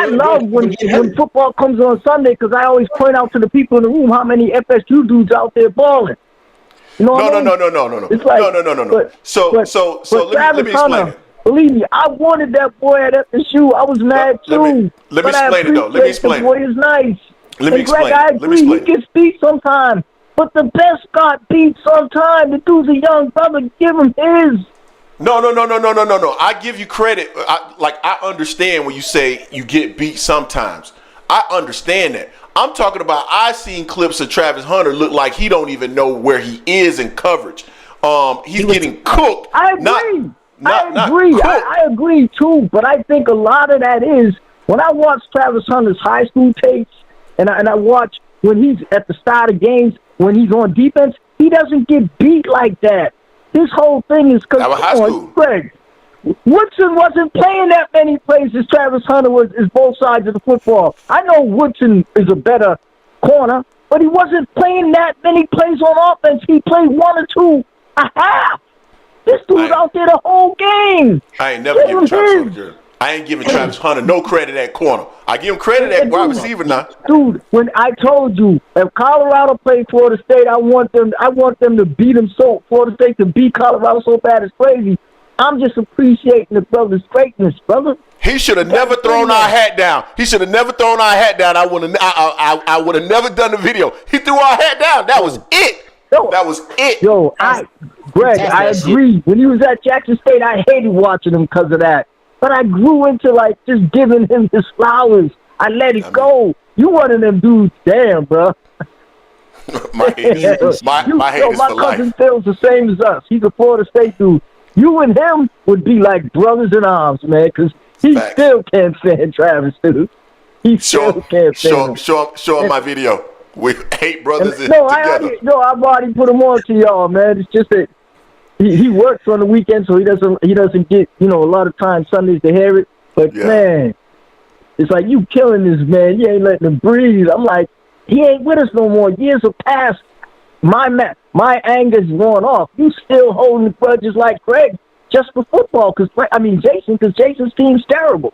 love when football comes on Sunday because I always point out to the people in the room how many FSU dudes out there balling. You know No. It's like, no. So let me explain it. Believe me, I wanted that boy at FSU. I was mad too. Let me explain it though. Let me explain. The boy is nice. Let me explain. Greg, I agree. He gets beat sometimes, but the best got beat sometimes. The dude's a young brother. Give him his. No. I give you credit. I understand when you say you get beat sometimes. I understand that. I'm talking about I seen clips of Travis Hunter look like he don't even know where he is in coverage. He's getting cooked. I agree. I agree too. But I think a lot of that is when I watch Travis Hunter's high school tapes and I watch when he's at the start of games when he's on defense, he doesn't get beat like that. this whole thing is That was high school. Greg, Woodson wasn't playing that many plays as Travis Hunter was, is both sides of the football. I know Woodson is a better corner, but he wasn't playing that many plays on offense. He played 1 or 2 a half. This dude's out there the whole game. I ain't never giving Travis Hunter. I ain't giving Travis Hunter no credit at corner. I give him credit at wide receiver now. Dude, when I told you, if Colorado played Florida State, I want them to beat them so Florida State to beat Colorado so bad it's crazy. I'm just appreciating the brother's greatness, brother. He should have never thrown our hat down. He should have never thrown our hat down. I would have never done the video. He threw our hat down. That was it. That was it. Yo, Greg, I agree. When he was at Jackson State, I hated watching him because of that. But I grew into, like, just giving him his flowers. I let it go. You one of them dudes, damn, bro. my haters for life. My cousin Phil's the same as us. He's a Florida State dude. You and him would be like brothers in arms, man, because he still can't stand Travis, dude. He still can't stand him. Show him my video. We hate brothers together. I've already put him on to y'all, man. It's just that he works on the weekend, so he doesn't get, a lot of time Sundays to hear it. But man, it's like you killing this man. You ain't letting him breathe. I'm like, he ain't with us no more. Years have passed. My anger's worn off. You still holding grudges like Greg just for football? Because Jason's team's terrible.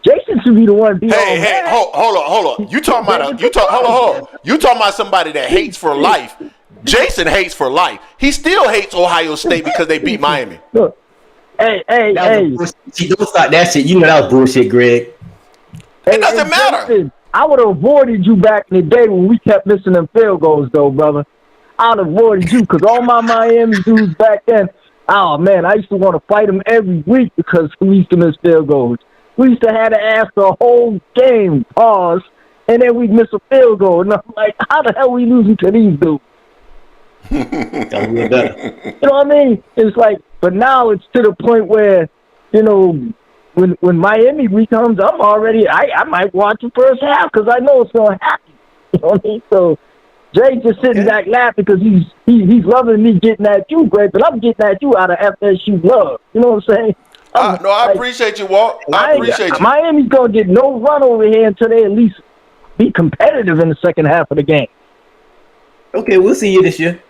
Jason should be the one. Hey, hold on. You talking about somebody that hates for life? Jason hates for life. He still hates Ohio State because they beat Miami. Look, hey. See, don't start that shit. You know that was bullshit, Greg. It doesn't matter. Jason, I would have avoided you back in the day when we kept missing them field goals, though, brother. I'd have avoided you because all my Miami dudes back then, oh, man, I used to want to fight them every week because we used to miss field goals. We used to have to ask the whole game, pause, and then we'd miss a field goal. And I'm like, how the hell are we losing to these dudes? You know what I mean? It's like, but now it's to the point where, when Miami week comes, I might watch the first half because I know it's going to happen. You know what I mean? So Jay's just sitting back laughing because he's loving me getting at you, Greg, but I'm getting at you out of FSU love. You know what I'm saying? I appreciate you, Walt. I appreciate you. Miami's going to get no run over here until they at least be competitive in the second half of the game. Okay, we'll see you this year.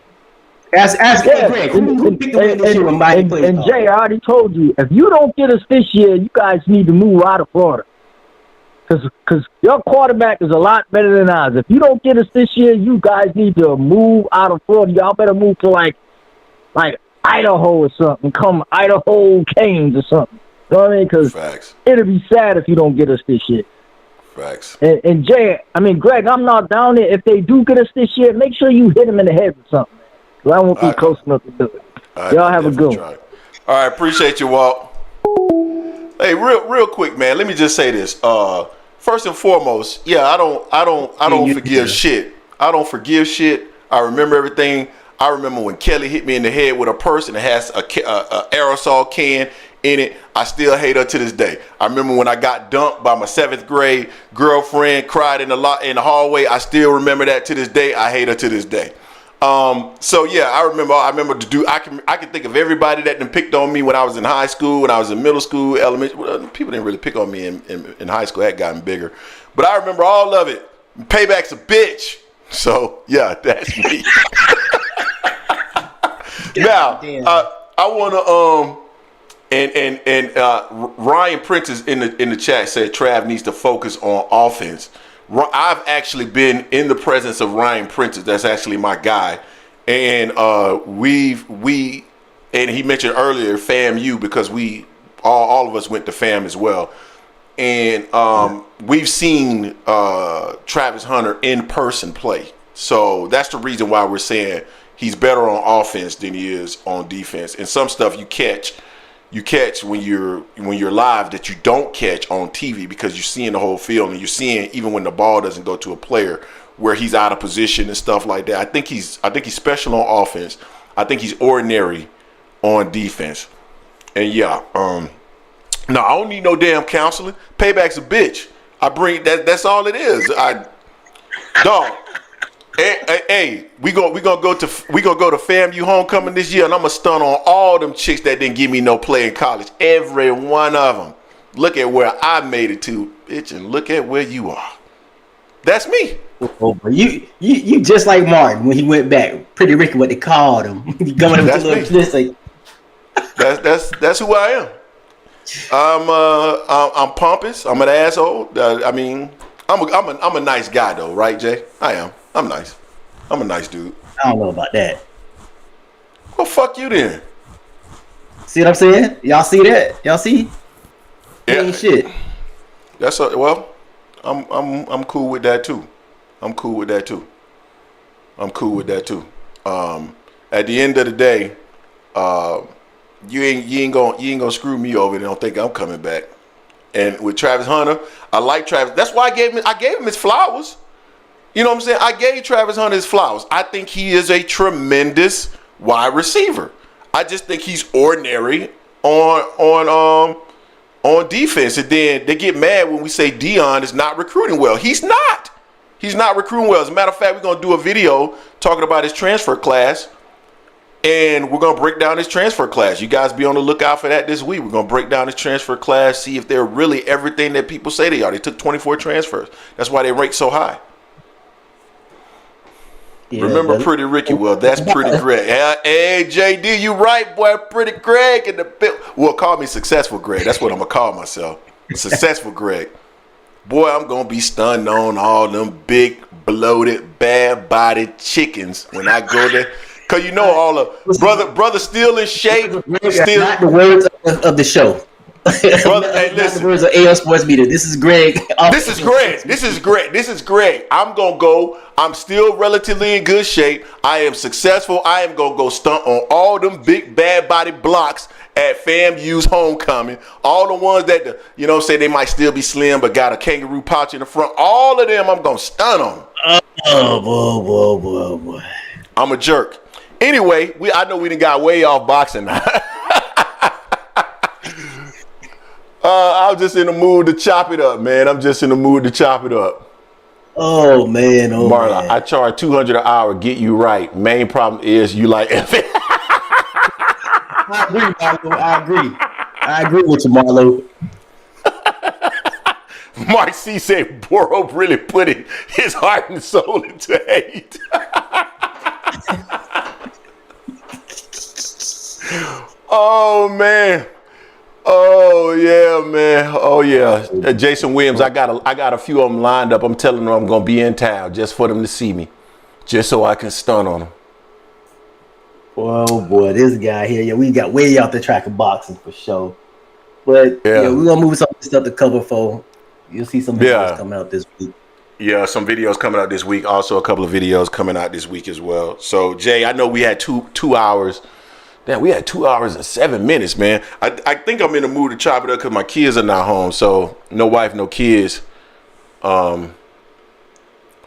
Ask Greg, who picked the win this year when Miami plays? And Jay, I already told you, if you don't get us this year, you guys need to move out of Florida. Because your quarterback is a lot better than ours. If you don't get us this year, you guys need to move out of Florida. Y'all better move to like Idaho or something. Come Idaho Canes or something. You know what I mean? Because it'll be sad if you don't get us this year. Facts. And Jay, Greg, I'm not down there. If they do get us this year, make sure you hit them in the head with something. Because I won't be close enough to do it. Y'all have a good one. All right, appreciate you, Walt. Hey, real quick, man. Let me just say this. First and foremost, I don't forgive shit. I don't forgive shit. I remember everything. I remember when Kelly hit me in the head with a purse and it has a aerosol can in it. I still hate her to this day. I remember when I got dumped by my 7th grade girlfriend, cried in the hallway. I still remember that to this day. I hate her to this day. I remember the dude. I can think of everybody that done picked on me when I was in high school, when I was in middle school, elementary. Well, people didn't really pick on me in high school. That gotten bigger, but I remember all of it. Payback's a bitch. So yeah, that's me. Now I want to Ryan Prentice in the chat said Trav needs to focus on offense. I've actually been in the presence of Ryan Prentice. That's actually my guy, and and he mentioned earlier FAMU because we all of us went to FAM as well, and we've seen Travis Hunter in person play. So that's the reason why we're saying he's better on offense than he is on defense. And some stuff you catch when you're live that you don't catch on TV because you're seeing the whole field and you're seeing even when the ball doesn't go to a player where he's out of position and stuff like that. I think he's special on offense. I think he's ordinary on defense. And no, I don't need no damn counseling. Payback's a bitch. I bring that. That's all it is. Hey, we gonna go to FAMU homecoming this year, and I'm gonna stun on all them chicks that didn't give me no play in college. Every one of them. Look at where I made it to, bitch, and look at where you are. That's me. Oh, but you just like Martin when he went back. Pretty Ricky, what they called him. He coming up with a little twist like. That's who I am. I'm pompous. I'm an asshole. I mean, I'm a nice guy though, right, Jay? I am. I'm nice. I'm a nice dude. I don't know about that. Well, fuck you then. See what I'm saying? Y'all see that? Y'all see? Yeah. Ain't shit. Well, I'm cool with that too. I'm cool with that too. At the end of the day, you ain't gonna screw me over and don't think I'm coming back. And with Travis Hunter, I like Travis. That's why I gave him his flowers. You know what I'm saying? I gave Travis Hunter his flowers. I think he is a tremendous wide receiver. I just think he's ordinary on defense. And then they get mad when we say Dion is not recruiting well. He's not. He's not recruiting well. As a matter of fact, we're gonna do a video talking about his transfer class. And we're going to break down his transfer class. You guys be on the lookout for that this week. We're going to break down his transfer class, see if they're really everything that people say they are. They took 24 transfers. That's why they rank so high. Yeah, remember Pretty Ricky? Well, that's Pretty Greg. Hey, JD, you right, boy. Pretty Greg in the bill. Well, call me Successful Greg. That's what I'm going to call myself. Successful Greg. Boy, I'm going to be stunned on all them big, bloated, bad-bodied chickens when I go there. Cause you know all the brother still in shape. Still not the words of the show. Brother, hey, listen. Not the words of AL Sports Media. This is Greg. This is Greg. I'm gonna go. I'm still relatively in good shape. I am successful. I am gonna go stunt on all them big bad body blocks at FAMU's homecoming. All the ones that say they might still be slim but got a kangaroo pouch in the front. All of them I'm gonna stunt on. Oh boy. I'm a jerk. Anyway, I know we done got way off boxing now. I was just in the mood to chop it up, man. Oh man, Marla, man. I charge $200 an hour. Get you right. Main problem is you like effing. I agree, Marlo. I agree with you, Marlo. Mark C said Boro really putting his heart and soul into hate. Oh man. Oh yeah, man. Oh yeah. Jason Williams, I got a few of them lined up. I'm telling them I'm gonna be in town just for them to see me, just so I can stun on them. Oh boy, this guy here, yeah, we got way off the track of boxing for sure. But yeah, we're gonna move some stuff to cover for. You'll see some videos coming out this week. Yeah, some videos coming out this week. Also, a couple of videos coming out this week as well. So, Jay, I know we had two hours. Damn, we had 2 hours and 7 minutes, man. I think I'm in the mood to chop it up because my kids are not home. So, no wife, no kids. Hold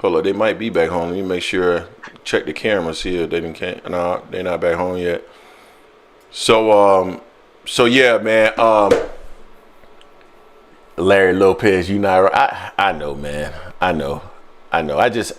on, they might be back home. Let me make sure. Check the cameras here. They didn't can't. No, they're not back home yet. So yeah, man. Larry Lopez, you not. I know, man. I know. I just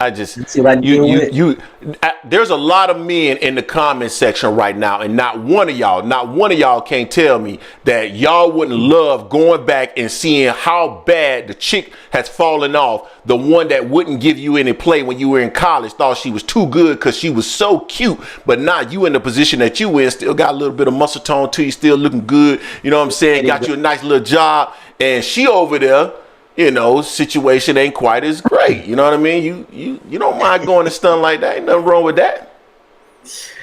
there's a lot of men in the comment section right now, and not one of y'all can't tell me that y'all wouldn't love going back and seeing how bad the chick has fallen off. The one that wouldn't give you any play when you were in college, thought she was too good because she was so cute, but now you in the position that you in, still got a little bit of muscle tone to you, still looking good. You know what I'm saying? Got you a nice little job, and she over there. Situation ain't quite as great. You know what I mean? You don't mind going to stun like that. Ain't nothing wrong with that.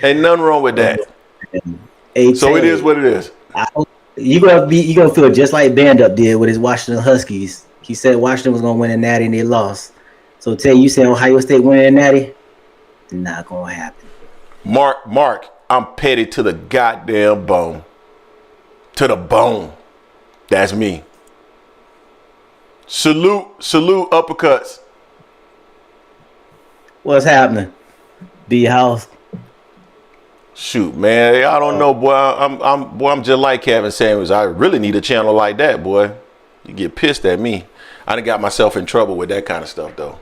Ain't nothing wrong with that. Hey, so it is what it is. You gonna feel just like Band-Up did with his Washington Huskies. He said Washington was gonna win a natty and they lost. So Tay, you said Ohio State winning a natty? Not gonna happen. Mark, I'm petty to the goddamn bone. To the bone. That's me. Salute, uppercuts. What's happening? B House. Shoot, man, I don't know, boy. I'm just like Kevin Samuels. I really need a channel like that, boy. You get pissed at me. I done got myself in trouble with that kind of stuff, though.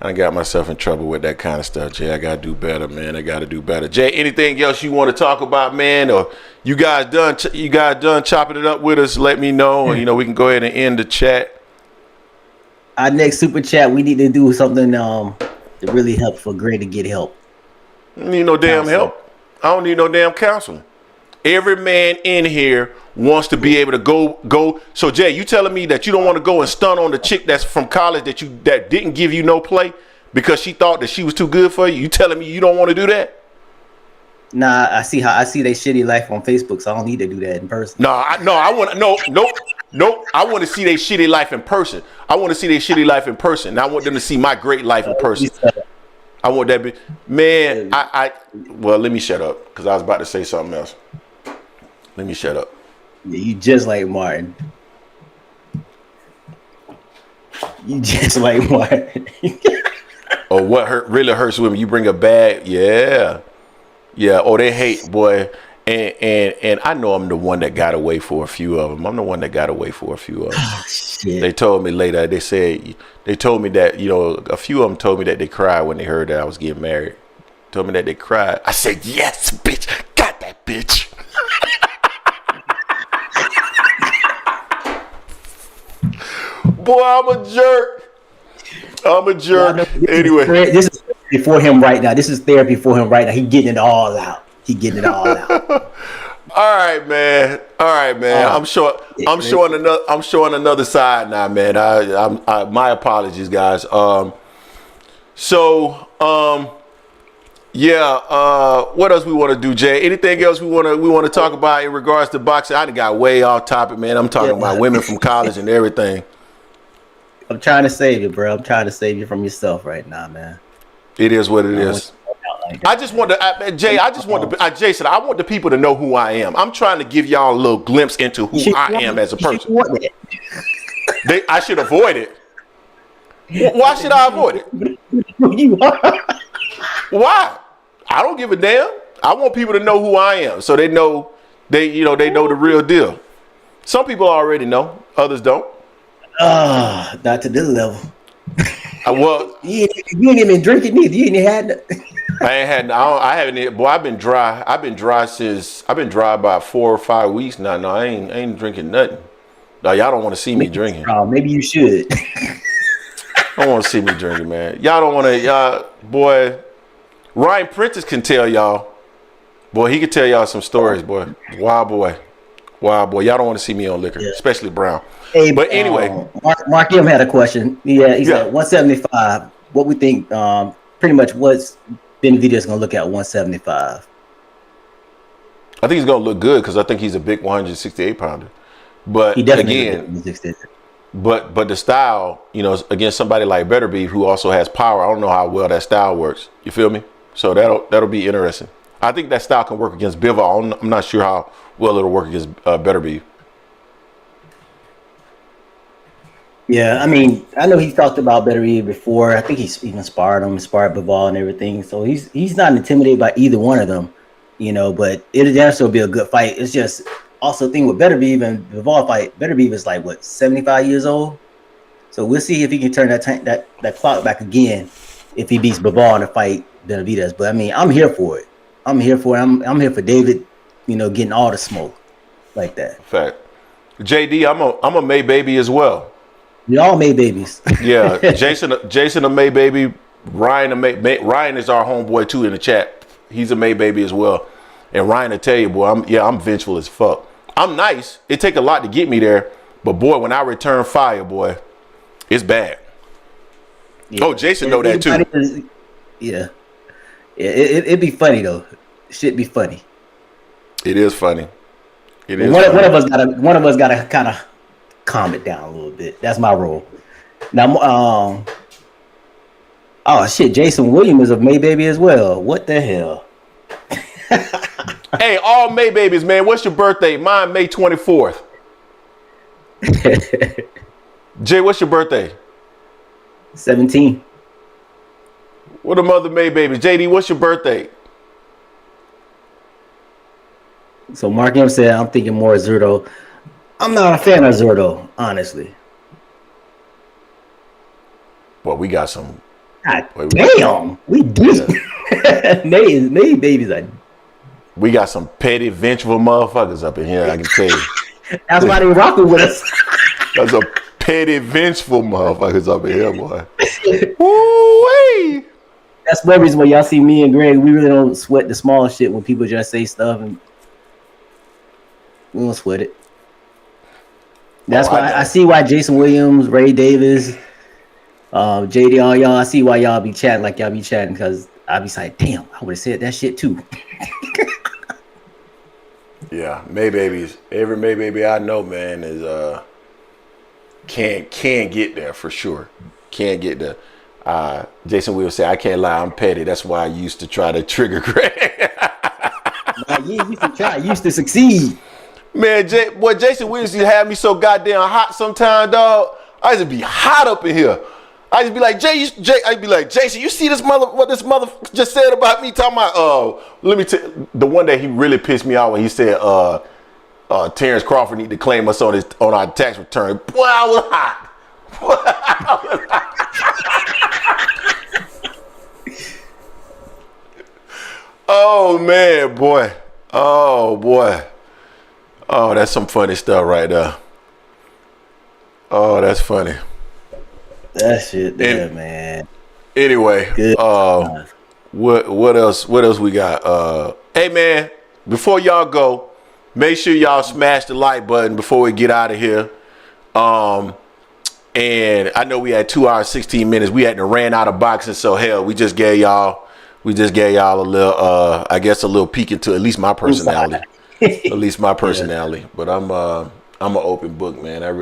I got myself in trouble with that kind of stuff, Jay. I gotta do better, man. I gotta do better. Jay, anything else you want to talk about, man? Or you guys done chopping it up with us? Let me know. Or, we can go ahead and end the chat. Our next super chat, we need to do something to really help for Gray to get help. I don't need no damn help. I don't need no damn counseling. Every man in here wants to be able to go. So Jay, you telling me that you don't want to go and stun on the chick that's from college that didn't give you no play because she thought that she was too good for you? You telling me you don't want to do that? Nah, I see they shitty life on Facebook, so I don't need to do that in person. Nope. I want to see their shitty life in person. I want to see their shitty life in person. I want them to see my great life in person. I want that man. Well, let me shut up because I was about to say something else. Let me shut up. Yeah, you just like Martin. You just like Martin. Oh, what really hurts women? You bring a bad, yeah. Oh, they hate, boy. And I know I'm the one that got away for a few of them. Oh, shit. They told me later. They told me that a few of them told me that they cried when they heard that I was getting married. Told me that they cried. I said, yes, bitch, got that bitch. Boy, I'm a jerk. Anyway, this is before him right now. This is therapy for him right now. He getting it all out. All right, man. I'm showing another side now, man. I my apologies, guys. What else we want to do, Jay? Anything else we want to talk about in regards to boxing? I done got way off topic, man. I'm talking about women from college and everything. I'm trying to save you, bro. I'm trying to save you from yourself right now, man. It is what it is. I just want to, Jay. Jason. I want the people to know who I am. I'm trying to give y'all a little glimpse into who I am as a person. I should avoid it. Why should I avoid it? You are. Why? I don't give a damn. I want people to know who I am, so they know they know the real deal. Some people already know, others don't. Not to this level. Well, you ain't even drinking neither. You ain't had. I haven't. Boy, I've been dry. I've been dry about 4 or 5 weeks now. No, I ain't drinking nothing. No, y'all don't want to see me drinking. Maybe you should. I don't want to see me drinking, man. Y'all don't want to. Y'all, boy. Ryan Prentice can tell y'all. Boy, he can tell y'all some stories, boy. Wild boy. Y'all don't want to see me on liquor, especially brown. Hey, but anyway, Mark M had a question. Yeah, he's at 175. What we think? Pretty much what's Benavidez going to look at 175? I think he's going to look good because I think he's a big 168 pounder. But he definitely but the style, against somebody like Beterbiev who also has power, I don't know how well that style works. You feel me? So that'll be interesting. I think that style can work against Bivol. I'm not sure how well it'll work against Beterbiev. Yeah, I mean, I know he's talked about Beterbiev before. I think he's even sparred Bivol and everything. So he's not intimidated by either one of them, but it'll also be a good fight. It's just also the thing with Beterbiev and Bivol fight. Beterbiev is like 75 years old. So we'll see if he can turn that clock back again if he beats Bivol in the fight Benavidez. But I mean, I'm here for it. I'm here for David, getting all the smoke like that. Fact. JD, I'm a May baby as well. We all made babies. Yeah, Jason a May baby. Ryan is our homeboy too in the chat. He's a May baby as well. And Ryan will tell you, boy, I'm vengeful as fuck. I'm nice. It take a lot to get me there, but boy, when I return fire, boy, it's bad. Yeah. Oh, Jason know that too. Yeah. It'd be funny though. Shit be funny. It is funny. It is. One of us gotta kind of calm it down a little bit. That's my role. Now, oh shit, Jason Williams is a May baby as well. What the hell? Hey, all May babies, man. What's your birthday? Mine, May 24th. Jay, what's your birthday? 17. What the mother May babies? JD, what's your birthday? So Mark M said, I'm thinking more Zurdo. I'm not a fan of Zurdo, honestly. Well, we got some God damn, we deep. May babies are. We got some petty, vengeful motherfuckers up in here. I can tell you. That's why they rocking with us. That's a petty, vengeful motherfuckers up in here, boy. Woo-wee. That's one reason why y'all see me and Greg. We really don't sweat the small shit when people just say stuff, and we don't sweat it. That's why I see why Jason Williams, Ray Davis, JD, all y'all. I see why y'all be chatting like y'all be chatting, because I be like, damn, I would have said that shit too. Yeah, May babies. Every May baby I know, man, is can't get there for sure. Can't get there. Jason Williams say, I can't lie, I'm petty. That's why I used to try to trigger Greg. You used to try, you used to succeed. Man, Jason Williams used to have me so goddamn hot sometimes, dog. I used to be hot up in here. I used to be like, I'd be like, Jason, you see what this mother just said about me? Talking about, let me tell you, the one day he really pissed me off when he said, Terence Crawford need to claim us on our tax return. Boy, I was hot. Boy, I was hot. Oh man, boy. Oh boy. Oh, that's some funny stuff right there. Oh, that's funny. That shit there, man. Anyway, Good. what else we got? Hey man, before y'all go, make sure y'all smash the like button before we get out of here. And I know we had 2 hours 16 minutes. We hadn't ran out of boxing, so hell, we just gave y'all a little I guess a little peek into at least my personality. At least my personality. Yeah. But I'm an open book, man. I don't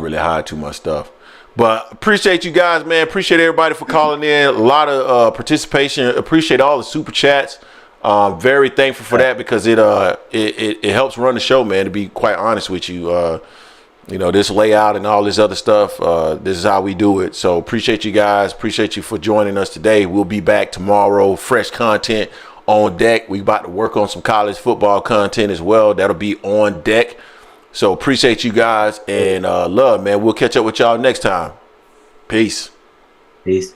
really hide too much stuff. But appreciate you guys, man. Appreciate everybody for calling in. A lot of participation. Appreciate all the super chats. Very thankful for that, because it helps run the show, man, to be quite honest with you. This layout and all this other stuff, this is how we do it. So appreciate you guys. Appreciate you for joining us today. We'll be back tomorrow. Fresh content on deck. We about to work on some college football content as well. That'll be on deck. So appreciate you guys, and love, man. We'll catch up with y'all next time. Peace. Peace.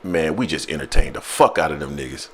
Man, we just entertained the fuck out of them niggas.